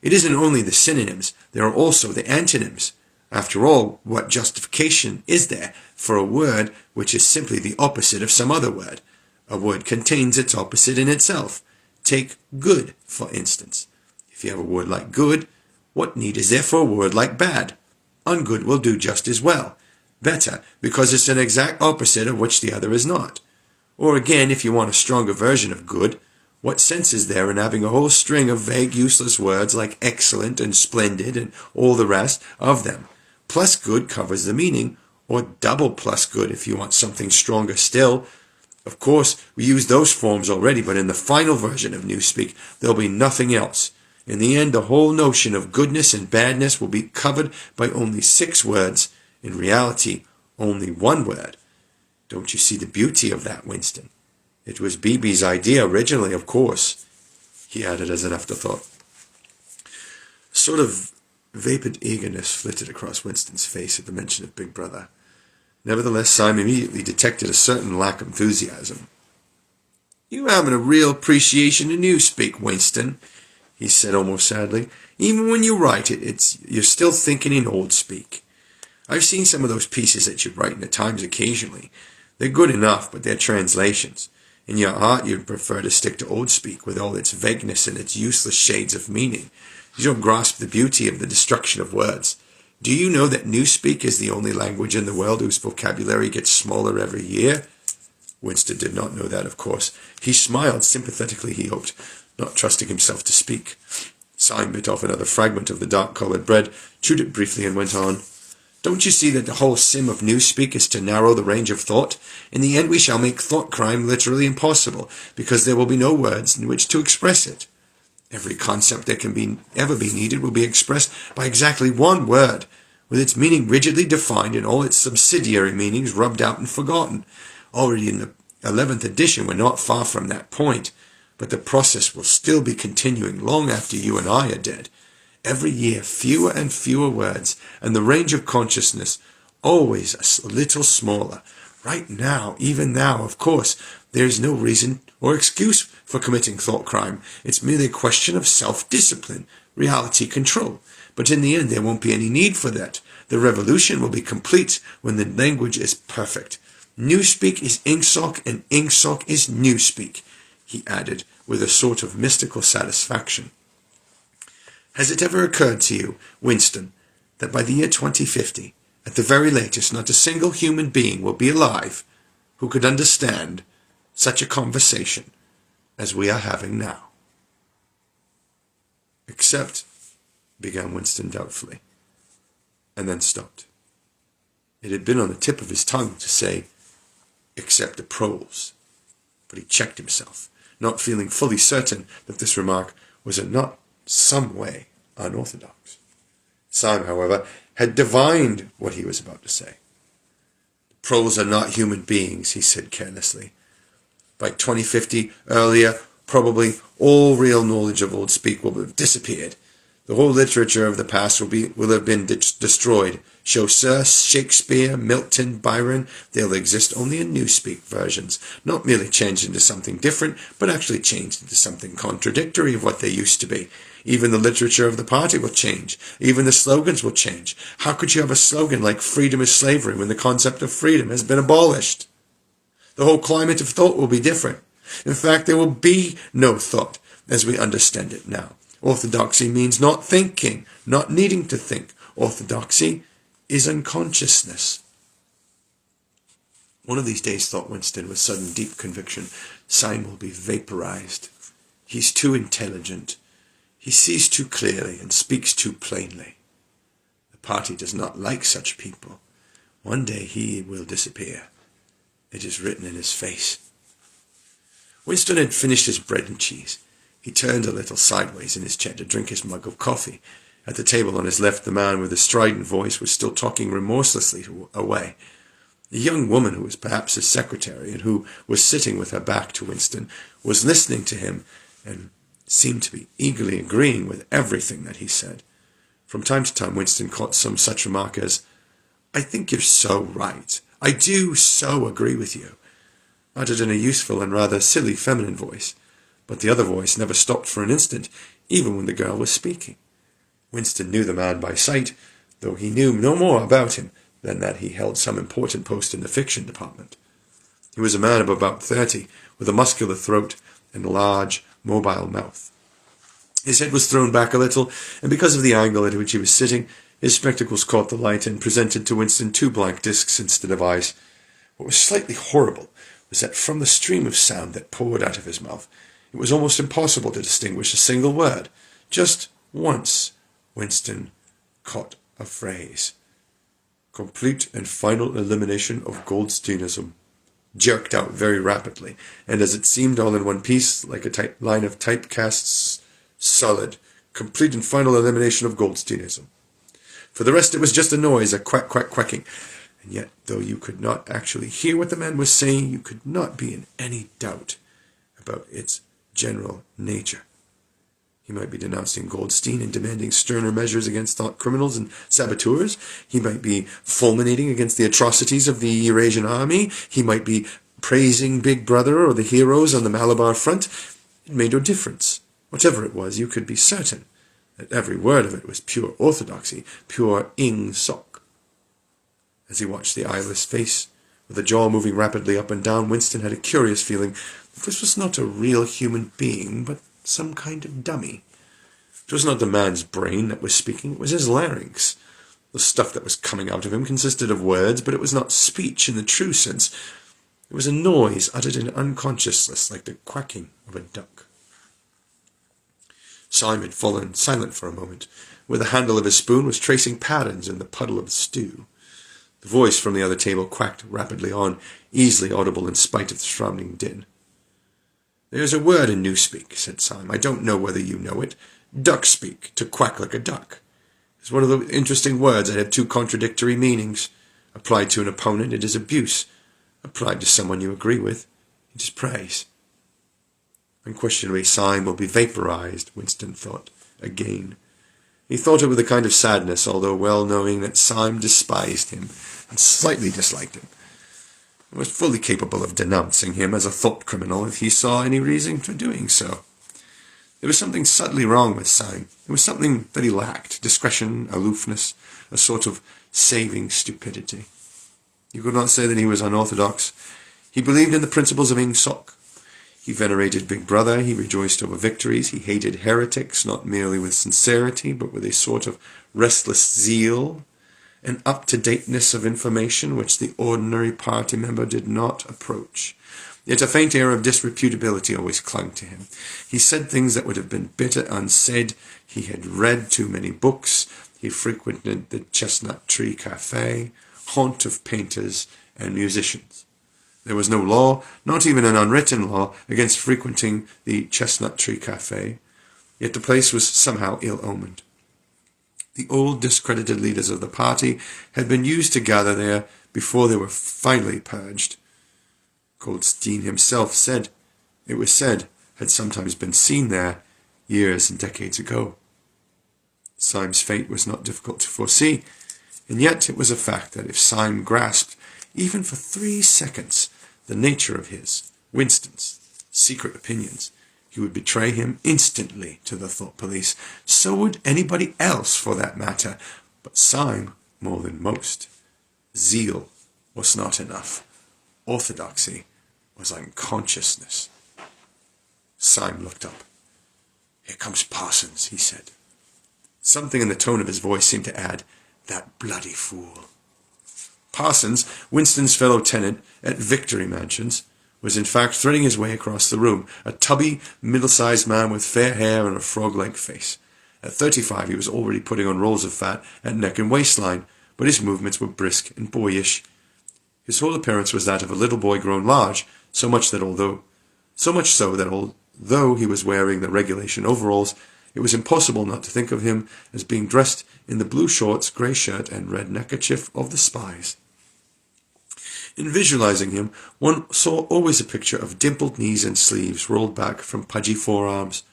It isn't only the synonyms, there are also the antonyms. After all, what justification is there for a word which is simply the opposite of some other word? A word contains its opposite in itself. Take good, for instance. If you have a word like good, what need is there for a word like bad? Ungood will do just as well. Better, because it's an exact opposite of which the other is not. Or again, if you want a stronger version of good, what sense is there in having a whole string of vague, useless words like excellent and splendid and all the rest of them? Plus good covers the meaning, or double plus good if you want something stronger still. Of course, we use those forms already, but in the final version of Newspeak, there'll be nothing else. In the end, the whole notion of goodness and badness will be covered by only 6 words. In reality, only 1 word. Don't you see the beauty of that, Winston? It was BB's idea originally, of course," he added as an afterthought. A sort of vapid eagerness flitted across Winston's face at the mention of Big Brother. Nevertheless, Syme immediately detected a certain lack of enthusiasm. "You haven't a real appreciation of Newspeak, Winston," he said almost sadly. "Even when you write it, you're still thinking in old speak. I've seen some of those pieces that you write in the Times occasionally. They're good enough, but they're translations. In your heart, you'd prefer to stick to old speak with all its vagueness and its useless shades of meaning. You don't grasp the beauty of the destruction of words. Do you know that Newspeak is the only language in the world whose vocabulary gets smaller every year?" Winston did not know that, of course. He smiled sympathetically, he hoped, not trusting himself to speak. Syme bit off another fragment of the dark-coloured bread, chewed it briefly, and went on. "Don't you see that the whole sim of Newspeak is to narrow the range of thought? In the end we shall make thought crime literally impossible, because there will be no words in which to express it. Every concept that can ever be needed will be expressed by exactly 1 word, with its meaning rigidly defined and all its subsidiary meanings rubbed out and forgotten. Already in the 11th edition we're not far from that point, but the process will still be continuing long after you and I are dead. Every year fewer and fewer words, and the range of consciousness always a little smaller. Right now, even now, of course, there is no reason or excuse for committing thought crime. It's merely a question of self-discipline, reality control. But in the end, there won't be any need for that. The revolution will be complete when the language is perfect. Newspeak is Ingsoc, and Ingsoc is Newspeak," he added with a sort of mystical satisfaction. "Has it ever occurred to you, Winston, that by the year 2050, at the very latest, not a single human being will be alive who could understand such a conversation as we are having now. Except, began Winston doubtfully, and then stopped. It had been on the tip of his tongue to say, except the proles, but he checked himself, not feeling fully certain that this remark was in not some way unorthodox. Syme, however, had divined what he was about to say. The proles are not human beings, he said carelessly. By 2050, earlier, probably all real knowledge of old speak will have disappeared. The whole literature of the past will have been destroyed. Chaucer, Shakespeare, Milton, Byron, they'll exist only in newspeak versions, not merely changed into something different, but actually changed into something contradictory of what they used to be. Even the literature of the party will change. Even the slogans will change. How could you have a slogan like freedom is slavery when the concept of freedom has been abolished? The whole climate of thought will be different. In fact, there will be no thought as we understand it now. Orthodoxy means not thinking, not needing to think. Orthodoxy is unconsciousness. One of these days, thought Winston with sudden deep conviction, Syme will be vaporized. He's too intelligent. He sees too clearly and speaks too plainly. The party does not like such people. One day he will disappear. It is written in his face. Winston had finished his bread and cheese. He turned a little sideways in his chair to drink his mug of coffee. At the table on his left, the man with the strident voice was still talking remorselessly away. The young woman, who was perhaps his secretary and who was sitting with her back to Winston, was listening to him and seemed to be eagerly agreeing with everything that he said. From time to time, Winston caught some such remark as, "I think you're so right. I do so agree with you," uttered in a useful and rather silly feminine voice. But the other voice never stopped for an instant, even when the girl was speaking. Winston knew the man by sight, though he knew no more about him than that he held some important post in the fiction department. He was a man of about 30, with a muscular throat and a large, mobile mouth. His head was thrown back a little, and because of the angle at which he was sitting, his spectacles caught the light and presented to Winston 2 blank discs instead of eyes. What was slightly horrible was that from the stream of sound that poured out of his mouth, it was almost impossible to distinguish a single word. Just once, Winston caught a phrase. "Complete and final elimination of Goldsteinism," jerked out very rapidly, and as it seemed all in one piece, like a line of typecasts, solid. "Complete and final elimination of Goldsteinism." For the rest, it was just a noise, a quack, quack, quacking. And yet, though you could not actually hear what the man was saying, you could not be in any doubt about its general nature. He might be denouncing Goldstein and demanding sterner measures against thought criminals and saboteurs. He might be fulminating against the atrocities of the Eurasian army. He might be praising Big Brother or the heroes on the Malabar front. It made no difference. Whatever it was, you could be certain that every word of it was pure orthodoxy, pure ing sok. As he watched the eyeless face, with the jaw moving rapidly up and down, Winston had a curious feeling that this was not a real human being, but some kind of dummy. It was not the man's brain that was speaking, it was his larynx. The stuff that was coming out of him consisted of words, but it was not speech in the true sense. It was a noise uttered in unconsciousness, like the quacking of a duck. Syme had fallen silent for a moment, where the handle of his spoon was tracing patterns in the puddle of stew. The voice from the other table quacked rapidly on, easily audible in spite of the surrounding din. "There's a word in newspeak," said Syme. "I don't know whether you know it. Duck speak, to quack like a duck. It's one of the interesting words that have 2 contradictory meanings. Applied to an opponent, it is abuse. Applied to someone you agree with, it is praise." Unquestionably, Syme will be vaporized, Winston thought, again. He thought it with a kind of sadness, although well knowing that Syme despised him and slightly disliked him. He was fully capable of denouncing him as a thought criminal if he saw any reason for doing so. There was something subtly wrong with Syme. There was something that he lacked: discretion, aloofness, a sort of saving stupidity. You could not say that he was unorthodox. He believed in the principles of Ing Sok. He venerated Big Brother, he rejoiced over victories, he hated heretics, not merely with sincerity, but with a sort of restless zeal, an up-to-dateness of information which the ordinary party member did not approach. Yet a faint air of disreputability always clung to him. He said things that would have been better unsaid. He had read too many books. He frequented the Chestnut Tree Cafe, haunt of painters and musicians. There was no law, not even an unwritten law, against frequenting the Chestnut Tree Cafe, yet the place was somehow ill-omened. The old discredited leaders of the party had been used to gather there before they were finally purged. Goldstein himself said, it was said, had sometimes been seen there years and decades ago. Syme's fate was not difficult to foresee, and yet it was a fact that if Syme grasped, even for 3 seconds, the nature of his, Winston's, secret opinions, he would betray him instantly to the thought police. So would anybody else, for that matter, but Syme more than most. Zeal was not enough. Orthodoxy was unconsciousness. Syme looked up. "Here comes Parsons," he said. Something in the tone of his voice seemed to add, "That bloody fool." Parsons, Winston's fellow tenant at Victory Mansions, was in fact threading his way across the room, a tubby, middle-sized man with fair hair and a frog-like face. At 35 he was already putting on rolls of fat at neck and waistline, but his movements were brisk and boyish. His whole appearance was that of a little boy grown large, so much so that although he was wearing the regulation overalls, it was impossible not to think of him as being dressed in the blue shorts, grey shirt, and red neckerchief of the spies. In visualizing him, one saw always a picture of dimpled knees and sleeves rolled back from pudgy forearms.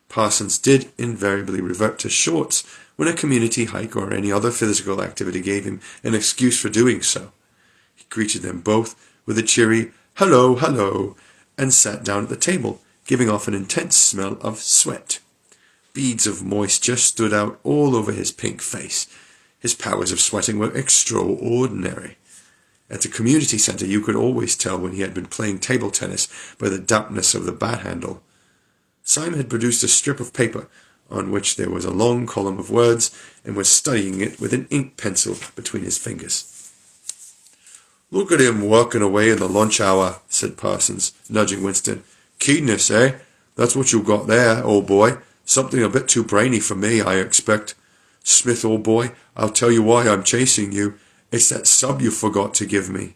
Parsons did invariably revert to shorts when a community hike or any other physical activity gave him an excuse for doing so. He greeted them both with a cheery "hello, hello," and sat down at the table, giving off an intense smell of sweat. Beads of moisture stood out all over his pink face. His powers of sweating were extraordinary. At the community centre you could always tell when he had been playing table tennis by the dampness of the bat handle. Syme had produced a strip of paper on which there was a long column of words and was studying it with an ink pencil between his fingers. "Look at him working away in the lunch hour," said Parsons, nudging Winston. "Keenness, eh? That's what you've got there, old boy. Something a bit too brainy for me, I expect. Smith, old boy, I'll tell you why I'm chasing you. It's that sub you forgot to give me."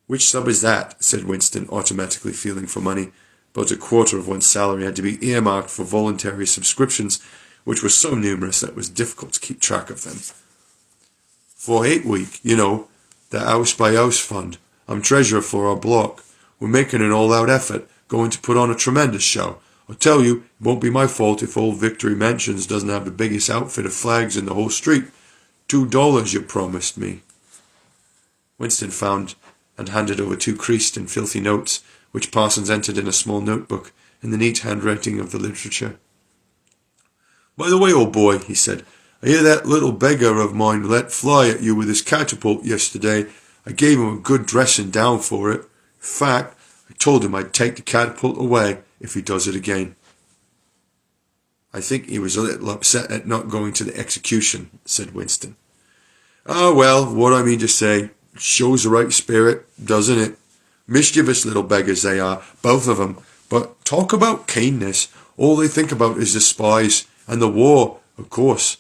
"Which sub is that?" said Winston, automatically feeling for money. About a quarter of one's salary had to be earmarked for voluntary subscriptions, which were so numerous that it was difficult to keep track of them. "For 8 week, you know, the house-by-house fund. I'm treasurer for our block. We're making an all-out effort, going to put on a tremendous show. I'll tell you, it won't be my fault if old Victory Mansions doesn't have the biggest outfit of flags in the whole street. $2 you promised me." Winston found and handed over 2 creased and filthy notes, which Parsons entered in a small notebook in the neat handwriting of the literature. "By the way, old boy," he said, "I hear that little beggar of mine let fly at you with his catapult yesterday. I gave him a good dressing down for it. In fact, I told him I'd take the catapult away if he does it again." "I think he was a little upset at not going to the execution," said Winston. "Ah, well, what I mean to say, shows the right spirit, doesn't it? Mischievous little beggars they are, both of them. But talk about keenness. All they think about is the spies and the war, of course.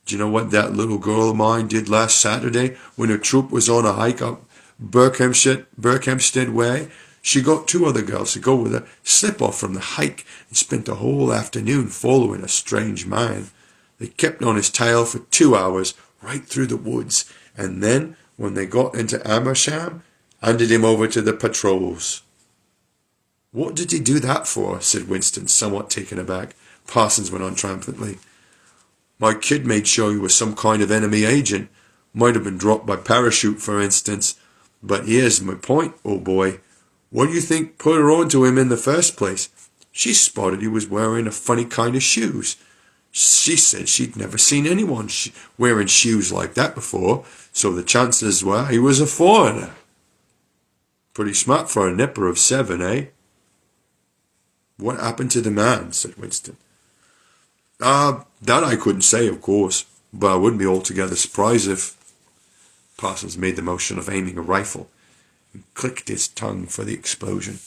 Do you know what that little girl of mine did last Saturday when her troop was on a hike up Berkhamsted way? She got 2 other girls to go with her, slip off from the hike, and spent the whole afternoon following a strange man. They kept on his tail for 2 hours, right through the woods, and then, when they got into Amersham, handed him over to the patrols." "What did he do that for?" said Winston, somewhat taken aback. Parsons went on triumphantly. "My kid made sure he was some kind of enemy agent. Might have been dropped by parachute, for instance. But here's my point, old boy. What do you think put her on to him in the first place? She spotted he was wearing a funny kind of shoes. She said she'd never seen anyone wearing shoes like that before, so the chances were he was a foreigner. Pretty smart for a nipper of 7, eh?" "What happened to the man?" said Winston. That I couldn't say, of course. but I wouldn't be altogether surprised if... Parsons made the motion of aiming a rifle and clicked his tongue for the explosion.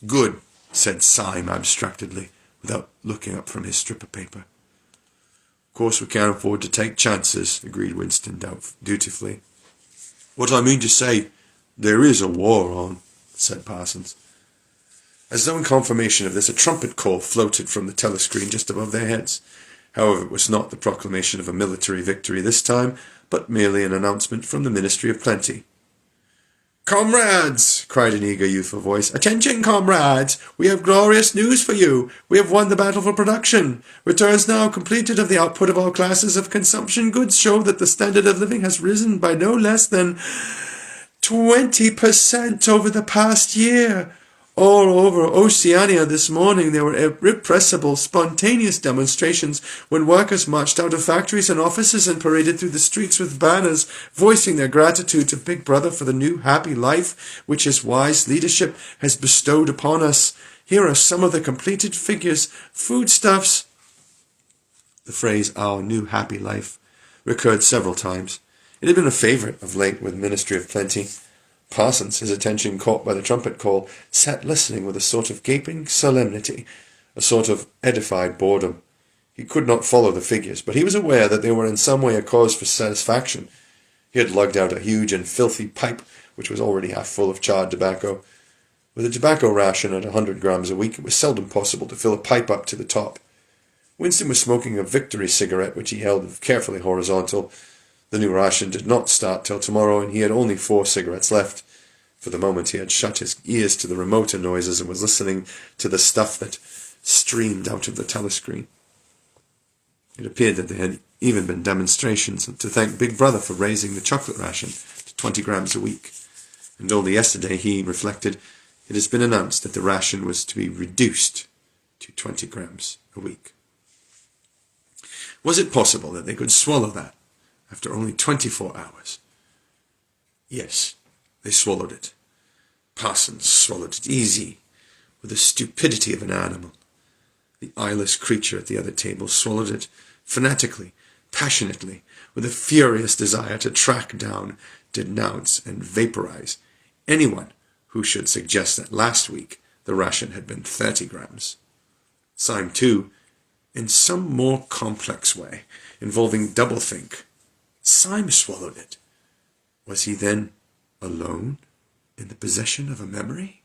Good, said Syme abstractedly, without looking up from his strip of paper. Of course we can't afford to take chances, agreed Winston dutifully. What I mean to say, there is a war on, said Parsons. As though in confirmation of this, a trumpet call floated from the telescreen just above their heads. However, it was not the proclamation of a military victory this time, but merely an announcement from the Ministry of Plenty. "Comrades!" cried an eager youthful voice. "Attention, comrades! We have glorious news for you! We have won the battle for production! Returns now completed of the output of all classes of consumption goods show that the standard of living has risen by no less than 20% over the past year. All over Oceania this morning there were irrepressible, spontaneous demonstrations when workers marched out of factories and offices and paraded through the streets with banners, voicing their gratitude to Big Brother for the new happy life which his wise leadership has bestowed upon us. Here are some of the completed figures. Foodstuffs." The phrase, "our new happy life," recurred several times. It had been a favourite of late with Ministry of Plenty. Parsons, his attention caught by the trumpet call, sat listening with a sort of gaping solemnity, a sort of edified boredom. He could not follow the figures, but he was aware that they were in some way a cause for satisfaction. He had lugged out a huge and filthy pipe, which was already half full of charred tobacco. With a tobacco ration at 100 grams a week, it was seldom possible to fill a pipe up to the top. Winston was smoking a Victory cigarette, which he held carefully horizontal. The new ration did not start till tomorrow, and he had only 4 cigarettes left. For the moment he had shut his ears to the remoter noises and was listening to the stuff that streamed out of the telescreen. It appeared that there had even been demonstrations to thank Big Brother for raising the chocolate ration to 20 grams a week. And only yesterday, he reflected, it has been announced that the ration was to be reduced to 20 grams a week. Was it possible that they could swallow that after only 24 hours? Yes, they swallowed it. Parsons swallowed it easy, with the stupidity of an animal. The eyeless creature at the other table swallowed it fanatically, passionately, with a furious desire to track down, denounce, and vaporize anyone who should suggest that last week the ration had been 30 grams. Syme, too, in some more complex way, involving doublethink. Syme swallowed it. Was he then alone in the possession of a memory?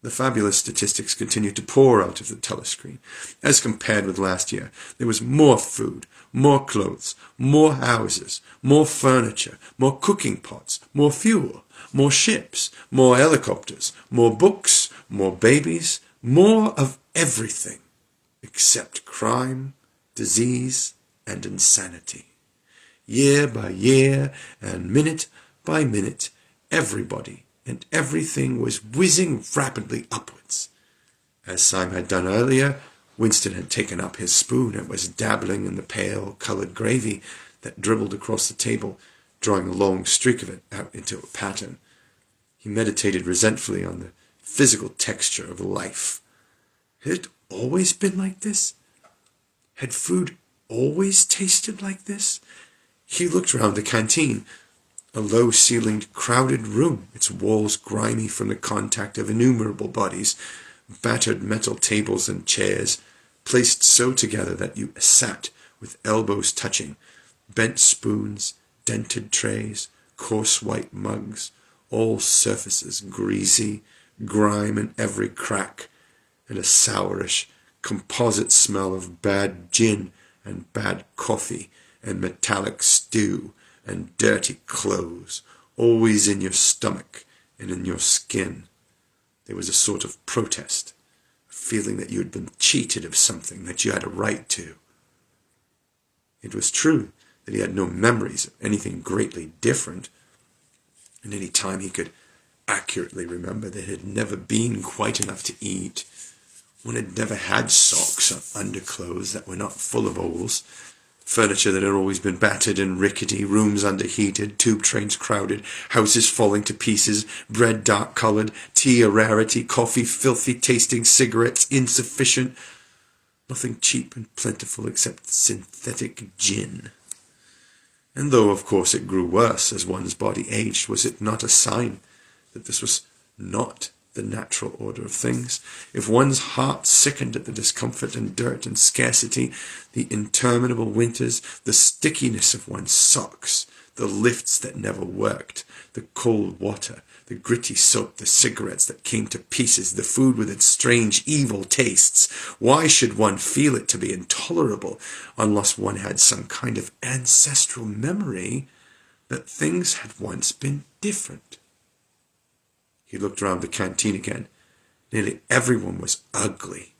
The fabulous statistics continued to pour out of the telescreen. As compared with last year, there was more food, more clothes, more houses, more furniture, more cooking pots, more fuel, more ships, more helicopters, more books, more babies, more of everything except crime, disease, and insanity. Year by year and minute by minute, everybody and everything was whizzing rapidly upwards. As Syme had done earlier, Winston had taken up his spoon and was dabbling in the pale-coloured gravy that dribbled across the table, drawing a long streak of it out into a pattern. He meditated resentfully on the physical texture of life. Had it always been like this? Had food always tasted like this? He looked round the canteen, a low-ceilinged, crowded room, its walls grimy from the contact of innumerable bodies, battered metal tables and chairs, placed so together that you sat with elbows touching, bent spoons, dented trays, coarse white mugs, all surfaces greasy, grime in every crack, and a sourish, composite smell of bad gin and bad coffee and metallic stew and dirty clothes, always in your stomach and in your skin. There was a sort of protest, a feeling that you had been cheated of something that you had a right to. It was true that he had no memories of anything greatly different, and any time he could accurately remember there had never been quite enough to eat. One had never had socks or underclothes that were not full of holes, furniture that had always been battered and rickety, rooms underheated, tube trains crowded, houses falling to pieces, bread dark-coloured, tea a rarity, coffee filthy-tasting, cigarettes insufficient. nothing cheap and plentiful except synthetic gin. And though, of course, it grew worse as one's body aged, was it not a sign that this was not the natural order of things? If one's heart sickened at the discomfort and dirt and scarcity, the interminable winters, the stickiness of one's socks, the lifts that never worked, the cold water, the gritty soap, the cigarettes that came to pieces, the food with its strange evil tastes, why should one feel it to be intolerable unless one had some kind of ancestral memory that things had once been different? He looked round the canteen again. Nearly everyone was ugly,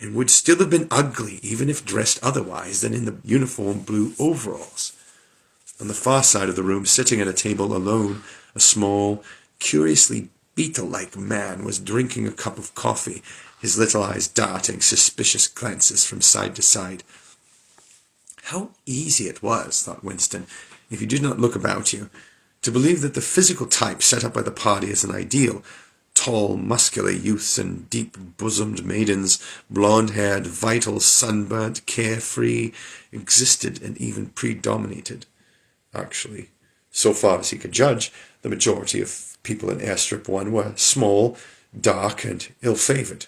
and would still have been ugly even if dressed otherwise than in the uniform blue overalls. On the far side of the room, sitting at a table alone, a small, curiously beetle-like man was drinking a cup of coffee, his little eyes darting suspicious glances from side to side. How easy it was, thought Winston, if you did not look about you, to believe that the physical type set up by the party as an ideal, tall, muscular youths and deep-bosomed maidens, blonde-haired, vital, sunburnt, carefree, existed and even predominated. Actually, so far as he could judge, the majority of people in Airstrip 1 were small, dark, and ill-favoured.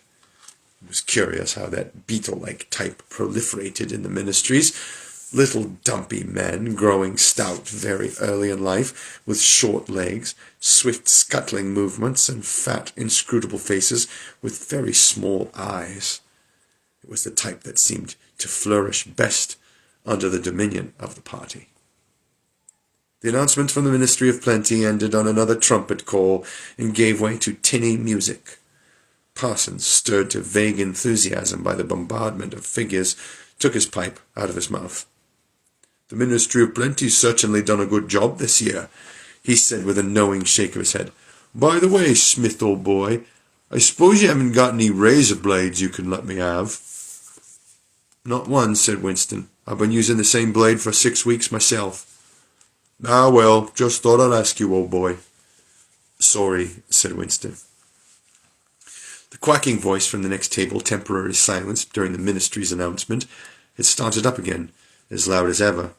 It was curious how that beetle-like type proliferated in the ministries. Little dumpy men, growing stout very early in life, with short legs, swift scuttling movements, and fat, inscrutable faces with very small eyes. It was the type that seemed to flourish best under the dominion of the party. The announcement from the Ministry of Plenty ended on another trumpet call and gave way to tinny music. Parsons, stirred to vague enthusiasm by the bombardment of figures, took his pipe out of his mouth. "The Ministry of Plenty's certainly done a good job this year," he said with a knowing shake of his head. "By the way, Smith, old boy, I suppose you haven't got any razor blades you can let me have?" "Not one," said Winston. "I've been using the same blade for 6 weeks myself." "Ah, well, just thought I'd ask you, old boy." "Sorry," said Winston. The quacking voice from the next table, temporarily silenced during the ministry's announcement, had started up again, as loud as ever.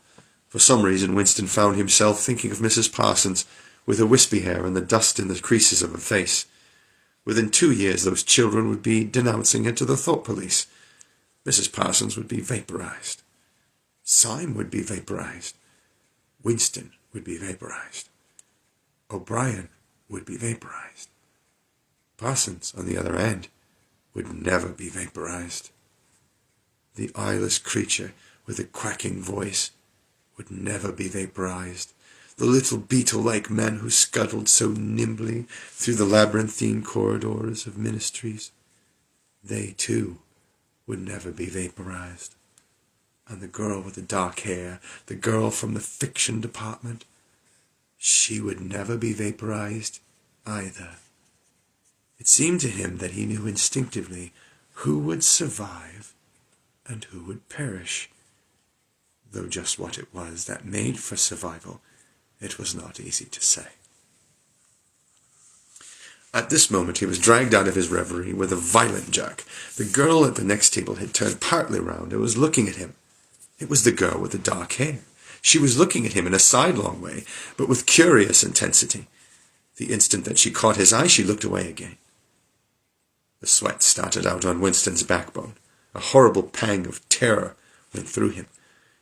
For some reason, Winston found himself thinking of Mrs. Parsons, with her wispy hair and the dust in the creases of her face. Within 2 years, those children would be denouncing her to the thought police. Mrs. Parsons would be vaporized. Syme would be vaporized. Winston would be vaporized. O'Brien would be vaporized. Parsons, on the other hand, would never be vaporized. The eyeless creature with the quacking voice would never be vaporized. The little beetle-like men who scuttled so nimbly through the labyrinthine corridors of ministries, they too would never be vaporized. And the girl with the dark hair, the girl from the fiction department, she would never be vaporized either. It seemed to him that he knew instinctively who would survive and who would perish, though just what it was that made for survival, it was not easy to say. At this moment he was dragged out of his reverie with a violent jerk. The girl at the next table had turned partly round and was looking at him. It was the girl with the dark hair. She was looking at him in a sidelong way, but with curious intensity. The instant that she caught his eye, she looked away again. The sweat started out on Winston's backbone. A horrible pang of terror went through him.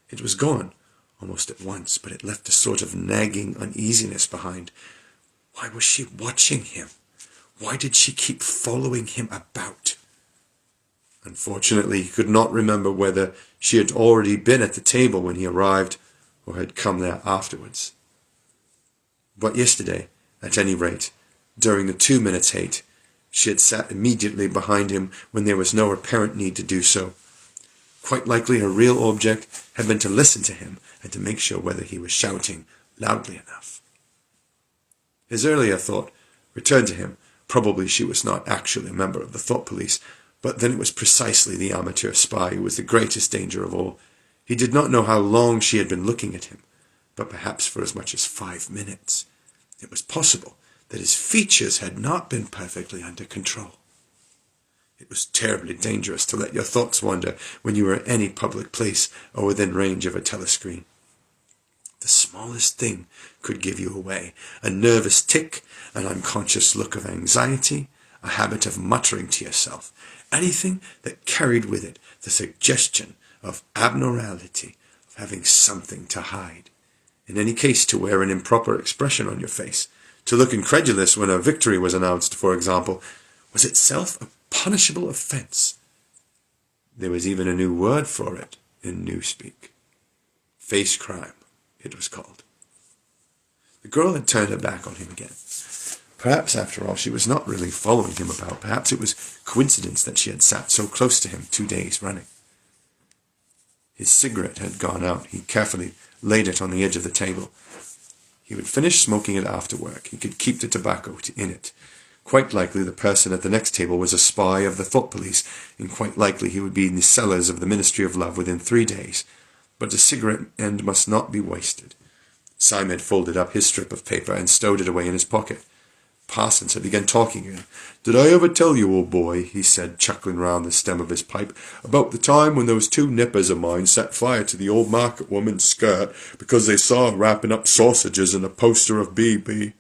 It was gone almost at once, but it left a sort of nagging uneasiness behind. Why was she watching him? Why did she keep following him about? Unfortunately, he could not remember whether she had already been at the table when he arrived or had come there afterwards. But yesterday, at any rate, during the 2 minutes' hate, she had sat immediately behind him when there was no apparent need to do so. Quite likely her real object had been to listen to him and to make sure whether he was shouting loudly enough. His earlier thought returned to him. Probably she was not actually a member of the thought police, but then it was precisely the amateur spy who was the greatest danger of all. He did not know how long she had been looking at him, but perhaps for as much as 5 minutes. It was possible that his features had not been perfectly under control. It was terribly dangerous to let your thoughts wander when you were at any public place or within range of a telescreen. The smallest thing could give you away. A nervous tic, an unconscious look of anxiety, a habit of muttering to yourself. Anything that carried with it the suggestion of abnormality, of having something to hide. In any case, to wear an improper expression on your face, to look incredulous when a victory was announced, for example, was itself a punishable offence. There was even a new word for it in Newspeak. Face crime, it was called. The girl had turned her back on him again. Perhaps, after all, she was not really following him about. Perhaps it was coincidence that she had sat so close to him 2 days running. His cigarette had gone out. He carefully laid it on the edge of the table. He would finish smoking it after work. He could keep the tobacco in it. Quite likely the person at the next table was a spy of the thought police, and quite likely he would be in the cellars of the Ministry of Love within 3 days. But the cigarette end must not be wasted. Simon had folded up his strip of paper and stowed it away in his pocket. Parsons had begun talking again. "Did I ever tell you, old boy," he said, chuckling round the stem of his pipe, "about the time when those 2 nippers of mine set fire to the old market woman's skirt because they saw her wrapping up sausages in a poster of B.B.?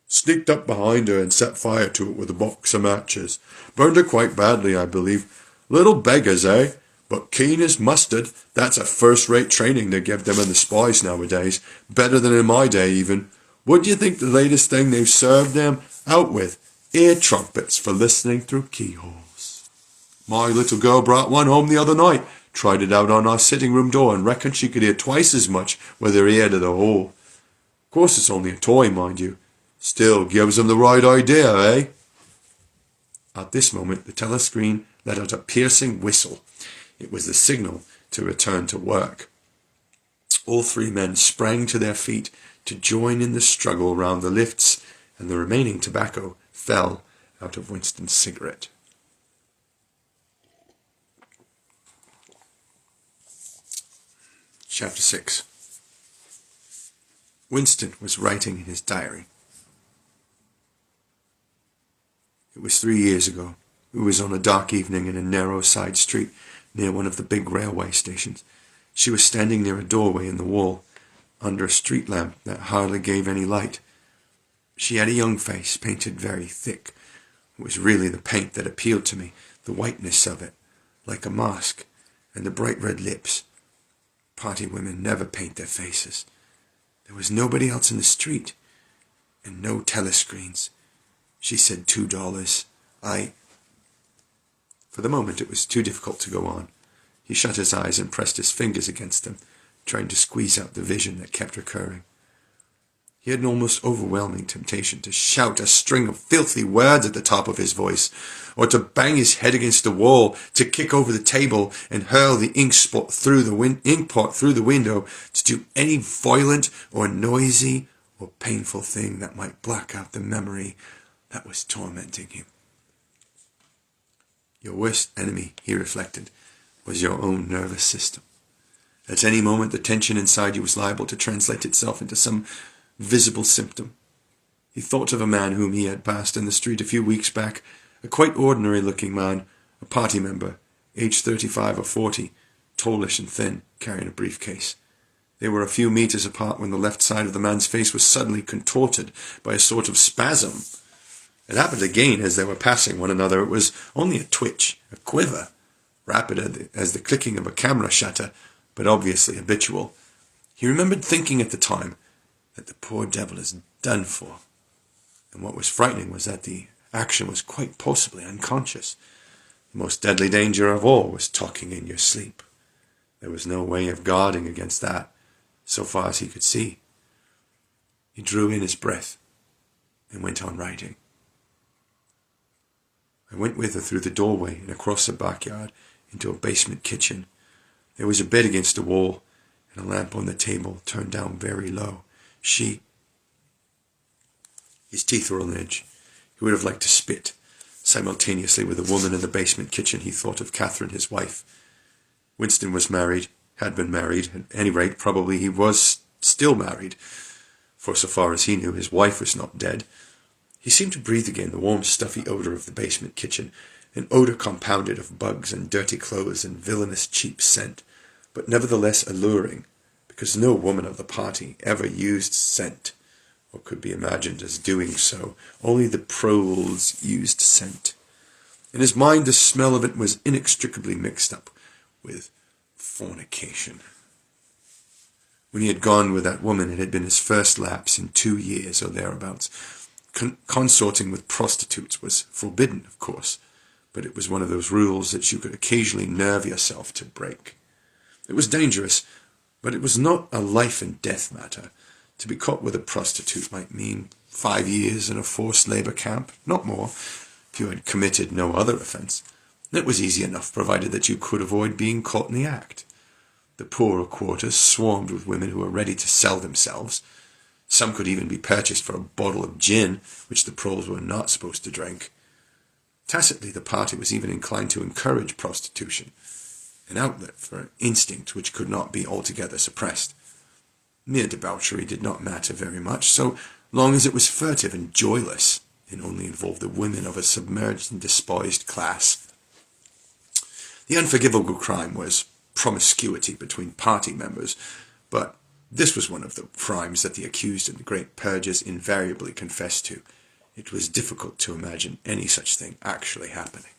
Sneaked up behind her and set fire to it with a box of matches. Burned her quite badly, I believe. Little beggars, eh? But keen as mustard. That's a first-rate training they give them in the spies nowadays. Better than in my day, even. What do you think the latest thing they've served them out with? Ear trumpets for listening through keyholes. My little girl brought one home the other night. Tried it out on our sitting-room door and reckoned she could hear twice as much with her ear to the hole. Of course it's only a toy, mind you. Still gives them the right idea, eh?" At this moment, the telescreen let out a piercing whistle. It was the signal to return to work. All 3 men sprang to their feet to join in the struggle round the lifts, and the remaining tobacco fell out of Winston's cigarette. Chapter 6. Winston was writing in his diary. It was 3 years ago. It was on a dark evening in a narrow side street near one of the big railway stations. She was standing near a doorway in the wall, under a street lamp that hardly gave any light. She had a young face, painted very thick. It was really the paint that appealed to me, the whiteness of it, like a mask, and the bright red lips. Party women never paint their faces. There was nobody else in the street, and no telescreens. She said $2. For the moment it was too difficult to go on. He shut his eyes and pressed his fingers against them, trying to squeeze out the vision that kept recurring. He had an almost overwhelming temptation to shout a string of filthy words at the top of his voice, or to bang his head against the wall, to kick over the table and hurl the inkpot through the window, to do any violent or noisy or painful thing that might black out the memory that was tormenting him. Your worst enemy, he reflected, was your own nervous system. At any moment the tension inside you was liable to translate itself into some visible symptom. He thought of a man whom he had passed in the street a few weeks back, a quite ordinary-looking man, a party member, aged 35 or 40, tallish and thin, carrying a briefcase. They were a few meters apart when the left side of the man's face was suddenly contorted by a sort of spasm. It happened again as they were passing one another. It was only a twitch, a quiver, rapid as the clicking of a camera shutter, but obviously habitual. He remembered thinking at the time that the poor devil is done for. And what was frightening was that the action was quite possibly unconscious. The most deadly danger of all was talking in your sleep. There was no way of guarding against that, so far as he could see. He drew in his breath and went on writing. I went with her through the doorway and across the backyard into a basement kitchen. There was a bed against the wall and a lamp on the table turned down very low. His teeth were on edge. He would have liked to spit. Simultaneously with the woman in the basement kitchen, he thought of Catherine, his wife. Winston was married, had been married. At any rate, probably he was still married, for so far as he knew, his wife was not dead. He seemed to breathe again the warm, stuffy odour of the basement kitchen, an odour compounded of bugs and dirty clothes and villainous cheap scent, but nevertheless alluring, because no woman of the party ever used scent, or could be imagined as doing so. Only the proles used scent. In his mind, the smell of it was inextricably mixed up with fornication. When he had gone with that woman, it had been his first lapse in 2 years or thereabouts. Consorting with prostitutes was forbidden, of course, but it was one of those rules that you could occasionally nerve yourself to break. It was dangerous, but it was not a life and death matter. To be caught with a prostitute might mean 5 years in a forced labour camp, not more, if you had committed no other offence. It was easy enough, provided that you could avoid being caught in the act. The poorer quarters swarmed with women who were ready to sell themselves. Some could even be purchased for a bottle of gin, which the proles were not supposed to drink. Tacitly, the party was even inclined to encourage prostitution, an outlet for an instinct which could not be altogether suppressed. Mere debauchery did not matter very much, so long as it was furtive and joyless, and only involved the women of a submerged and despised class. The unforgivable crime was promiscuity between party members, but this was one of the crimes that the accused in the great purges invariably confessed to. It was difficult to imagine any such thing actually happening.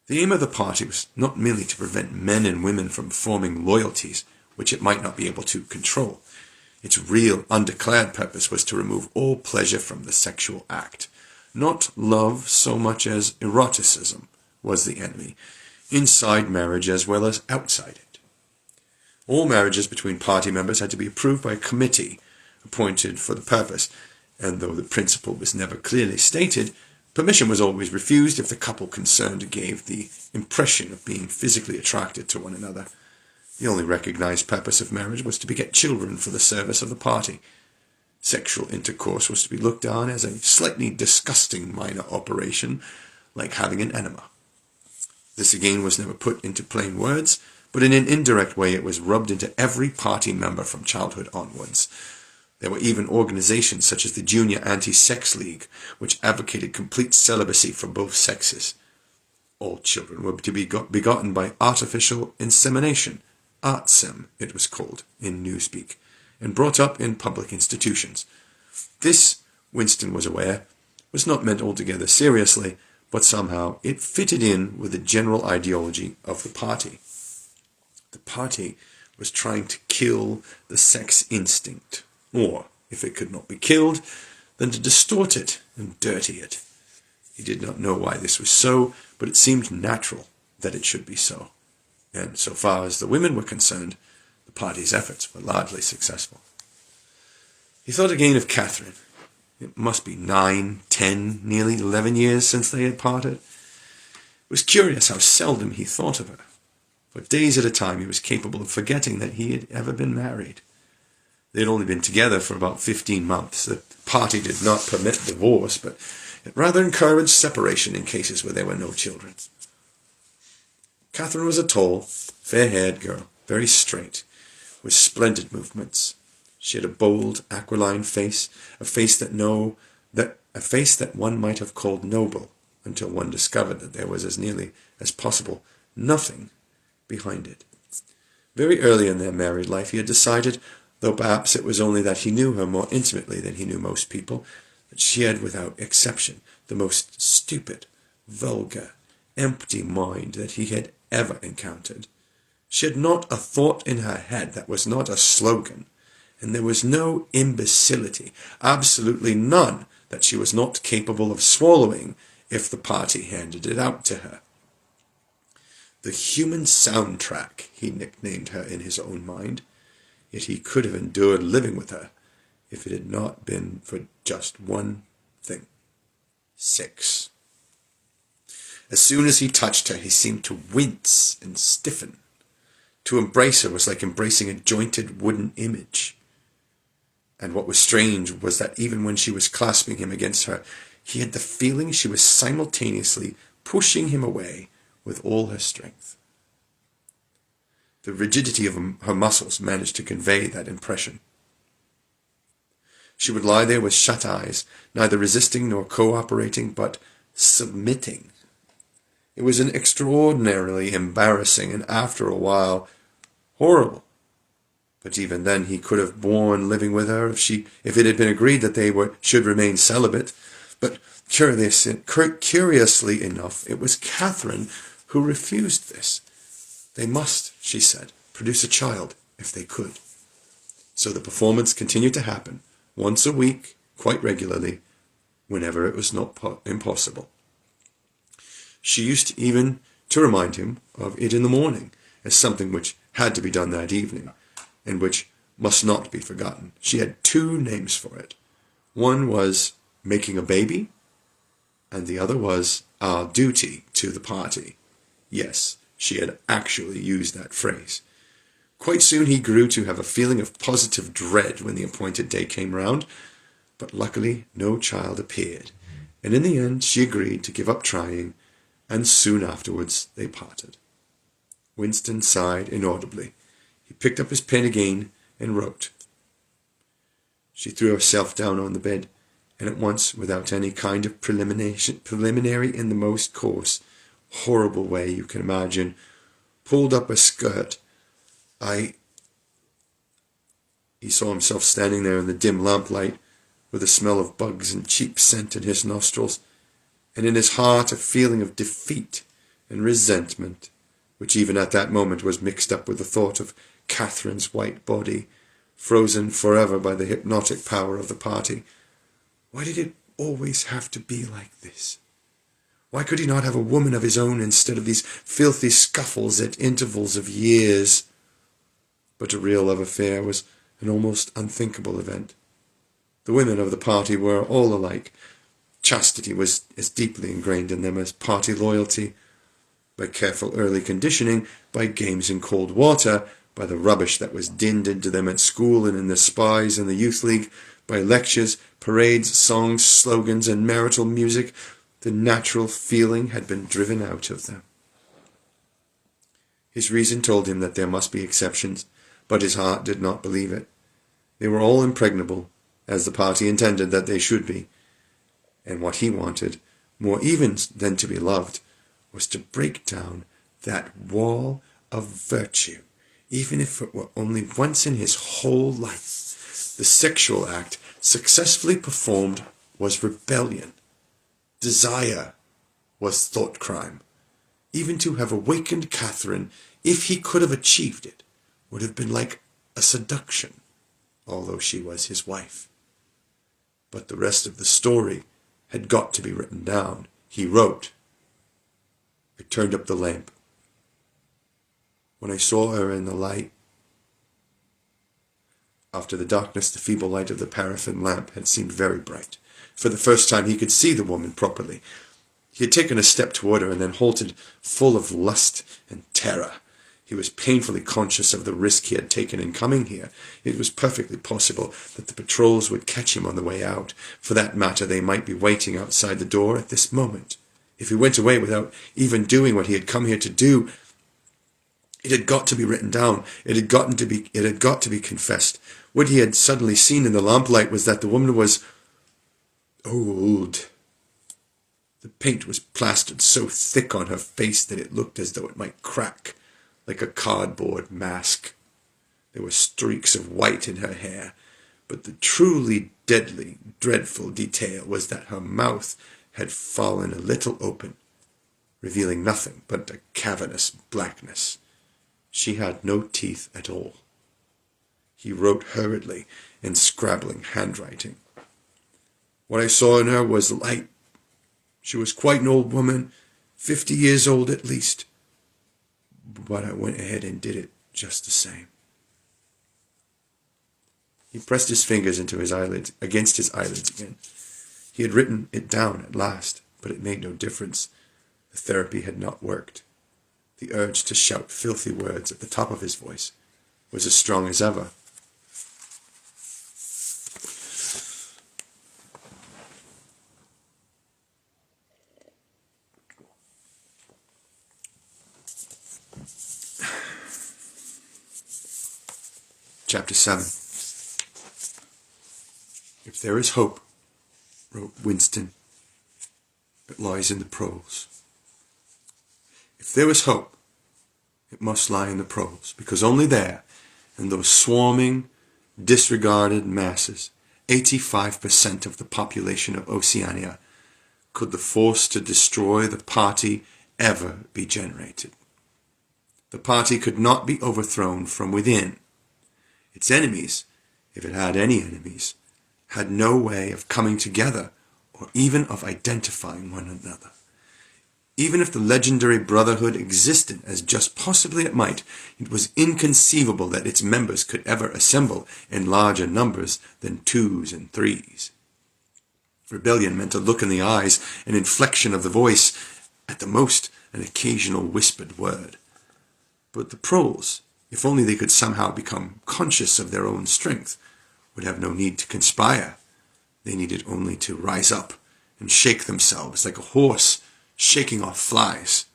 The aim of the party was not merely to prevent men and women from forming loyalties which it might not be able to control. Its real, undeclared purpose was to remove all pleasure from the sexual act. Not love so much as eroticism was the enemy, inside marriage as well as outside it. All marriages between party members had to be approved by a committee appointed for the purpose, and though the principle was never clearly stated, permission was always refused if the couple concerned gave the impression of being physically attracted to one another. The only recognized purpose of marriage was to beget children for the service of the party. Sexual intercourse was to be looked on as a slightly disgusting minor operation, like having an enema. This again was never put into plain words, but in an indirect way it was rubbed into every party member from childhood onwards. There were even organizations such as the Junior Anti-Sex League, which advocated complete celibacy for both sexes. All children were to be begotten by artificial insemination, ARTSEM it was called in newspeak, and brought up in public institutions. This, Winston was aware, was not meant altogether seriously, but somehow it fitted in with the general ideology of the party. The party was trying to kill the sex instinct, or, if it could not be killed, then to distort it and dirty it. He did not know why this was so, but it seemed natural that it should be so. And so far as the women were concerned, the party's efforts were largely successful. He thought again of Catherine. It must be 9, 10, nearly 11 years since they had parted. It was curious how seldom he thought of her. For days at a time he was capable of forgetting that he had ever been married. They had only been together for about 15 months. The party did not permit divorce, but it rather encouraged separation in cases where there were no children. Catherine was a tall, fair-haired girl, very straight, with splendid movements. She had a bold, aquiline face, a face that one might have called noble, until one discovered that there was, as nearly as possible, nothing behind it. Very early in their married life he had decided, though perhaps it was only that he knew her more intimately than he knew most people, that she had, without exception, the most stupid, vulgar, empty mind that he had ever encountered. She had not a thought in her head that was not a slogan, and there was no imbecility, absolutely none, that she was not capable of swallowing if the party handed it out to her. The human soundtrack, he nicknamed her in his own mind, yet he could have endured living with her if it had not been for just one thing: sex. As soon as he touched her, he seemed to wince and stiffen. To embrace her was like embracing a jointed wooden image. And what was strange was that even when she was clasping him against her, he had the feeling she was simultaneously pushing him away with all her strength. The rigidity of her muscles managed to convey that impression. She would lie there with shut eyes, neither resisting nor cooperating, but submitting It was an extraordinarily embarrassing and, after a while, horrible. But even then he could have borne living with her if it had been agreed that they should remain celibate. But curiously enough, it was Catherine who refused this. They must, she said, produce a child if they could. So the performance continued to happen, once a week, quite regularly, whenever it was not impossible. She used even to remind him of it in the morning, as something which had to be done that evening, and which must not be forgotten. She had 2 names for it. One was making a baby, and the other was our duty to the party. Yes, she had actually used that phrase. Quite soon he grew to have a feeling of positive dread when the appointed day came round, but luckily no child appeared, and in the end she agreed to give up trying, and soon afterwards they parted. Winston sighed inaudibly. He picked up his pen again and wrote. She threw herself down on the bed, and at once, without any kind of preliminary in the most coarse, horrible way you can imagine, pulled up a skirt. He saw himself standing there in the dim lamplight, with the smell of bugs and cheap scent in his nostrils, and in his heart a feeling of defeat and resentment, which even at that moment was mixed up with the thought of Catherine's white body, frozen forever by the hypnotic power of the party. Why did it always have to be like this? Why could he not have a woman of his own instead of these filthy scuffles at intervals of years? But a real love affair was an almost unthinkable event. The women of the party were all alike. Chastity was as deeply ingrained in them as party loyalty. By careful early conditioning, by games in cold water, by the rubbish that was dinned into them at school and in the spies and the youth league, by lectures, parades, songs, slogans, and marital music, the natural feeling had been driven out of them. His reason told him that there must be exceptions, but his heart did not believe it. They were all impregnable, as the party intended that they should be. And what he wanted, more even than to be loved, was to break down that wall of virtue, even if it were only once in his whole life. The sexual act, successfully performed, was rebellion. Desire was thought crime. Even to have awakened Catherine, if he could have achieved it, would have been like a seduction, although she was his wife. But the rest of the story had got to be written down. He wrote. I turned up the lamp. When I saw her in the light, after the darkness, the feeble light of the paraffin lamp had seemed very bright. For the first time he could see the woman properly. He had taken a step toward her and then halted, full of lust and terror. He was painfully conscious of the risk he had taken in coming here. It was perfectly possible that the patrols would catch him on the way out. For that matter, they might be waiting outside the door at this moment. If he went away without even doing what he had come here to do, it had got to be written down. It had got to be confessed. What he had suddenly seen in the lamplight was that the woman was old. The paint was plastered so thick on her face that it looked as though it might crack, like a cardboard mask. There were streaks of white in her hair, but the truly deadly, dreadful detail was that her mouth had fallen a little open, revealing nothing but a cavernous blackness. She had no teeth at all. He wrote hurriedly in scrabbling handwriting. What I saw in her was light. She was quite an old woman, 50 years old at least. But I went ahead and did it just the same. He pressed his fingers against his eyelids again. He had written it down at last, but it made no difference. The therapy had not worked. The urge to shout filthy words at the top of his voice was as strong as ever. Chapter 7. If there is hope, wrote Winston, it lies in the prose. If there was hope, it must lie in the proles, because only there, in those swarming, disregarded masses, 85% of the population of Oceania, could the force to destroy the party ever be generated. The party could not be overthrown from within. Its enemies, if it had any enemies, had no way of coming together or even of identifying one another. Even if the legendary brotherhood existed, as just possibly it might, it was inconceivable that its members could ever assemble in larger numbers than 2s and 3s. Rebellion meant a look in the eyes, an inflection of the voice, at the most an occasional whispered word. But the proles, if only they could somehow become conscious of their own strength, would have no need to conspire. They needed only to rise up and shake themselves like a horse shaking off flies.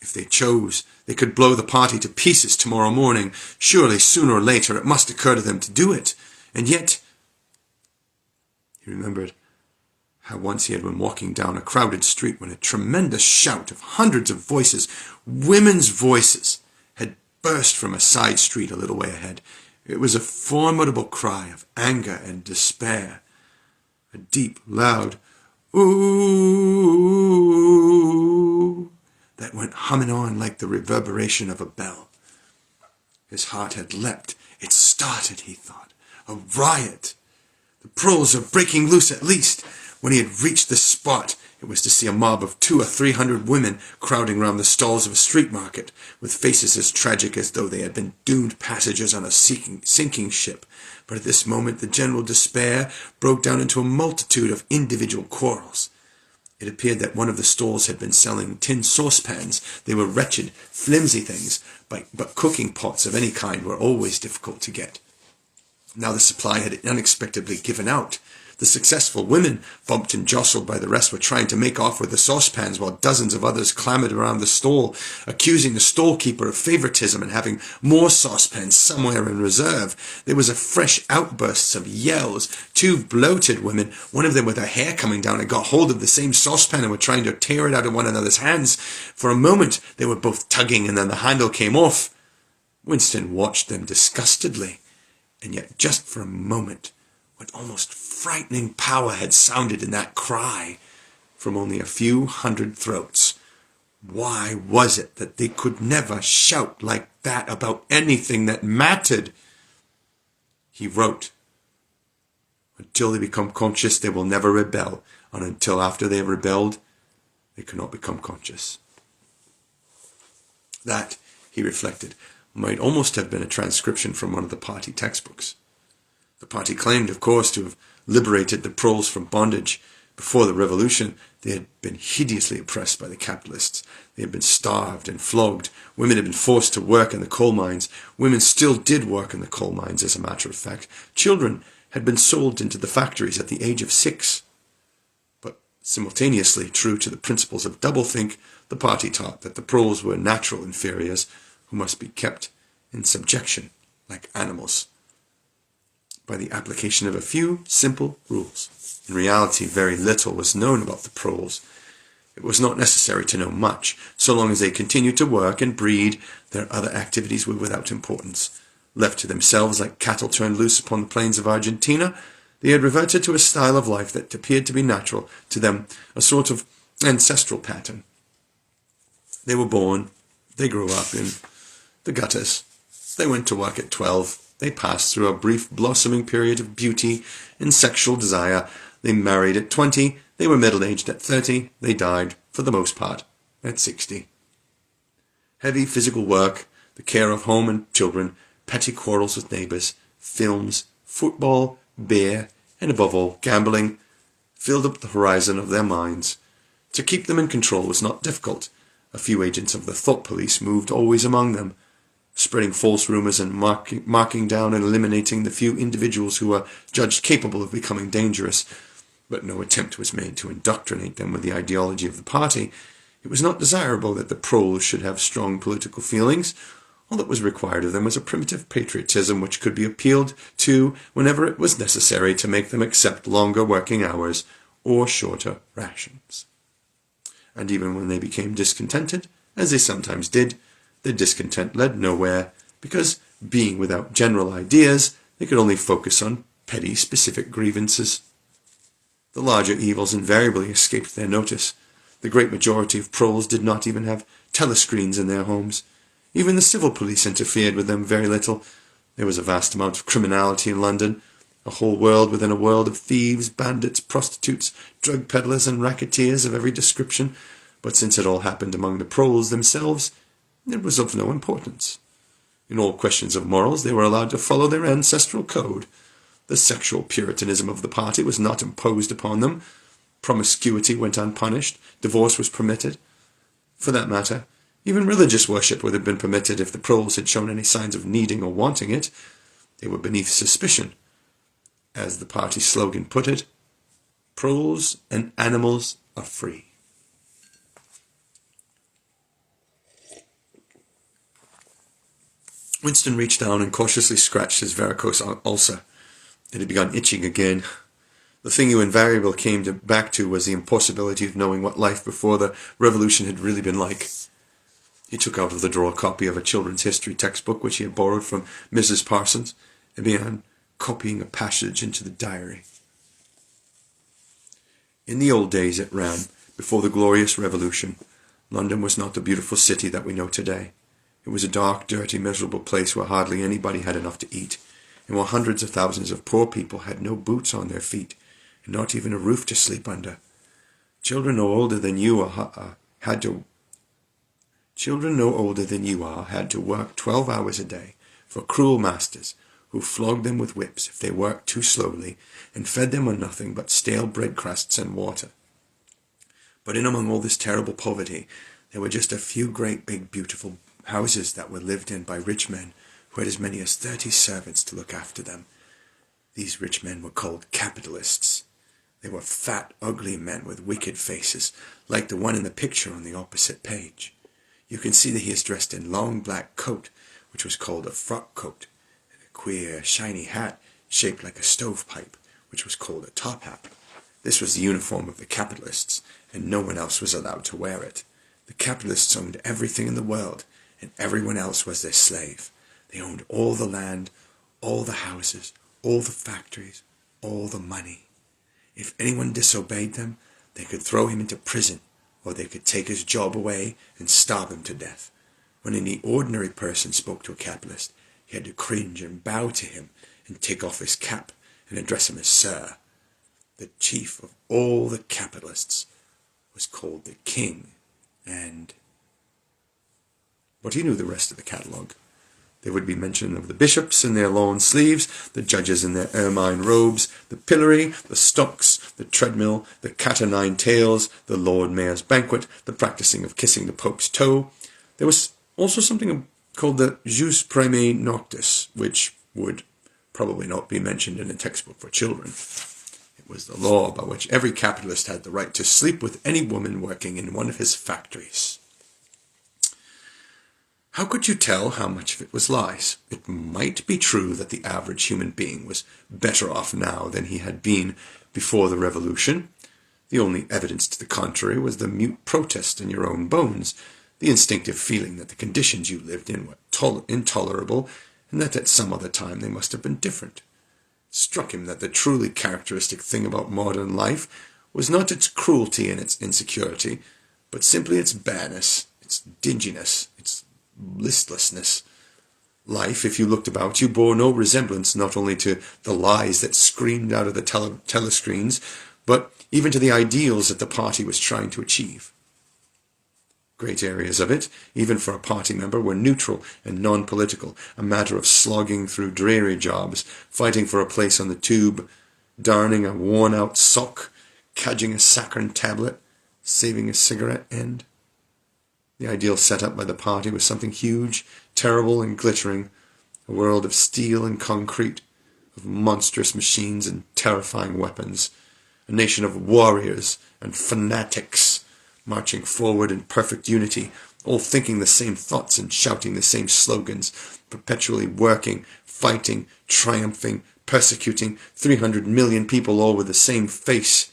If they chose, they could blow the party to pieces tomorrow morning. Surely, sooner or later, it must occur to them to do it. And yet, he remembered how once he had been walking down a crowded street when a tremendous shout of hundreds of voices, women's voices, had burst from a side street a little way ahead. It was a formidable cry of anger and despair. A deep, loud ooh that went humming on like the reverberation of a bell. His heart had leapt. It started, he thought. A riot. The proles are breaking loose at least. When he had reached the spot, it was to see a mob of 200 or 300 women crowding round the stalls of a street market, with faces as tragic as though they had been doomed passengers on a sinking ship. But at this moment the general despair broke down into a multitude of individual quarrels. It appeared that one of the stalls had been selling tin saucepans. They were wretched, flimsy things, but cooking pots of any kind were always difficult to get. Now the supply had unexpectedly given out. The successful women, bumped and jostled by the rest, were trying to make off with the saucepans, while dozens of others clamoured around the stall, accusing the stall-keeper of favoritism and having more saucepans somewhere in reserve. There was a fresh outbursts of yells. 2 bloated women, one of them with her hair coming down, had got hold of the same saucepan and were trying to tear it out of one another's hands. For a moment they were both tugging, and then the handle came off. Winston watched them disgustedly, and yet just for a moment, what almost frightening power had sounded in that cry from only a few hundred throats. Why was it that they could never shout like that about anything that mattered? He wrote, "Until they become conscious, they will never rebel, and until after they have rebelled, they cannot become conscious." That, he reflected, might almost have been a transcription from one of the party textbooks. The party claimed, of course, to have liberated the proles from bondage. Before the revolution, they had been hideously oppressed by the capitalists. They had been starved and flogged. Women had been forced to work in the coal mines. Women still did work in the coal mines, as a matter of fact. Children had been sold into the factories at the age of 6. But simultaneously, true to the principles of doublethink, the party taught that the proles were natural inferiors who must be kept in subjection like animals by the application of a few simple rules. In reality, very little was known about the proles. It was not necessary to know much. So long as they continued to work and breed, their other activities were without importance. Left to themselves like cattle turned loose upon the plains of Argentina, they had reverted to a style of life that appeared to be natural to them, a sort of ancestral pattern. They were born, they grew up in the gutters, they went to work at 12, they passed through a brief blossoming period of beauty and sexual desire. They married at 20. They were middle-aged at 30. They died, for the most part, at 60. Heavy physical work, the care of home and children, petty quarrels with neighbours, films, football, beer, and above all, gambling, filled up the horizon of their minds. To keep them in control was not difficult. A few agents of the thought police moved always among them, spreading false rumours and marking down and eliminating the few individuals who were judged capable of becoming dangerous. But no attempt was made to indoctrinate them with the ideology of the party. It was not desirable that the proles should have strong political feelings. All that was required of them was a primitive patriotism which could be appealed to whenever it was necessary to make them accept longer working hours or shorter rations. And even when they became discontented as they sometimes did, their discontent led nowhere, because, being without general ideas, they could only focus on petty specific grievances. The larger evils invariably escaped their notice. The great majority of proles did not even have telescreens in their homes. Even the civil police interfered with them very little. There was a vast amount of criminality in London, a whole world within a world of thieves, bandits, prostitutes, drug peddlers, and racketeers of every description. But since it all happened among the proles themselves, it was of no importance. In all questions of morals, they were allowed to follow their ancestral code. The sexual puritanism of the party was not imposed upon them. Promiscuity went unpunished. Divorce was permitted. For that matter, even religious worship would have been permitted if the proles had shown any signs of needing or wanting it. They were beneath suspicion. As the party slogan put it, proles and animals are free. Winston reached down and cautiously scratched his varicose ulcer. It had begun itching again. The thing you invariably came back to was the impossibility of knowing what life before the revolution had really been like. He took out of the drawer a copy of a children's history textbook which he had borrowed from Mrs. Parsons and began copying a passage into the diary. In the old days, it ran, before the glorious revolution, London was not the beautiful city that we know today. It was a dark, dirty, miserable place where hardly anybody had enough to eat, and where hundreds of thousands of poor people had no boots on their feet, and not even a roof to sleep under. Children no older than you are had to work 12 hours a day for cruel masters who flogged them with whips if they worked too slowly and fed them on nothing but stale bread crusts and water. But in among all this terrible poverty, there were just a few great big beautiful houses that were lived in by rich men who had as many as 30 servants to look after them. These rich men were called capitalists. They were fat, ugly men with wicked faces, like the one in the picture on the opposite page. You can see that he is dressed in long black coat, which was called a frock coat, and a queer, shiny hat shaped like a stovepipe, which was called a top hat. This was the uniform of the capitalists, and no one else was allowed to wear it. The capitalists owned everything in the world, and everyone else was their slave. They owned all the land, all the houses, all the factories, all the money. If anyone disobeyed them, they could throw him into prison, or they could take his job away and starve him to death. When any ordinary person spoke to a capitalist, he had to cringe and bow to him and take off his cap and address him as Sir. The chief of all the capitalists was called the King, but he knew the rest of the catalogue. There would be mention of the bishops in their lawn sleeves, the judges in their ermine robes, the pillory, the stocks, the treadmill, the cat o' nine tails, the Lord Mayor's banquet, the practising of kissing the Pope's toe. There was also something called the jus primae noctis, which would probably not be mentioned in a textbook for children. It was the law by which every capitalist had the right to sleep with any woman working in one of his factories. How could you tell how much of it was lies? It might be true that the average human being was better off now than he had been before the revolution. The only evidence to the contrary was the mute protest in your own bones, the instinctive feeling that the conditions you lived in were intolerable, and that at some other time they must have been different. It struck him that the truly characteristic thing about modern life was not its cruelty and its insecurity, but simply its bareness, its dinginess, its listlessness. Life, if you looked about you, bore no resemblance not only to the lies that screamed out of the telescreens, but even to the ideals that the party was trying to achieve. Great areas of it, even for a party member, were neutral and non-political, a matter of slogging through dreary jobs, fighting for a place on the tube, darning a worn-out sock, cadging a saccharine tablet, saving a cigarette end. The ideal set up by the party was something huge, terrible, and glittering, a world of steel and concrete, of monstrous machines and terrifying weapons, a nation of warriors and fanatics, marching forward in perfect unity, all thinking the same thoughts and shouting the same slogans, perpetually working, fighting, triumphing, persecuting, 300 million people all with the same face.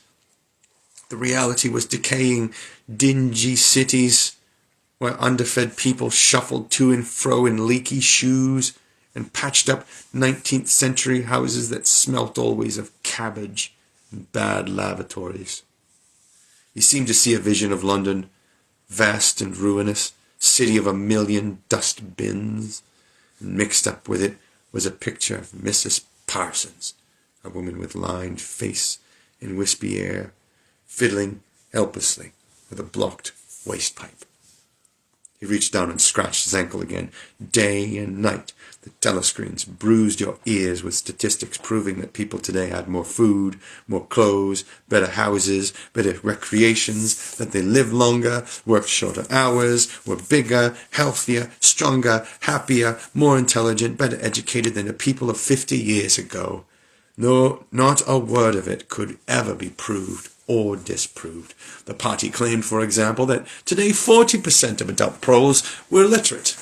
The reality was decaying, dingy cities, where underfed people shuffled to and fro in leaky shoes and patched up 19th century houses that smelt always of cabbage and bad lavatories. He seemed to see a vision of London, vast and ruinous, city of 1,000,000 dust bins, and mixed up with it was a picture of Mrs. Parsons, a woman with lined face and wispy hair, fiddling helplessly with a blocked waste pipe. He reached down and scratched his ankle again. Day and night, the telescreens bruised your ears with statistics proving that people today had more food, more clothes, better houses, better recreations, that they lived longer, worked shorter hours, were bigger, healthier, stronger, happier, more intelligent, better educated than the people of 50 years ago. No, not a word of it could ever be proved or disproved. The party claimed, for example, that today 40% of adult proles were illiterate.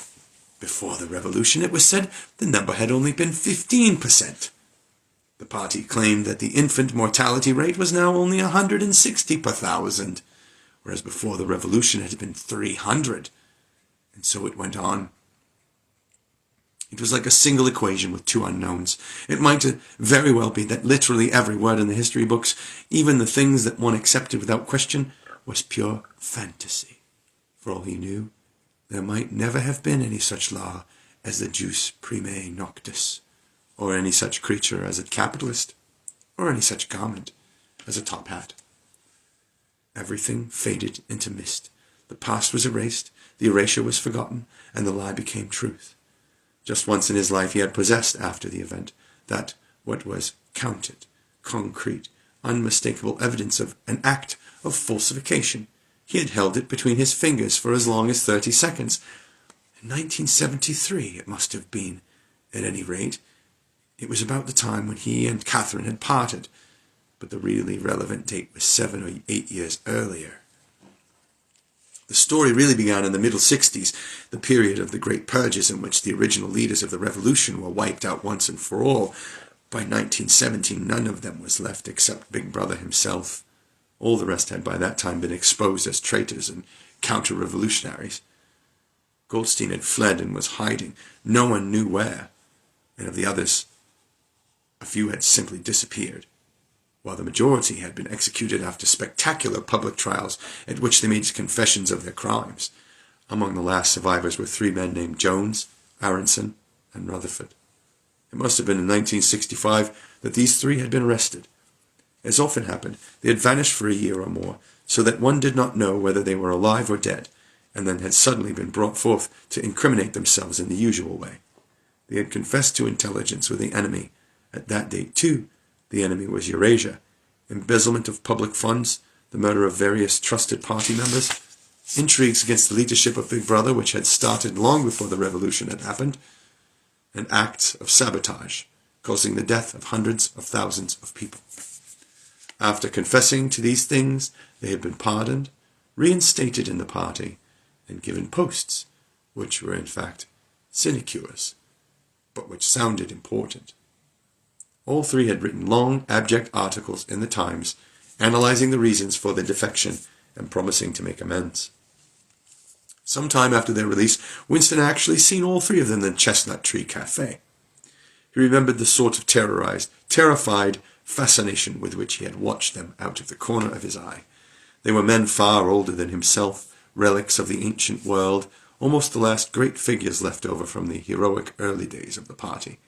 Before the revolution, it was said the number had only been 15%. The party claimed that the infant mortality rate was now only 160 per thousand, whereas before the revolution it had been 300. And so it went on. It was like a single equation with two unknowns. It might very well be that literally every word in the history books, even the things that one accepted without question, was pure fantasy. For all he knew, there might never have been any such law as the jus primae noctis, or any such creature as a capitalist, or any such garment as a top hat. Everything faded into mist. The past was erased, the erasure was forgotten, and the lie became truth. Just once in his life he had possessed, after the event, that what was counted, concrete, unmistakable evidence of an act of falsification. He had held it between his fingers for as long as 30 seconds. In 1973, it must have been, at any rate. It was about the time when he and Catherine had parted, but the really relevant date was 7 or 8 years earlier. The story really began in the middle 60s, the period of the Great Purges in which the original leaders of the revolution were wiped out once and for all. By 1917, none of them was left except Big Brother himself. All the rest had by that time been exposed as traitors and counter-revolutionaries. Goldstein had fled and was hiding. No one knew where. And of the others, a few had simply disappeared, while the majority had been executed after spectacular public trials at which they made confessions of their crimes. Among the last survivors were 3 men named Jones, Aronson, and Rutherford. It must have been in 1965 that these 3 had been arrested. As often happened, they had vanished for a year or more, so that one did not know whether they were alive or dead, and then had suddenly been brought forth to incriminate themselves in the usual way. They had confessed to intelligence with the enemy. At that date, too, the enemy was Eurasia, embezzlement of public funds, the murder of various trusted party members, intrigues against the leadership of Big Brother, which had started long before the revolution had happened, and acts of sabotage, causing the death of hundreds of thousands of people. After confessing to these things, they had been pardoned, reinstated in the party, and given posts, which were in fact sinecures, but which sounded important. All 3 had written long, abject articles in the Times, analyzing the reasons for their defection and promising to make amends. Some time after their release, Winston had actually seen all 3 of them in the Chestnut Tree Cafe. He remembered the sort of terrified fascination with which he had watched them out of the corner of his eye. They were men far older than himself, relics of the ancient world, almost the last great figures left over from the heroic early days of the party.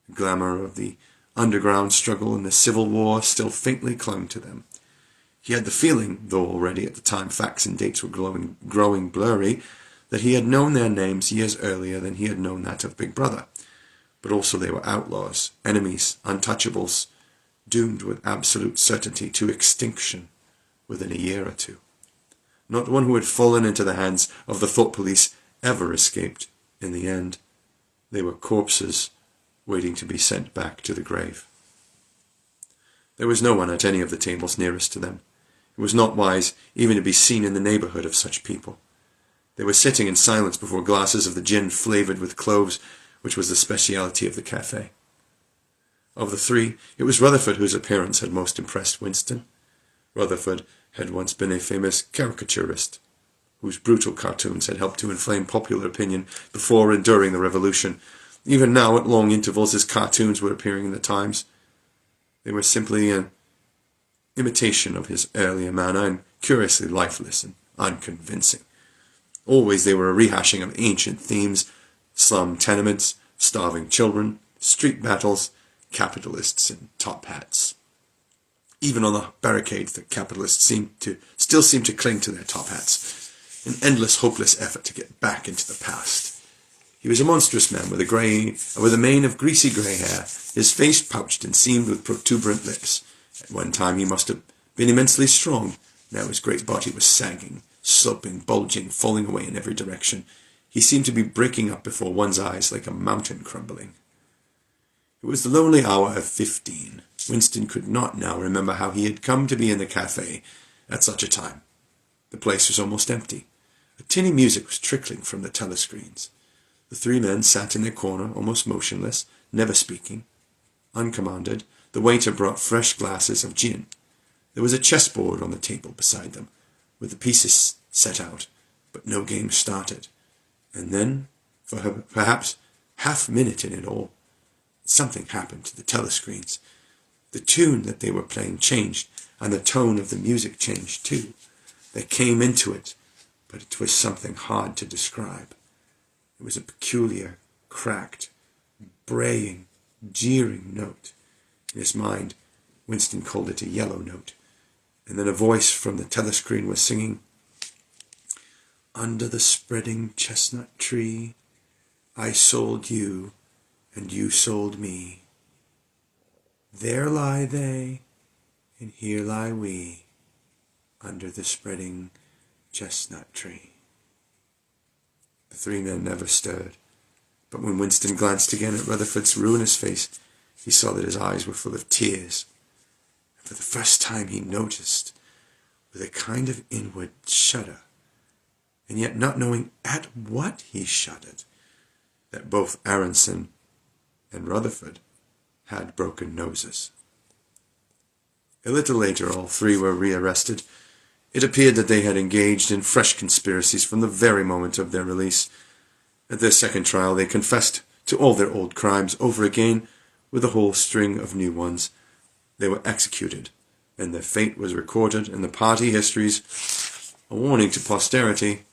The glamour of the underground struggle and the Civil War still faintly clung to them. He had the feeling, though already at the time facts and dates were growing blurry, that he had known their names years earlier than he had known that of Big Brother. But also they were outlaws, enemies, untouchables, doomed with absolute certainty to extinction within a year or two. Not one who had fallen into the hands of the thought police ever escaped in the end. They were corpses waiting to be sent back to the grave. There was no one at any of the tables nearest to them. It was not wise even to be seen in the neighbourhood of such people. They were sitting in silence before glasses of the gin flavoured with cloves, which was the speciality of the cafe. Of the 3, it was Rutherford whose appearance had most impressed Winston. Rutherford had once been a famous caricaturist. whose brutal cartoons had helped to inflame popular opinion before and during the Revolution. Even now, at long intervals, his cartoons were appearing in the Times. They were simply an imitation of his earlier manner, and curiously lifeless and unconvincing. Always they were a rehashing of ancient themes: slum tenements, starving children, street battles, capitalists in top hats. Even on the barricades, the capitalists still seem to cling to their top hats, an endless, hopeless effort to get back into the past. He was a monstrous man with a mane of greasy grey hair, his face pouched and seamed with protuberant lips. At one time he must have been immensely strong. Now his great body was sagging, sloping, bulging, falling away in every direction. He seemed to be breaking up before one's eyes like a mountain crumbling. It was the lonely hour of 15. Winston could not now remember how he had come to be in the cafe at such a time. The place was almost empty. A tinny music was trickling from the telescreens. The three men sat in their corner, almost motionless, never speaking. Uncommanded, the waiter brought fresh glasses of gin. There was a chessboard on the table beside them, with the pieces set out, but no game started. And then, for perhaps half a minute in it all, something happened to the telescreens. The tune that they were playing changed, and the tone of the music changed too. They came into it, but it was something hard to describe. It was a peculiar, cracked, braying, jeering note. In his mind, Winston called it a yellow note. And then a voice from the telescreen was singing, "Under the spreading chestnut tree, I sold you, and you sold me. There lie they, and here lie we, under the spreading chestnut tree." The three men never stirred, but when Winston glanced again at Rutherford's ruinous face, he saw that his eyes were full of tears. And for the first time he noticed, with a kind of inward shudder, and yet not knowing at what he shuddered, that both Aronson and Rutherford had broken noses. A little later all three were rearrested. It appeared that they had engaged in fresh conspiracies from the very moment of their release. At their second trial they confessed to all their old crimes over again, with a whole string of new ones. They were executed, and their fate was recorded in the party histories, a warning to posterity.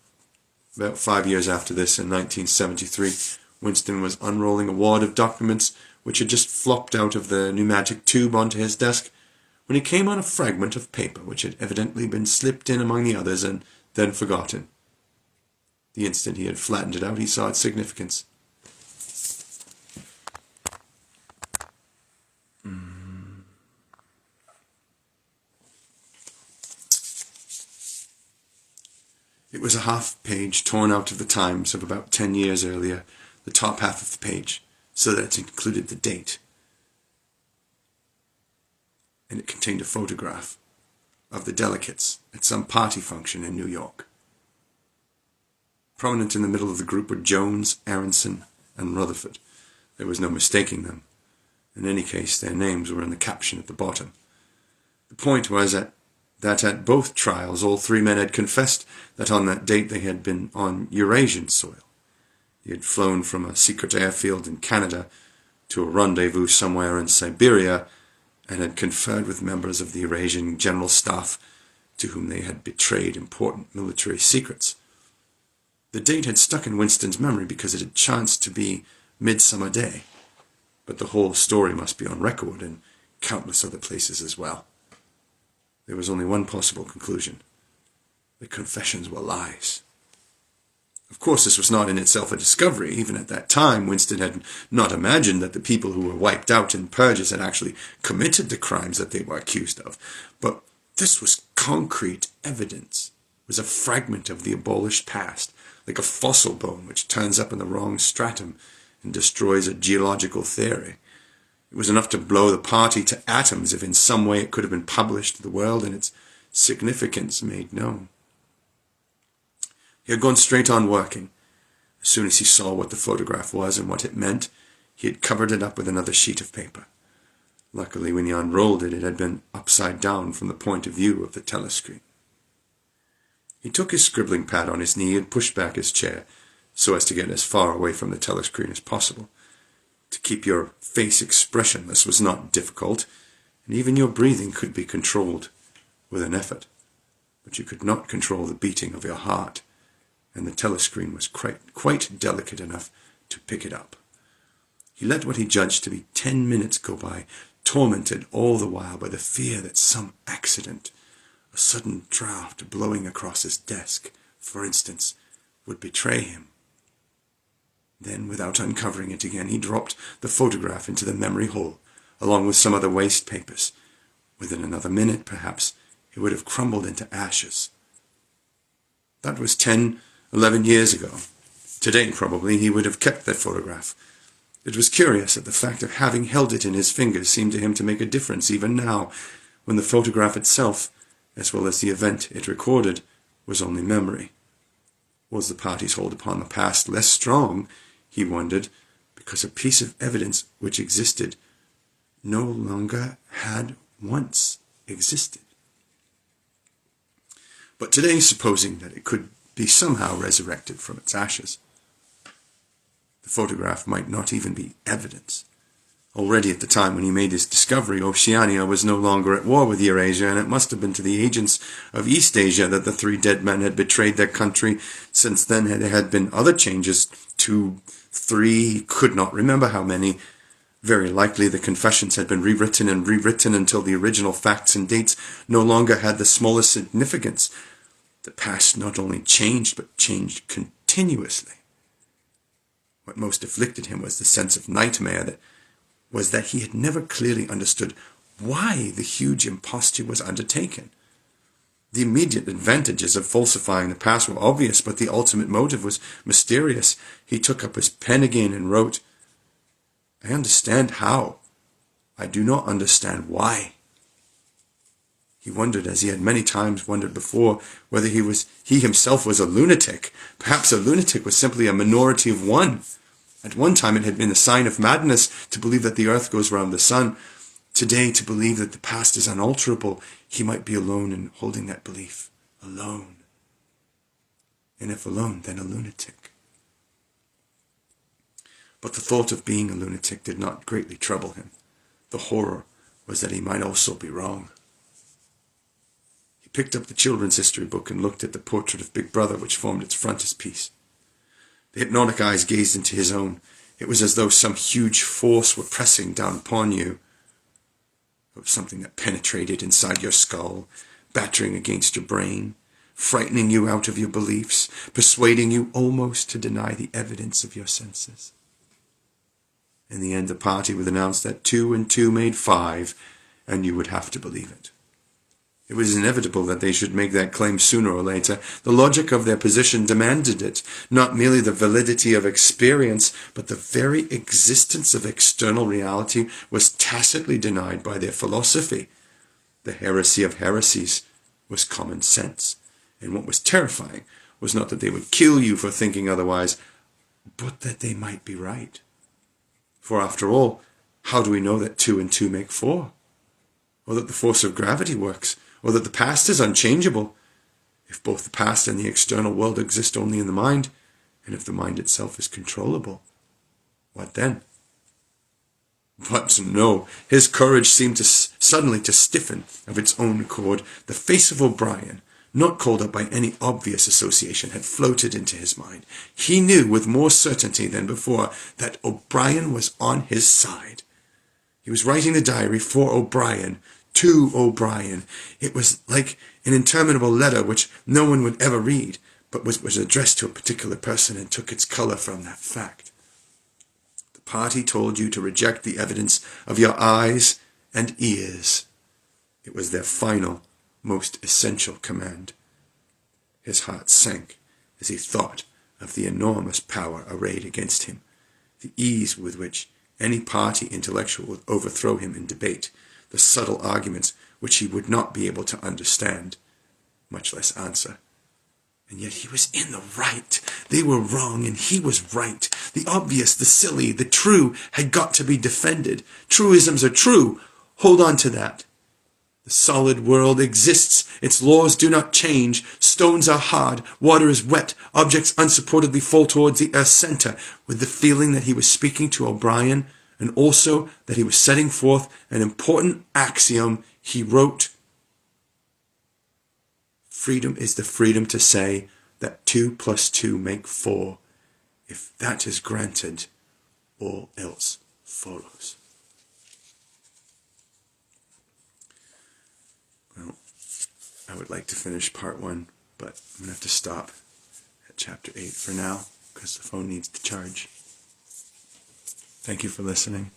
About 5 years after this, in 1973, Winston was unrolling a wad of documents which had just flopped out of the pneumatic tube onto his desk, when he came on a fragment of paper which had evidently been slipped in among the others and then forgotten. The instant he had flattened it out, he saw its significance. It was a half-page torn out of the Times of about 10 years earlier, the top half of the page, so that it included the date. And it contained a photograph of the delegates at some party function in New York. Prominent in the middle of the group were Jones, Aronson, and Rutherford. There was no mistaking them. In any case, their names were in the caption at the bottom. The point was that at both trials all three men had confessed that on that date they had been on Eurasian soil. They had flown from a secret airfield in Canada to a rendezvous somewhere in Siberia, and had conferred with members of the Eurasian General Staff to whom they had betrayed important military secrets. The date had stuck in Winston's memory because it had chanced to be Midsummer Day, but the whole story must be on record in countless other places as well. There was only one possible conclusion. The confessions were lies. Of course, this was not in itself a discovery. Even at that time, Winston had not imagined that the people who were wiped out in purges had actually committed the crimes that they were accused of. But this was concrete evidence. It was a fragment of the abolished past, like a fossil bone which turns up in the wrong stratum and destroys a geological theory. It was enough to blow the party to atoms if in some way it could have been published to the world and its significance made known. He had gone straight on working. As soon as he saw what the photograph was and what it meant, he had covered it up with another sheet of paper. Luckily, when he unrolled it, it had been upside down from the point of view of the telescreen. He took his scribbling pad on his knee and pushed back his chair so as to get as far away from the telescreen as possible. To keep your face expressionless was not difficult, and even your breathing could be controlled with an effort. But you could not control the beating of your heart, and the telescreen was quite delicate enough to pick it up. He let what he judged to be 10 minutes go by, tormented all the while by the fear that some accident, a sudden draught blowing across his desk, for instance, would betray him. Then, without uncovering it again, he dropped the photograph into the memory hole, along with some other waste papers. Within another minute, perhaps, it would have crumbled into ashes. That was 10, 11 years ago. Today, probably, he would have kept that photograph. It was curious that the fact of having held it in his fingers seemed to him to make a difference even now, when the photograph itself, as well as the event it recorded, was only memory. Was the party's hold upon the past less strong, he wondered, because a piece of evidence which existed no longer had once existed? But today, supposing that it could be somehow resurrected from its ashes, the photograph might not even be evidence. Already at the time when he made his discovery, Oceania was no longer at war with Eurasia, and it must have been to the agents of East Asia that the 3 dead men had betrayed their country. Since then there had been other changes, 2, 3, he could not remember how many. Very likely the confessions had been rewritten and rewritten until the original facts and dates no longer had the smallest significance. The past not only changed, but changed continuously. What most afflicted him was the sense of nightmare that he had never clearly understood why the huge imposture was undertaken. The immediate advantages of falsifying the past were obvious, but the ultimate motive was mysterious. He took up his pen again and wrote, "I understand how. I do not understand why." He wondered, as he had many times wondered before, whether he himself was a lunatic. Perhaps a lunatic was simply a minority of one. At one time it had been a sign of madness to believe that the earth goes round the sun. Today, to believe that the past is unalterable, he might be alone in holding that belief. Alone. And if alone, then a lunatic. But the thought of being a lunatic did not greatly trouble him. The horror was that he might also be wrong. He picked up the children's history book and looked at the portrait of Big Brother which formed its frontispiece. The hypnotic eyes gazed into his own. It was as though some huge force were pressing down upon you. It was something that penetrated inside your skull, battering against your brain, frightening you out of your beliefs, persuading you almost to deny the evidence of your senses. In the end, the party would announce that 2 and 2 made 5, and you would have to believe it. It was inevitable that they should make that claim sooner or later. The logic of their position demanded it, not merely the validity of experience, but the very existence of external reality was tacitly denied by their philosophy. The heresy of heresies was common sense, and what was terrifying was not that they would kill you for thinking otherwise, but that they might be right. For after all, how do we know that 2 and 2 make 4? Or that the force of gravity works? Or that the past is unchangeable? If both the past and the external world exist only in the mind, and if the mind itself is controllable, what then? But no, his courage seemed suddenly to stiffen of its own accord. The face of O'Brien, not called up by any obvious association, had floated into his mind. He knew with more certainty than before that O'Brien was on his side. He was writing the diary for O'Brien, to O'Brien. It was like an interminable letter which no one would ever read, but was addressed to a particular person and took its colour from that fact. The party told you to reject the evidence of your eyes and ears. It was their final, most essential command. His heart sank as he thought of the enormous power arrayed against him, the ease with which any party intellectual would overthrow him in debate, the subtle arguments which he would not be able to understand, much less answer. And yet he was in the right. They were wrong, and he was right. The obvious, the silly, the true had got to be defended. Truisms are true. Hold on to that. The solid world exists. Its laws do not change. Stones are hard. Water is wet. Objects unsupportedly fall towards the earth's center. With the feeling that he was speaking to O'Brien, and also that he was setting forth an important axiom, he wrote, "Freedom is the freedom to say that 2 plus 2 make 4. If that is granted, all else follows." Well, I would like to finish part 1, but I'm going to have to stop at chapter 8 for now because the phone needs to charge. Thank you for listening.